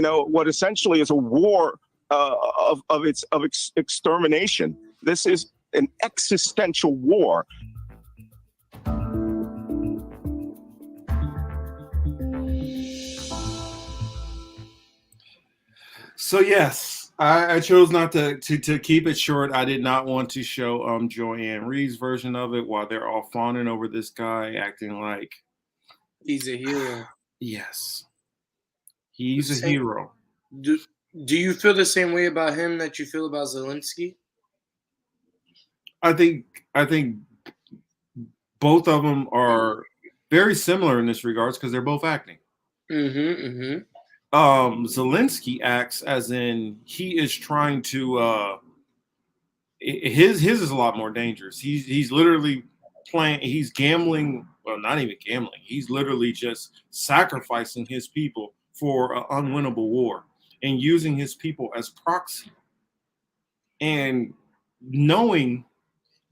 what essentially is a war of extermination. This is an existential war. So yes, I chose not to keep it short. I did not want to show Joanne Reed's version of it while they're all fawning over this guy, acting like he's a hero. Yes, he's a hero. Do you feel the same way about him that you feel about Zelensky? I think both of them are very similar in this regards because they're both acting. Zelensky acts as in he is trying to his is a lot more dangerous. He's literally playing, he's gambling, well, not even gambling, he's literally just sacrificing his people for an unwinnable war and using his people as proxy, and knowing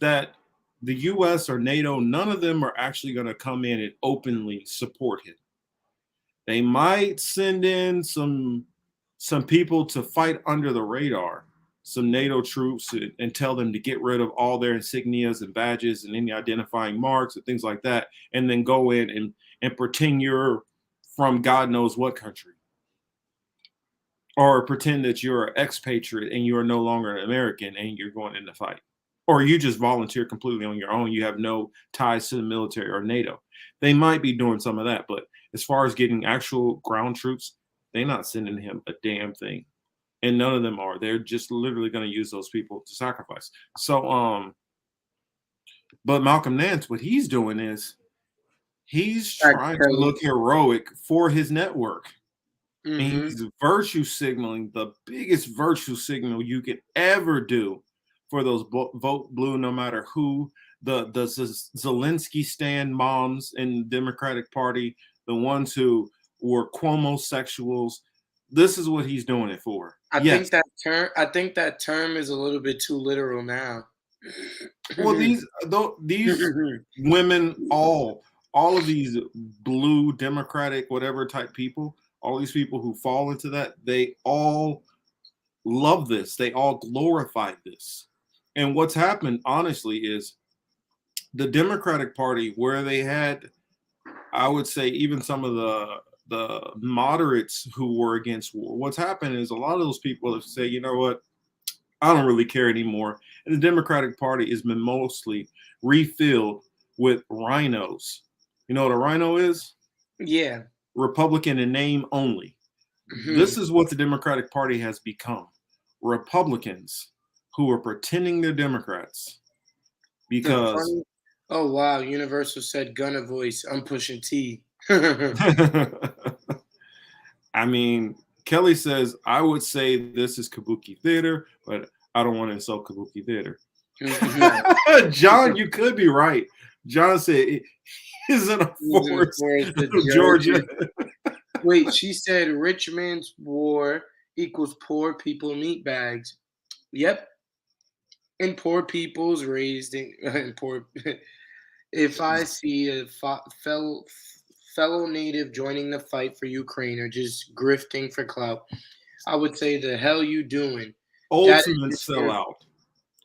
that the US or NATO, none of them are actually going to come in and openly support him. They might send in some people to fight under the radar, some NATO troops, and tell them to get rid of all their insignias and badges and any identifying marks and things like that, and then go in and pretend you're from God knows what country. Or pretend that you're an expatriate and you are no longer an American and you're going in the fight. Or you just volunteer completely on your own. You have no ties to the military or NATO. They might be doing some of that, but as far as getting actual ground troops, they're not sending him a damn thing. And none of them are. They're just literally going to use those people to sacrifice. So, but Malcolm Nance, what he's doing is he's trying to look heroic for his network. And he's virtue signaling, the biggest virtue signal you could ever do for those vote blue, no matter who, the Zelensky stand moms in the Democratic Party, the ones who were Cuomo-sexuals. This is what he's doing it for. I think that term is a little bit too literal now. Well, these women, all of these blue Democratic whatever type people, all these people who fall into that, they all love this. They all glorify this. And what's happened, honestly, is the Democratic Party, where they had, I would say, even some of the moderates who were against war, what's happened is a lot of those people have said, you know what, I don't really care anymore. And the Democratic Party has been mostly refilled with rhinos. You know what a rhino is? Yeah. Republican in name only. This is what the Democratic Party has become. Republicans who are pretending they're Democrats. Because oh wow, Universal said Gunna voice. I'm pushing T. I mean, Kelly says, I would say this is Kabuki theater, but I don't want to insult Kabuki theater. John, you could be right. John said it isn't a force of Georgia. Wait, she said rich man's war equals poor people meat bags. Yep. And poor people's raised in poor. If I see a fellow native joining the fight for Ukraine or just grifting for clout, I would say, the hell you doing? Ultimate sellout.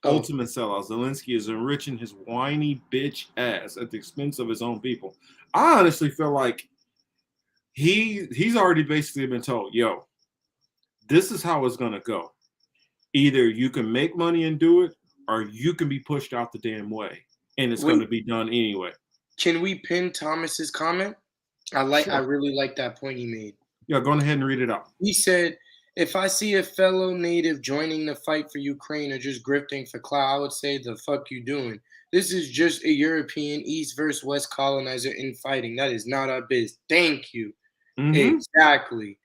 Ultimate sellout. Zelensky is enriching his whiny bitch ass at the expense of his own people. I honestly feel like he's already basically been told, yo, this is how it's going to go. Either you can make money and do it, or you can be pushed out the damn way. And it's going to be done anyway. Can we pin Thomas's comment? I really like that point he made. Yeah, go ahead and read it out. He said, if I see a fellow native joining the fight for Ukraine or just grifting for clout, I would say, the fuck you doing? This is just a European East versus West colonizer infighting. That is not our biz. Thank you. Exactly.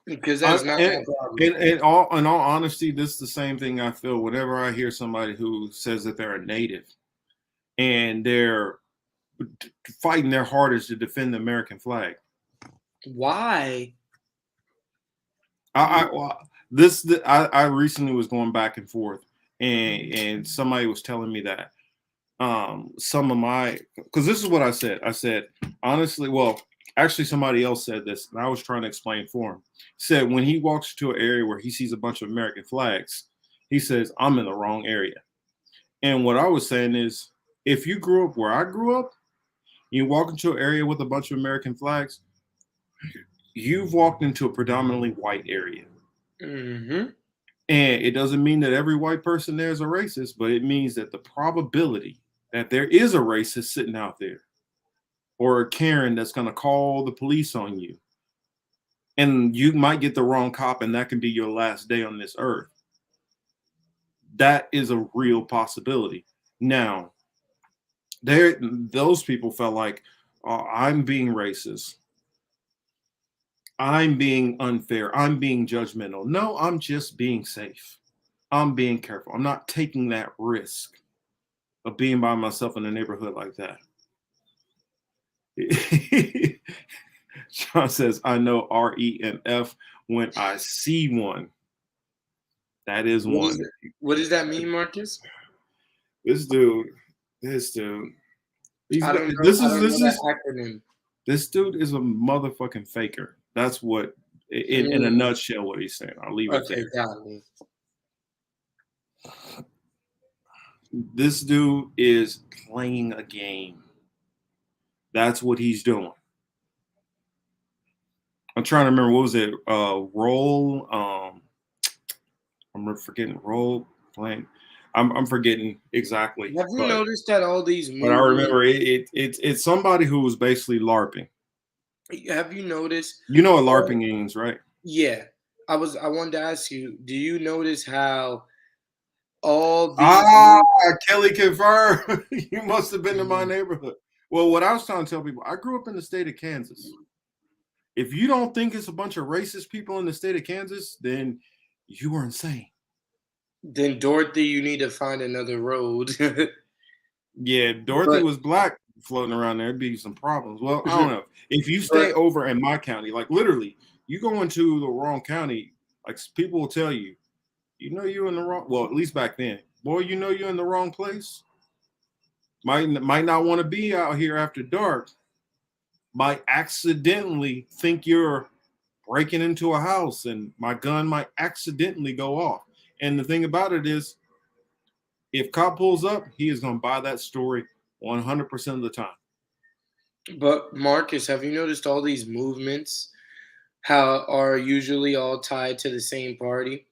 Because that's not my problem. In all honesty, this is the same thing I feel whenever I hear somebody who says that they're a native and they're fighting their hardest to defend the American flag. Why? I recently was going back and forth, and somebody was telling me that some of my, because this is what I said. I said honestly, well, actually somebody else said this, and I was trying to explain for him. He said when he walks to an area where he sees a bunch of American flags, he says I'm in the wrong area. And what I was saying is, if you grew up where I grew up, you walk into an area with a bunch of American flags, you've walked into a predominantly white area. Mm-hmm. And it doesn't mean that every white person there is a racist, but it means that the probability that there is a racist sitting out there, or a Karen that's going to call the police on you, and you might get the wrong cop, and that can be your last day on this earth. That is a real possibility. Now, those people felt like I'm being racist. I'm being unfair. I'm being judgmental. No, I'm just being safe. I'm being careful. I'm not taking that risk of being by myself in a neighborhood like that. Sean says, I know R, E, and F when I see one. That is one. What does that mean, Marcus? This dude. I don't know that acronym. This dude is a motherfucking faker. That's what, in a nutshell, what he's saying. I'll leave it there. Okay, got me. This dude is playing a game. That's what he's doing. I'm trying to remember, what was it? Role. I'm forgetting role playing. I'm forgetting exactly. Have you noticed that all these movies? But I remember it's somebody who was basically LARPing. Have you noticed? You know what LARPing means, right? Yeah. I wanted to ask you, do you notice how all these Kelly confirmed. You must have been in my neighborhood. Well, what I was trying to tell people, I grew up in the state of Kansas. If you don't think it's a bunch of racist people in the state of Kansas, then you were insane. Then Dorothy, you need to find another road. Yeah, Dorothy was black floating around there. It'd be some problems. Well, I don't know. If you stay over in my county, like literally, you go into the wrong county, like people will tell you, you know you're in the wrong. Well, at least back then, boy, you know you're in the wrong place. Might not want to be out here after dark. Might accidentally think you're breaking into a house, and my gun might accidentally go off. And the thing about it is, if cop pulls up, he is going to buy that story 100% of the time. But Marcus, have you noticed all these movements how are usually all tied to the same party?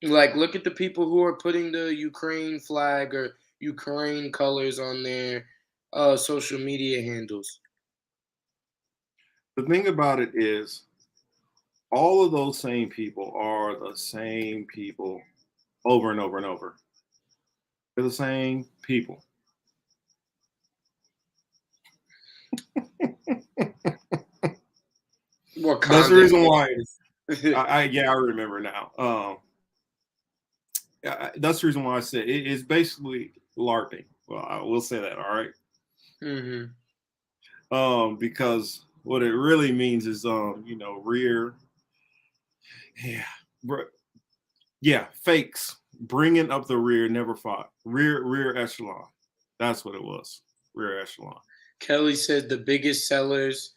Like, look at the people who are putting the Ukraine flag or Ukraine colors on their social media handles. The thing about it is, all of those same people are the same people over and over and over. They're the same people. That's the reason why. I remember now. That's the reason why I said it's basically LARPing. Well, I will say that. All right. Mm-hmm. Because what it really means is, rear. Yeah, fakes bringing up the rear, never fought. Rear echelon. That's what it was. Rear echelon. Kelly said the biggest sellers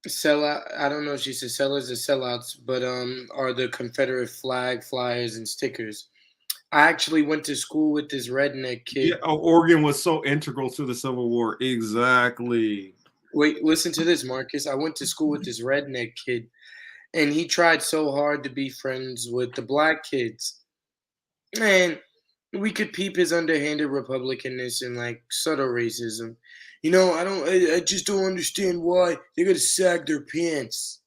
sell out. I don't know if she said sellers or sellouts, but are the Confederate flag flyers and stickers. I actually went to school with this redneck kid. Yeah, Oregon was so integral to the Civil War. Exactly. Wait, listen to this, Marcus. I went to school with this redneck kid, and he tried so hard to be friends with the black kids. And we could peep his underhanded Republicanness and like subtle racism. I just don't understand why they gotta sag their pants.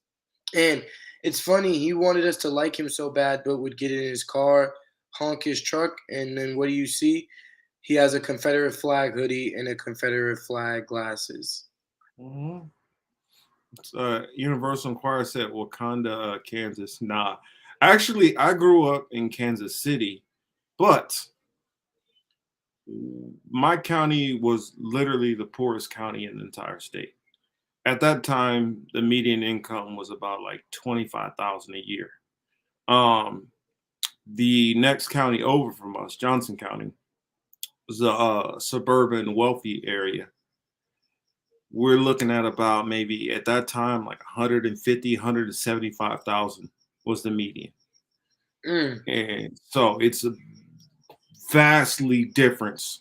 And it's funny, he wanted us to like him so bad, but would get in his car, honk his truck, and then what do you see? He has a Confederate flag hoodie and a Confederate flag glasses. Mm-hmm. Universal Inquirer said Wakanda, Kansas. Nah, actually, I grew up in Kansas City, but my county was literally the poorest county in the entire state. At that time, the median income was about like 25,000 a year. Um, the next county over from us, Johnson County, was a suburban wealthy area. We're looking at about maybe at that time like 150, 175,000 was the median. And so it's a vastly difference.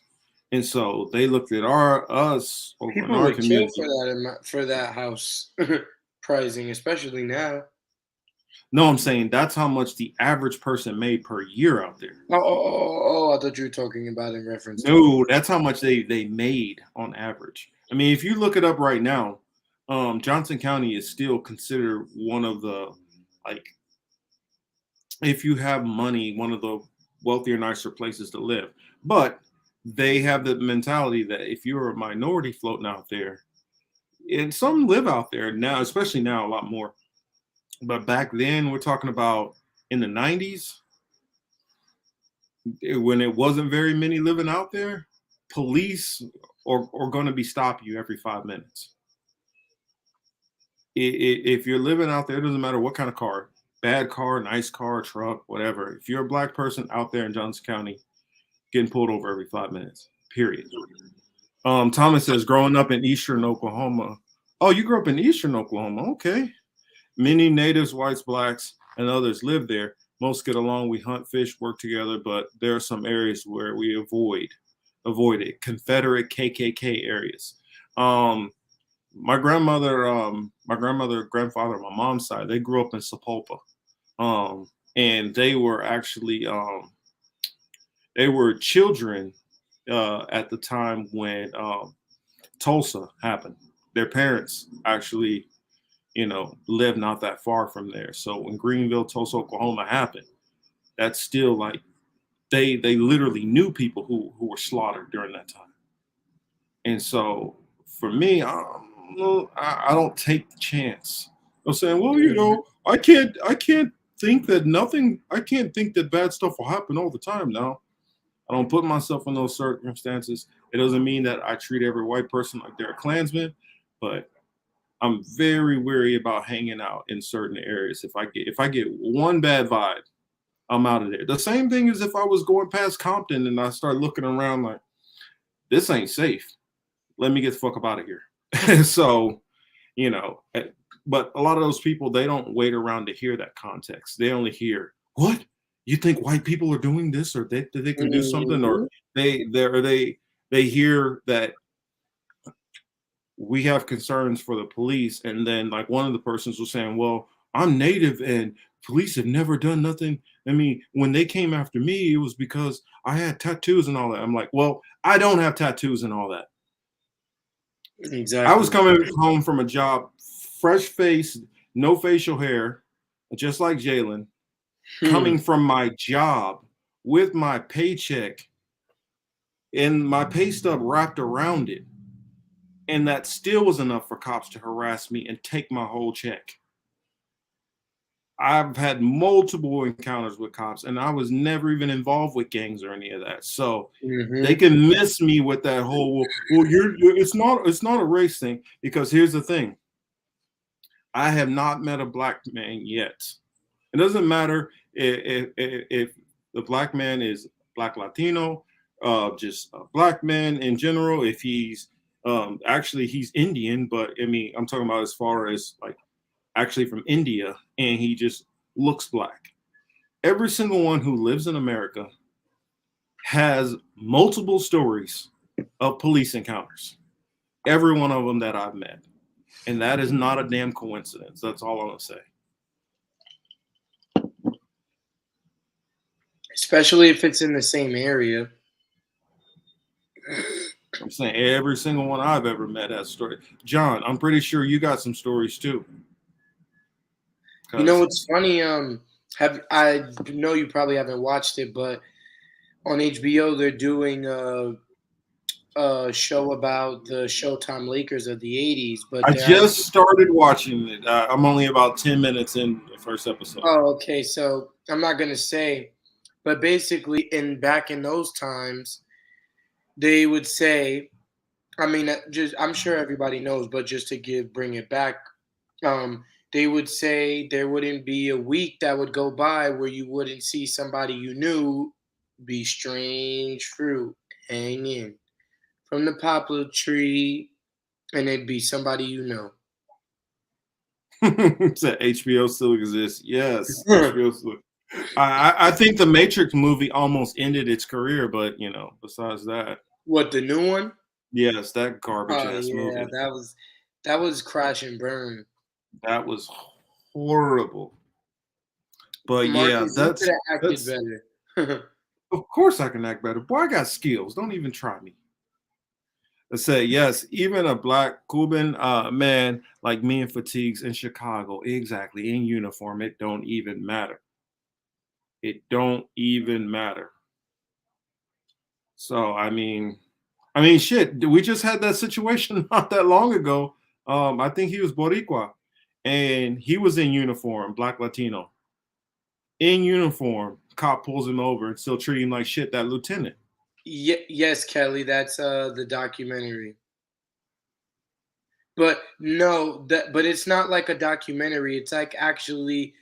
And so they looked at us over in People our would kill community. for for that house pricing, especially now. No, I'm saying that's how much the average person made per year out there. Oh, I thought you were talking about in reference to. No, that's how much they made on average. I mean, if you look it up right now, Johnson County is still considered one of the, like, if you have money, one of the wealthier, nicer places to live. But they have the mentality that if you're a minority floating out there, and some live out there now, especially now, a lot more. But back then, we're talking about in the 90s, when it wasn't very many living out there, police are going to be stopping you every 5 minutes. If you're living out there, it doesn't matter what kind of car, bad car, nice car, truck, whatever. If you're a black person out there in Johnson County, getting pulled over every 5 minutes, period. Thomas says, growing up in Eastern Oklahoma. Oh, you grew up in Eastern Oklahoma. Okay. Many natives, whites, blacks, and others live there. Most get along. We hunt, fish, work together, but there are some areas where we avoid it. Confederate KKK areas. My grandmother, grandfather on my mom's side, they grew up in Sapulpa. And they were actually they were children at the time when Tulsa happened. Their parents actually, lived not that far from there. So when Greenville, Tulsa, Oklahoma happened, that's still like they literally knew people who were slaughtered during that time. And so for me, I don't take the chance. I'm saying, well, I can't think that bad stuff will happen all the time now. I don't put myself in those circumstances. It doesn't mean that I treat every white person like they're a Klansman, but I'm very wary about hanging out in certain areas. If I get one bad vibe, I'm out of there. The same thing as if I was going past Compton and I start looking around like, this ain't safe. Let me get the fuck up out of here. So, but a lot of those people, they don't wait around to hear that context. They only hear, what? You think white people are doing this, or they can do something, or they hear that we have concerns for the police, and then like one of the persons was saying, well, I'm Native and police have never done nothing. I mean, when they came after me, it was because I had tattoos and all that. I'm like, well, I don't have tattoos and all that. Exactly. I was coming home from a job, fresh face, no facial hair, just like Jalen, coming from my job with my paycheck and my pay stub wrapped around it. And that still was enough for cops to harass me and take my whole check. I've had multiple encounters with cops, and I was never even involved with gangs or any of that. So they can miss me with that whole, well, it's not a race thing, because here's the thing. I have not met a black man yet. It doesn't matter if the black man is black Latino, just a black man in general. If he's actually he's Indian, but I mean, I'm talking about as far as like actually from India, and he just looks black. Every single one who lives in America has multiple stories of police encounters. Every one of them that I've met. And that is not a damn coincidence. That's all I'm going to say. Especially if it's in the same area. I'm saying every single one I've ever met has a story. John, I'm pretty sure you got some stories too. You know what's funny? I know you probably haven't watched it, but on HBO they're doing show about the Showtime Lakers of the '80s, but I they're just started watching it. I'm only about 10 minutes in the first episode. Oh, okay. So I'm not gonna say, but basically, back in those times, they would say, I mean, just I'm sure everybody knows, but just to bring it back, they would say there wouldn't be a week that would go by where you wouldn't see somebody you knew be strange fruit hanging from the poplar tree, and it'd be somebody you know. Said HBO still exists. Yes, HBO still. I think the Matrix movie almost ended its career, but besides that, What, the new one? yes, that garbage Oh ass yeah, movie. that was crash and burn. That was horrible. But yeah, Marcus, you could have acted that's. better. Of course, I can act better. Boy, I got skills. Don't even try me. I say yes. Even a black Cuban man like me in fatigues in Chicago, exactly in uniform, it don't even matter. It don't even matter. So shit. We just had that situation not that long ago. I think he was Boricua, and he was in uniform, black Latino, in uniform. Cop pulls him over and still treat him like shit. That lieutenant. Yes, Kelly, that's the documentary. But no, but it's not like a documentary. It's like actually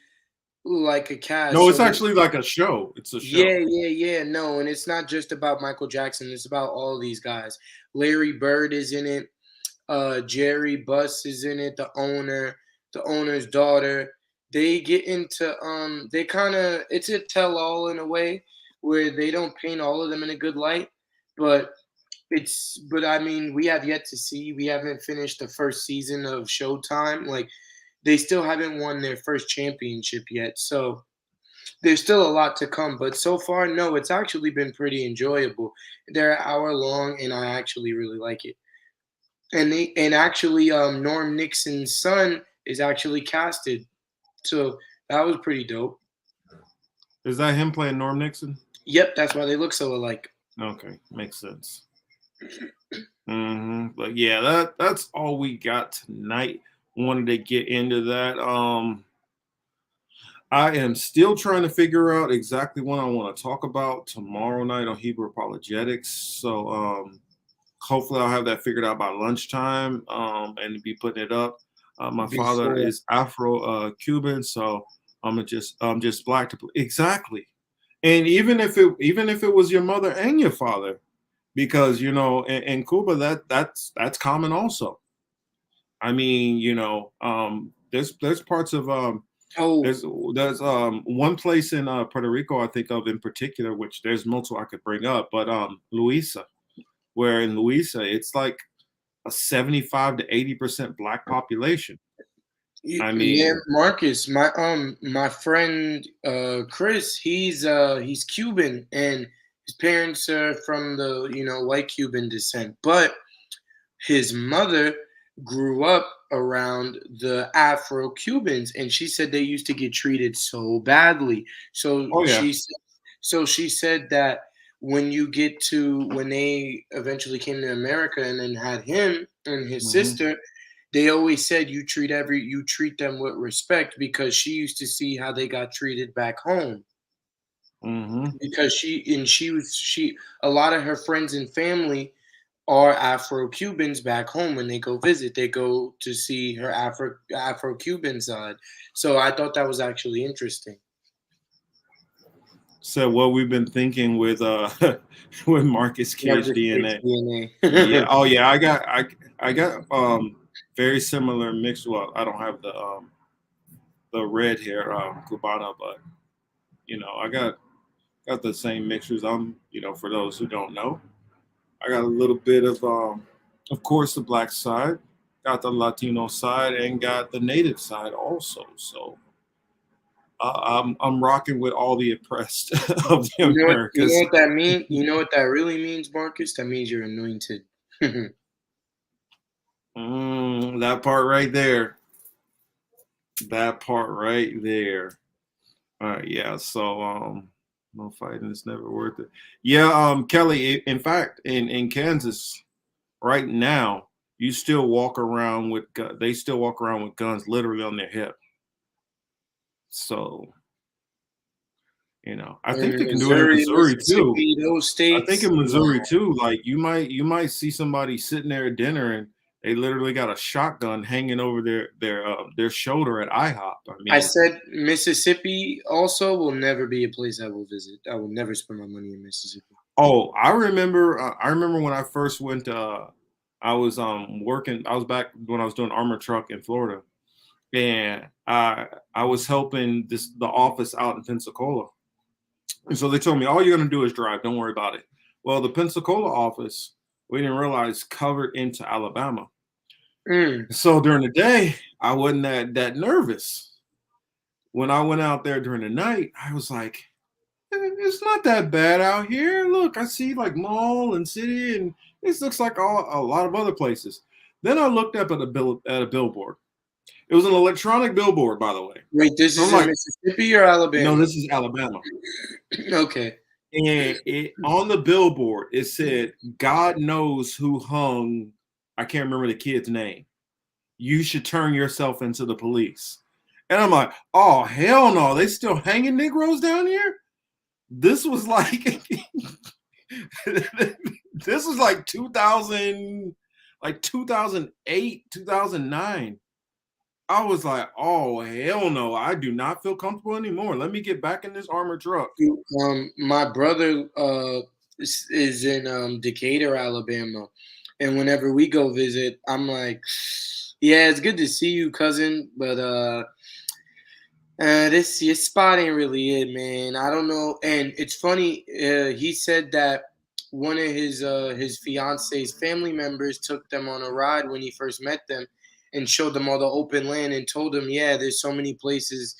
like a cast. No, it's So actually like a show. It's a show. yeah. No, and it's not just about Michael Jackson. It's about all these guys. Larry Bird is in it. Jerry Buss is in it. The owner's daughter. They get into They kind of, it's a tell all in a way where they don't paint all of them in a good light, but I mean, we have yet to see. We haven't finished the first season of Showtime. Like, they still haven't won their first championship yet. So there's still a lot to come. But so far, no, it's actually been pretty enjoyable. They're an hour long, and I actually really like it. And actually, Norm Nixon's son is actually casted. So that was pretty dope. Is that him playing Norm Nixon? Yep, that's why they look so alike. Okay, makes sense. But yeah, that's all we got tonight. Wanted to get into that. I am still trying to figure out exactly what I want to talk about tomorrow night on Hebrew apologetics. So hopefully I'll have that figured out by lunchtime and be putting it up. My father Before. is Afro Cuban, so I'm just black to exactly. And even if it was your mother and your father, because in Cuba that's common also. I mean, there's parts of there's one place in Puerto Rico I think of in particular, which there's multiple I could bring up, but Luisa, where in Luisa it's like a 75 to 80% black population. I Yeah, mean, Marcus, my friend Chris, he's Cuban and his parents are from the white Cuban descent, but his mother grew up around the Afro Cubans, and she said they used to get treated so badly. So oh yeah. she said that when they eventually came to America and then had him and his sister, they always said you treat them with respect, because she used to see how they got treated back home. Because a lot of her friends and family are Afro-Cubans back home. When they go visit, they go to see her Afro-Cuban side. So I thought that was actually interesting. So what we've been thinking with with Marcus Cage DNA. DNA. Yeah. Oh yeah. I got very similar mixed. Well, I don't have the red hair Cubana, but I got the same mixtures. For those who don't know, I got a little bit of course, the black side, got the Latino side, and got the native side also. So I'm rocking with all the oppressed of the Americas. You know what that means? You know what that really means, Marcus? That means you're anointed. That part right there. That part right there. All right, yeah. So No fighting is never worth it. Yeah, Kelly. In fact, in Kansas right now, you still walk around with they still walk around with guns literally on their hip. So I think In they can do it in Missouri, Missouri too. Mississippi, those I think states. in Missouri too. Like you might see somebody sitting there at dinner and they literally got a shotgun hanging over their shoulder at IHOP. I I mean, said Mississippi also will never be a place I will visit. I will never spend my money in Mississippi. oh, I remember. I remember when I first went. I was working. I was back when I was doing armor truck in Florida, and I was helping the office out in Pensacola. And so they told me, all you're going to do is drive. Don't worry about it. Well, the Pensacola office, we didn't realize, covered into Alabama. So during the day, I wasn't that nervous. When I went out there during the night, I was like, it's not that bad out here. Look, I see like mall and city, and this looks like a lot of other places. Then I looked up at a billboard. It was an electronic billboard, by the way. Wait, this So is I'm in Mississippi or Alabama? no, this is Alabama. Okay. And on the billboard, it said, God knows who hung, I can't remember the kid's name. You should turn yourself into the police. And I'm like, oh, hell no. They still hanging Negroes down here? This was like, this was like 2008, 2009. I was like, oh, hell no. I do not feel comfortable anymore. Let me get back in this armored truck. My brother is in Decatur, Alabama, and whenever we go visit, I'm like, yeah, it's good to see you, cousin, but this your spot ain't really it, man. I don't know. And it's funny. He said that one of his fiance's family members took them on a ride when he first met them, and showed them all the open land and told them, yeah, there's so many places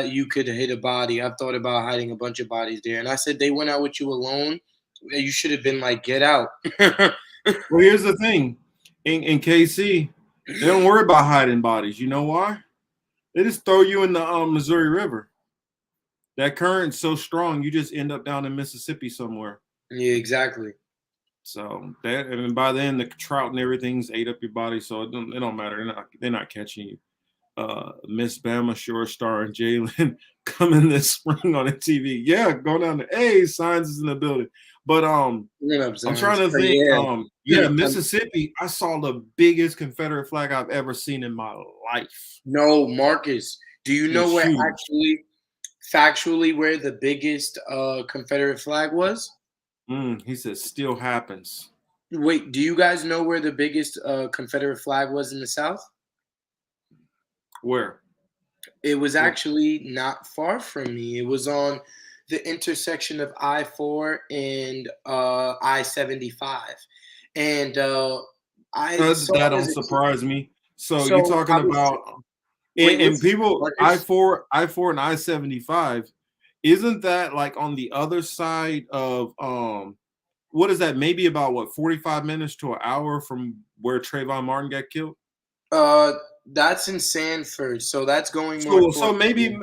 you could hit a body. I've thought about hiding a bunch of bodies there. And I said, they went out with you alone. You should have been like, get out. Well, here's the thing. In KC, they don't worry about hiding bodies. You know why? They just throw you in the Missouri River. That current's so strong, you just end up down in Mississippi somewhere. Yeah, exactly. So that, and by then the trout and everything's ate up your body, so it don't matter. They're not catching you. Miss Bama Shore Star and Jalen coming this spring on the TV. Yeah, go down to Signs is in the building. But I'm trying to think. Yeah, Mississippi. I saw the biggest Confederate flag I've ever seen in my life. No, Marcus. Do you know where factually where the biggest Confederate flag was? He says still happens. Wait, do you guys know where the biggest Confederate flag was in the South? Where? It was actually not far from me. It was on the intersection of I-4 and I-75. And that don't surprise me. So you're talking about and people I-4 and I-75. Isn't that like on the other side of what is that? Maybe about 45 minutes to an hour from where Trayvon Martin got killed? That's in Sanford, so that's going more. So maybe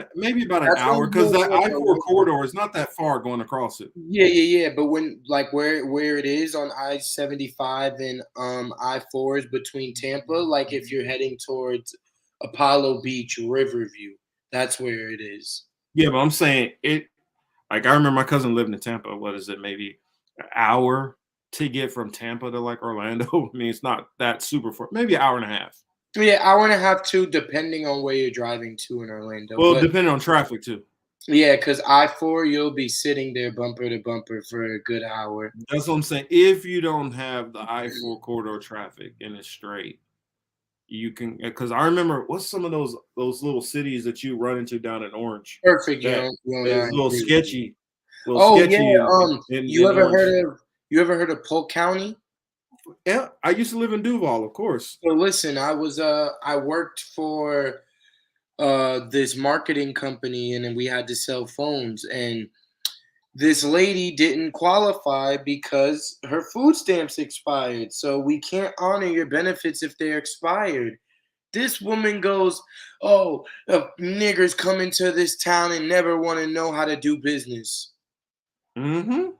about an hour, because that I-4 corridor is not that far going across it. Yeah. But when like where it is on I-75 and I-4 is between Tampa, like if you're heading towards Apollo Beach, Riverview, that's where it is. Yeah, but I'm saying it. Like I remember my cousin living in Tampa. What is it? Maybe an hour to get from Tampa to like Orlando. I mean, it's not that super far. Maybe an hour and a half. Yeah, hour and a half too, depending on where you're driving to in Orlando. Well, depending on traffic too. Yeah, because I-4, you'll be sitting there bumper to bumper for a good hour. That's what I'm saying. If you don't have the I-4 corridor traffic and it's straight, you can. Because I remember what's some of those little cities that you run into down in Orange. Perfect. That, yeah, a little sketchy. You ever heard of Polk County? Yeah, I used to live in Duval, of course. So listen, I worked for this marketing company, and then we had to sell phones, and this lady didn't qualify because her food stamps expired. So we can't honor your benefits if they're expired. This woman goes, oh, niggers come into this town and never want to know how to do business. Mm-hmm.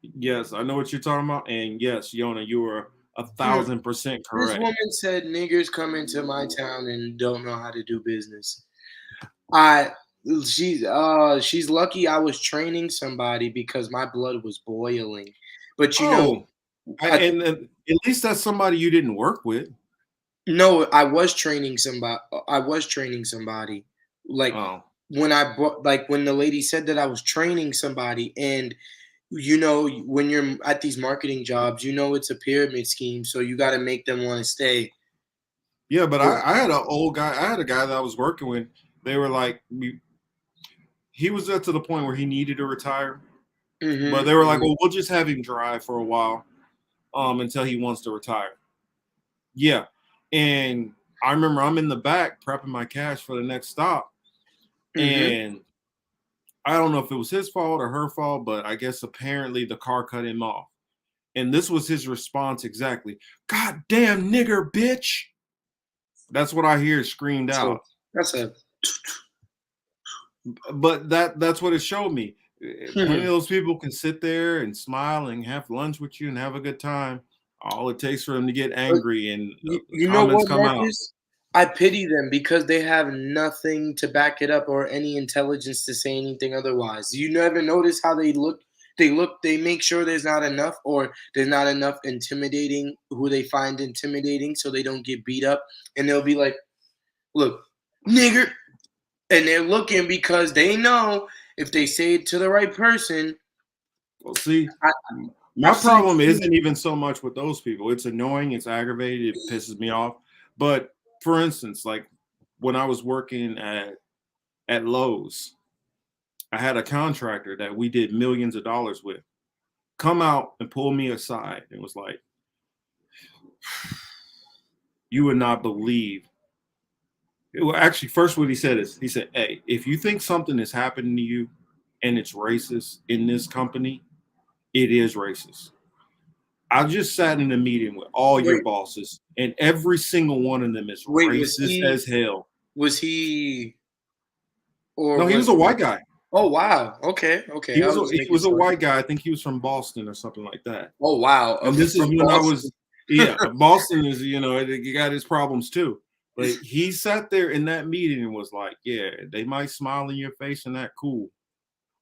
Yes, I know what you're talking about, and yes, Yona, you are 1,000% This correct. woman said niggers come into my town and don't know how to do business. I she's lucky I was training somebody because my blood was boiling. But Oh, I, and at least that's somebody you didn't work with. no, I was training somebody. I was training somebody. Like Oh, when the lady said that I was training somebody, and when you're at these marketing jobs, it's a pyramid scheme, so you got to make them want to stay. yeah, but I had an old guy. I had a guy that I was working with. They were like, he was at to the point where he needed to retire, but they were like, well, we'll just have him drive for a while, until he wants to retire. Yeah, and I remember I'm in the back prepping my cash for the next stop, and I don't know if it was his fault or her fault, but I guess apparently the car cut him off. And this was his response exactly. God damn nigger, bitch. That's what I hear screamed out. That's a But that's what it showed me. Plenty of those people can sit there and smile and have lunch with you and have a good time. All it takes for them to get angry and you know comments what, come out. Marcus? I pity them because they have nothing to back it up or any intelligence to say anything otherwise. You never notice how they look? They make sure there's not enough or there's not enough intimidating who they find intimidating so they don't get beat up. And they'll be like, look, nigger. And they're looking because they know if they say it to the right person. Well, see, my problem isn't even so much with those people. It's annoying, it's aggravated, it pisses me off. But for instance, like when I was working at Lowe's, I had a contractor that we did millions of dollars with come out and pull me aside and was like, you would not believe. Well, actually, first what he said is, he said, hey, if you think something is happening to you and it's racist in this company, it is racist. I just sat in a meeting with all your bosses, and every single one of them is racist as hell. Was he? No, he was a white guy. Oh wow. Okay. He was a white guy. I think he was from Boston or something like that. Oh wow. And this is when I was Boston is, you got his problems too. But he sat there in that meeting and was like, yeah, they might smile in your face and that cool,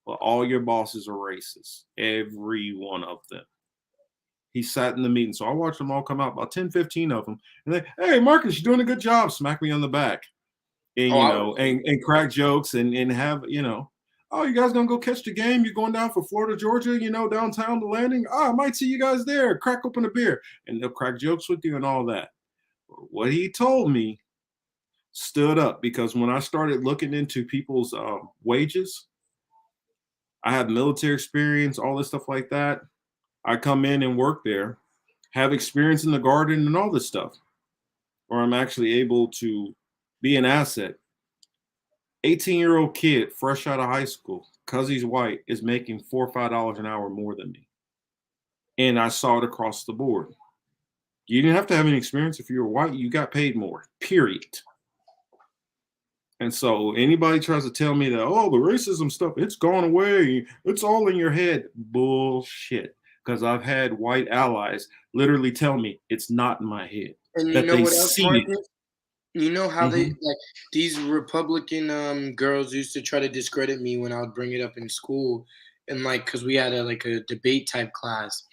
but all your bosses are racist. Every one of them. He sat in the meeting. So I watched them all come out, about 10, 15 of them. And they, hey, Marcus, you're doing a good job. Smack me on the back. And, and crack jokes and have, oh, you guys gonna go catch the game? You're going down for Florida, Georgia, downtown the landing. Oh, I might see you guys there. Crack open a beer. And they'll crack jokes with you and all that. What he told me stood up because when I started looking into people's wages, I have military experience, all this stuff like that. I come in and work there, have experience in the garden and all this stuff, or I'm actually able to be an asset. 18-year-old kid, fresh out of high school, because he's white, is making $4 or $5 an hour more than me. And I saw it across the board. You didn't have to have any experience. If you were white, you got paid more, period. And so anybody tries to tell me that, oh, the racism stuff, it's gone away. It's all in your head. Bullshit. Because I've had white allies literally tell me it's not in my head. And that they see it. You know how they like these Republican girls used to try to discredit me when I would bring it up in school, and because we had a debate type class,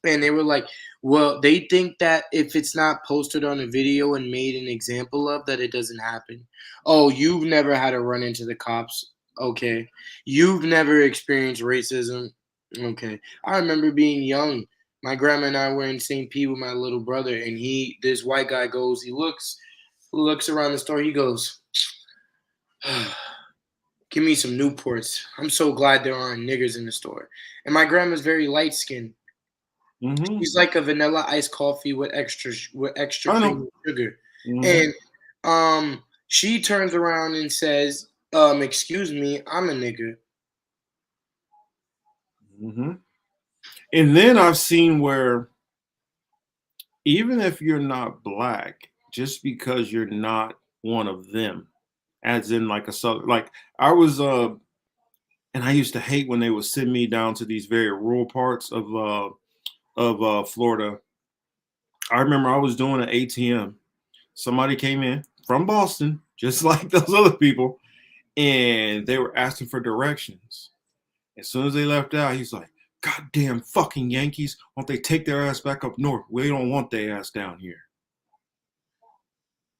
and they were like, well, they think that if it's not posted on a video and made an example of, that it doesn't happen. Oh, you've never had to run into the cops. Okay. You've never experienced racism. Okay. I remember being young. My grandma and I were in St. Pete with my little brother, and this white guy goes, he looks around the store, he goes, give me some Newports. I'm so glad there aren't niggers in the store. And my grandma's very light skinned. She's like a vanilla iced coffee with extra cream and sugar. And she turns around and says, excuse me, I'm a nigger. And then I've seen where even if you're not black, just because you're not one of them, as in like a southern, like I was And I used to hate when they would send me down to these very rural parts of Florida. I remember I was doing an ATM. Somebody came in from Boston, just like those other people, and they were asking for directions. As soon as they left out, he's like, "Goddamn fucking Yankees! Why don't they take their ass back up north? We don't want their ass down here."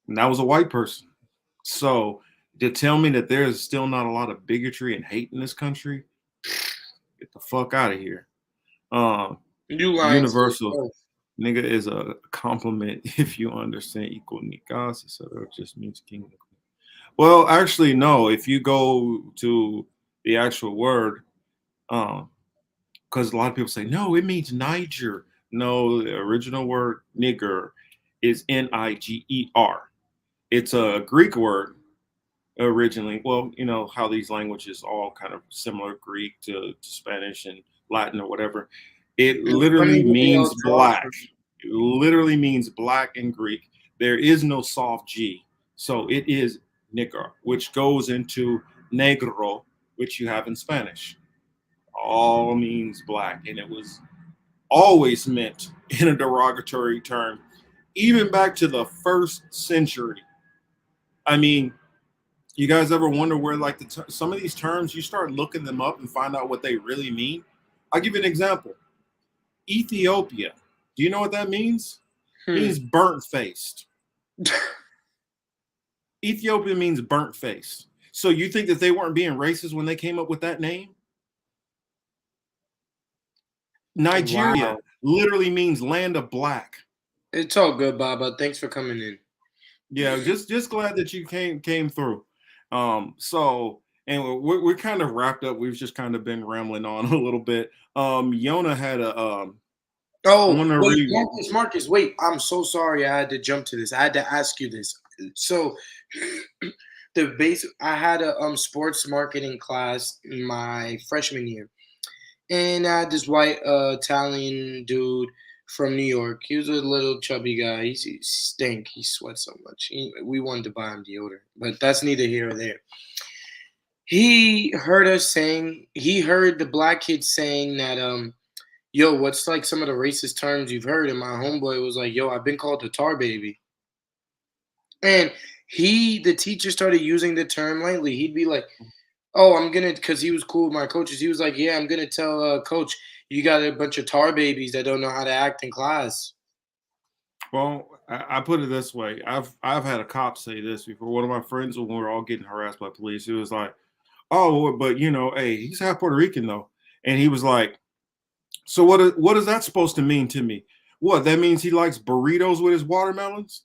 And that was a white person. So to tell me that there's still not a lot of bigotry and hate in this country, get the fuck out of here. You lying to Universal yourself. nigga is a compliment if you understand equal nikas, etc. It just means king. Well, actually, no. If you go to the actual word, because a lot of people say no, it means Niger. No, the original word nigger is Niger. It's a Greek word originally. Well, you know how these languages all kind of similar, Greek to Spanish and Latin or whatever. It It's funny literally what they all means draw black. from. It literally means black in Greek. There is no soft G. So it is nigger, which goes into negro, which you have in Spanish. All means black. And it was always meant in a derogatory term, even back to the first century. I mean, you guys ever wonder where like some of these terms you start looking them up and find out what they really mean? I'll give you an example. Ethiopia. Do you know what that means? It means burnt faced. Ethiopia means burnt faced. So you think that they weren't being racist when they came up with that name? Nigeria Wow. literally means land of black. It's all good, Baba. Thanks for coming in. Yeah, just glad that you came through. So and we're kind of wrapped up. We've just kind of been rambling on a little bit. Yona had a I Oh, want to wait, read. Marcus, wait. I'm so sorry I had to jump to this. I had to ask you this. So I had a sports marketing class in my freshman year. And I had this white Italian dude from New York. He was a little chubby guy. He stink. He sweat so much. We wanted to buy him deodorant, but that's neither here or there. He heard the black kids saying that yo, what's like some of the racist terms you've heard? And my homeboy was like, yo, I've been called a tar baby. And the teacher started using the term lightly. He'd be like, oh, because he was cool with my coaches. He was like, yeah, I'm gonna tell coach, you got a bunch of tar babies that don't know how to act in class. Well, I put it this way. I've had a cop say this before. One of my friends, when we were all getting harassed by police, he was like, "Oh, but you know, hey, he's half Puerto Rican though," and he was like, "So what is that supposed to mean to me? What that means he likes burritos with his watermelons?"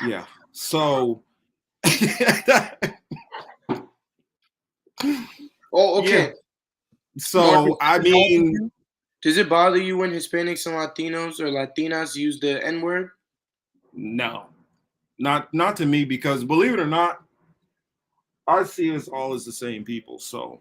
Yeah. So. Oh, okay. Yeah. So I mean, does it bother you when Hispanics and Latinos or Latinas use the N word? No, not to me, because believe it or not, I see us all as the same people. So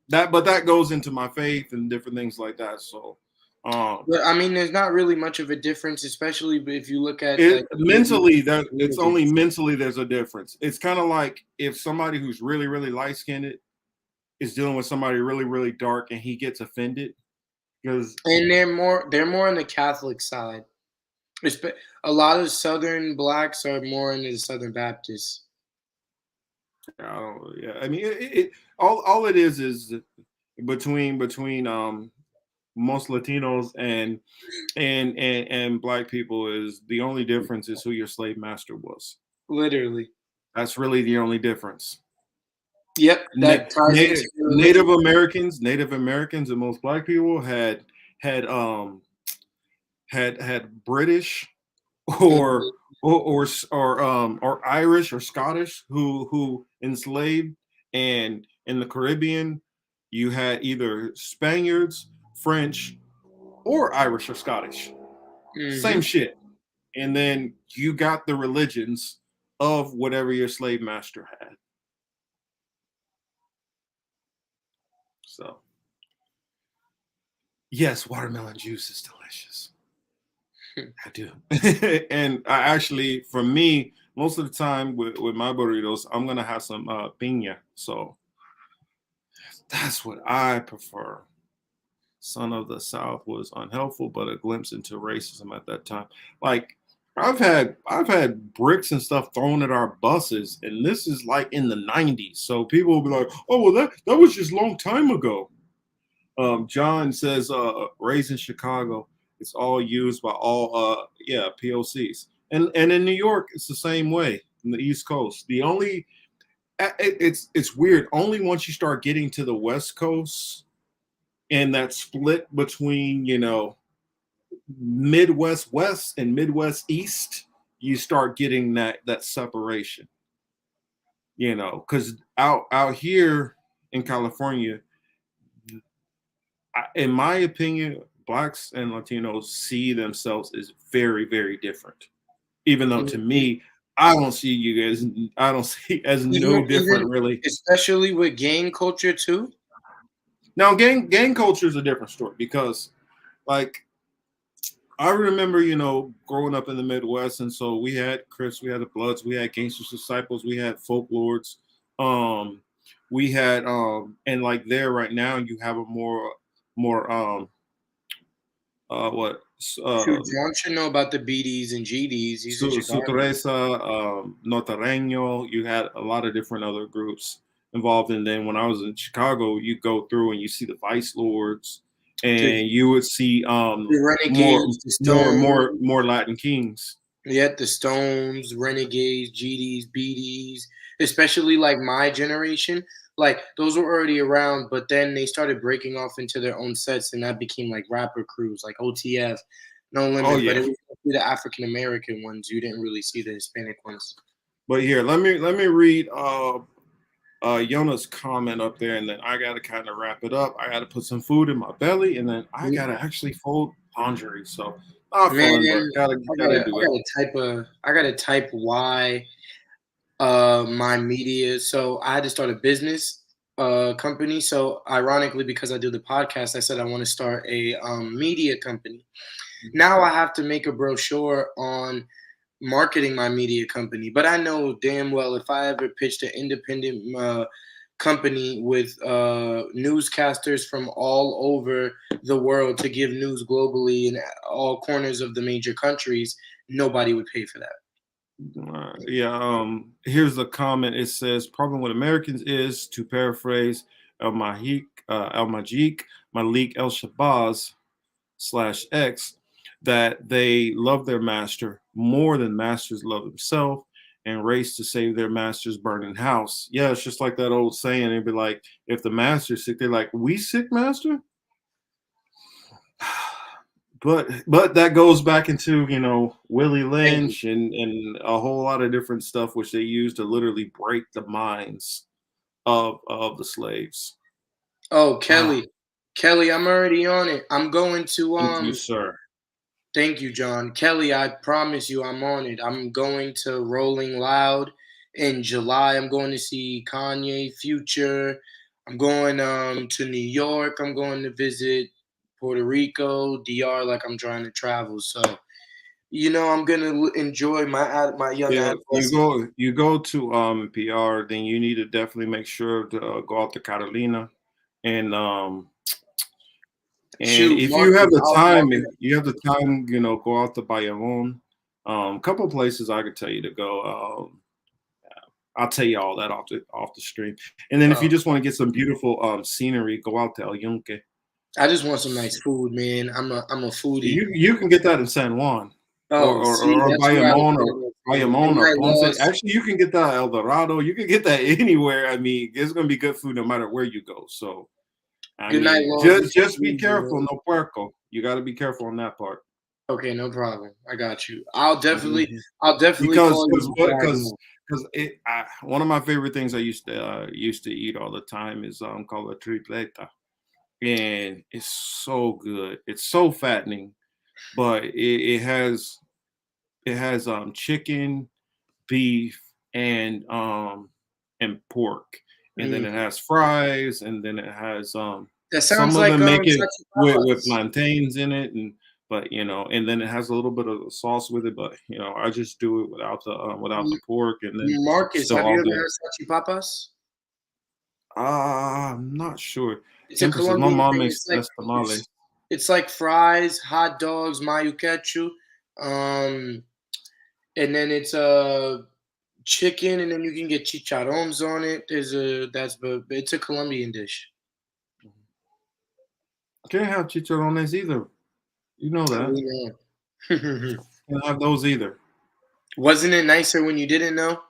that goes into my faith and different things like that. So, but I mean, there's not really much of a difference, especially if you look at it like mentally. That it's only mentally there's a difference. It's kind of like if somebody who's really really light skinned is dealing with somebody really really dark and he gets offended because they're more on the Catholic side. A lot of Southern blacks are more into the Southern Baptists. Yeah, I mean, all it is between most Latinos and black people is the only difference is who your slave master was. Literally, that's really the only difference. Yep, that ties into Native Americans, and most black people had British or Irish or Scottish who enslaved, and in the Caribbean you had either Spaniards, French, or Irish or Scottish. Same shit. And then you got the religions of whatever your slave master had. So yes, watermelon juice is delicious. I do. And I actually, for me, most of the time with my burritos, I'm gonna have some piña. So That's what I prefer. Son of the South was unhelpful, but a glimpse into racism at that time. Like I've had bricks and stuff thrown at our buses, and this is like in the 90s. So people will be like, oh well, that was just a long time ago. John says raised in Chicago, it's all used by all POCs. And in New York, it's the same way in the East Coast. The only it's weird. Only once you start getting to the West Coast and that split between, Midwest West and Midwest East, you start getting that separation. Because out here in California, in my opinion, blacks and Latinos see themselves as very, very different. Even though to me, I don't see you guys. I don't see as no different, really. Especially with gang culture too. Now, gang culture is a different story because, like, I remember, growing up in the Midwest, and so we had Crips, we had the Bloods, we had Gangsters Disciples, we had Folk Lords, we had, and like there right now, you have a more, what, John should know about the BDs and GDs. He's in Chicago. Sutresa, Nortereño. You had a lot of different other groups involved. And then when I was in Chicago, you go through and you see the Vice Lords, and you would see the Renegades, the Stones, more Latin Kings. Yeah, the Stones, Renegades, GDs, BDs, especially like my generation. Like those were already around, but then they started breaking off into their own sets, and that became like rapper crews, like OTF, No Limit. Oh, yeah. But it was the African American ones. You didn't really see the Hispanic ones. But here, let me read Yona's comment up there, and then I gotta kind of wrap it up. I gotta put some food in my belly, and then I gotta actually fold laundry. So not fun, but gotta do it. I gotta type why my media. So I had to start a business company. So ironically, because I do the podcast, I said I want to start a media company. Now I have to make a brochure on marketing my media company, but I know damn well if I ever pitched an independent company with newscasters from all over the world to give news globally in all corners of the major countries, nobody would pay for that. Here's the comment. It says, problem with Americans is, to paraphrase Majik Malik El Shabazz /X, that they love their master more than masters love themselves and race to save their master's burning house. Yeah, it's just like that old saying. It'd be like, if the master's sick, they're like, we sick, master? But that goes back into, Willie Lynch and a whole lot of different stuff which they use to literally break the minds of the slaves. Oh, Kelly, I'm already on it. I'm going to Thank you, sir. Thank you, John. Kelly, I promise you I'm on it. I'm going to Rolling Loud in July. I'm going to see Kanye, Future. I'm going to New York. I'm going to visit Puerto Rico, DR, like I'm trying to travel. So, I'm gonna enjoy my young adolescence. You go to PR, then you need to definitely make sure to go out to Carolina, and Shoot, if you have the time, go out to Bayamon. A couple of places I could tell you to go. I'll tell you all that off the stream. And then if you just want to get some beautiful scenery, go out to El Yunque. I just want some nice food, man. I'm a foodie. You can get that in San Juan. Oh, or Bayamon or Ponce. Actually, you can get that El Dorado. You can get that anywhere. I mean, it's going to be good food no matter where you go. So, Good night, Lord. Just be careful. No puerco. You got to be careful on that part. Okay, no problem. I got you. I'll definitely call you. Because one of my favorite things I used to eat all the time is called a tripleta, and it's so good. It's so fattening, but it has chicken, beef, and pork, and then it has fries, and then it has that sounds some like of them make it with plantains in it, and then it has a little bit of sauce with it, but I just do it without the pork, and then Marcus, have you ever had salchipapas? I'm not sure. It's a Kim says my Colombian mom thing. makes the best tamales. It's like fries, hot dogs, mayo ketchup, and then it's chicken, and then you can get chicharrones on it. But it's a Colombian dish. Can't have chicharrones either. You know that. We know. Can't have those either. Wasn't it nicer when you didn't know?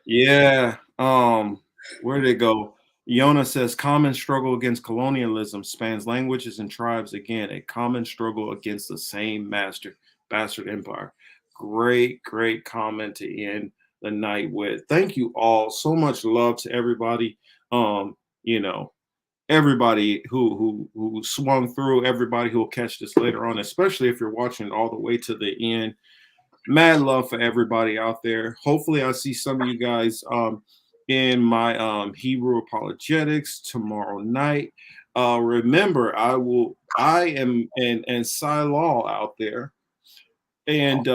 Yeah. Where did it go? Yona says common struggle against colonialism spans languages and tribes. Again, a common struggle against the same bastard empire. Great, great comment to end the night with. Thank you all. So much love to everybody. You know, everybody who swung through, everybody who will catch this later on, especially if you're watching all the way to the end. Mad love for everybody out there. Hopefully, I see some of you guys in my Hebrew apologetics tomorrow night. Remember, I am and Cy Law out there, and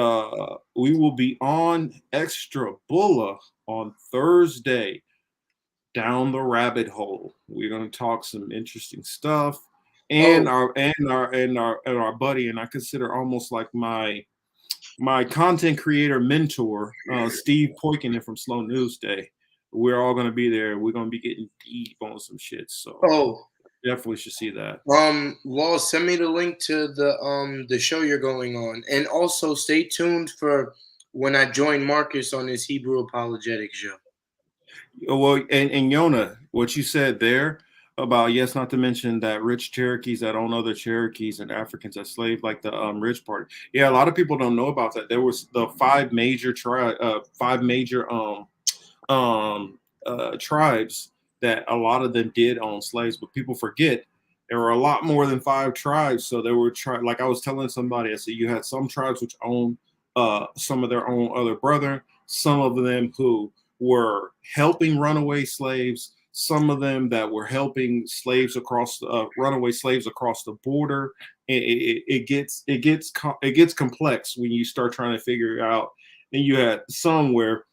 we will be on Extra Bulla on Thursday. Down the rabbit hole. We're going to talk some interesting stuff, and our buddy, and I consider almost like my content creator mentor, Steve Poikinen from Slow News Day. We're all going to be there. We're going to be getting deep on some shit. So definitely should see that. Wall, send me the link to the show you're going on, and also stay tuned for when I join Marcus on his Hebrew apologetic show. Well, and Yona, what you said there about, yes, not to mention that rich Cherokees that own other Cherokees and Africans that slave, like the rich part. Yeah, a lot of people don't know about that. There was the five major tribes that a lot of them did own slaves, but people forget there were a lot more than 5 tribes. So there were like I was telling somebody, I said you had some tribes which owned some of their own other brethren, some of them who were helping runaway slaves, some of them that were helping slaves across runaway slaves across the border. It gets complex when you start trying to figure it out. And you had some where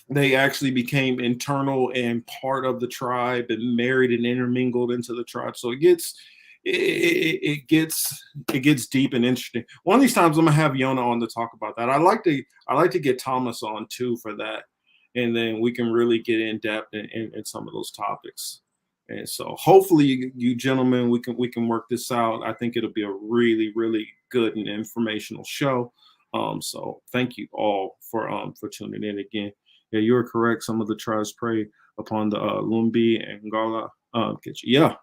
they actually became internal and part of the tribe and married and intermingled into the tribe. So it gets deep and interesting. One of these times I'm gonna have Yona on to talk about that. I like to get Thomas on too for that, and then we can really get in depth in some of those topics. And so hopefully you gentlemen, we can work this out. I think it'll be a really, really good and informational show. So thank you all for tuning in again. Yeah, you're correct. Some of the tribes prey upon the Lumbi and Ngala. Yeah.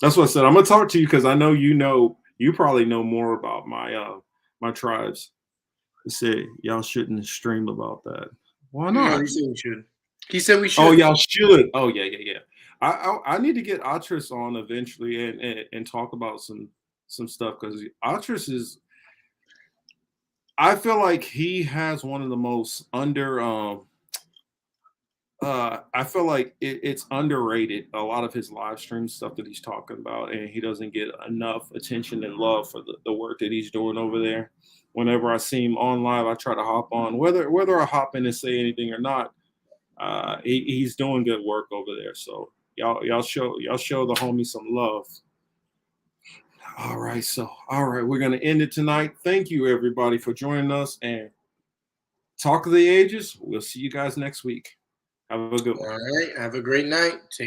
That's what I said. I'm gonna talk to you because I know you probably know more about my tribes. He said y'all shouldn't stream about that. Why not? No, he said we should. He said we should. Oh, y'all should. Oh, yeah. I need to get Atris on eventually and talk about some stuff because Atris is. I feel like he has one of the most I feel like it's underrated. A lot of his live stream stuff that he's talking about, and he doesn't get enough attention and love for the work that he's doing over there. Whenever I see him on live, I try to hop on, whether I hop in and say anything or not. He's doing good work over there. So y'all show the homie some love. All right, we're gonna end it tonight. Thank you everybody for joining us and Talk of the Ages. We'll see you guys next week. Have a good one. All right. Have a great night. Take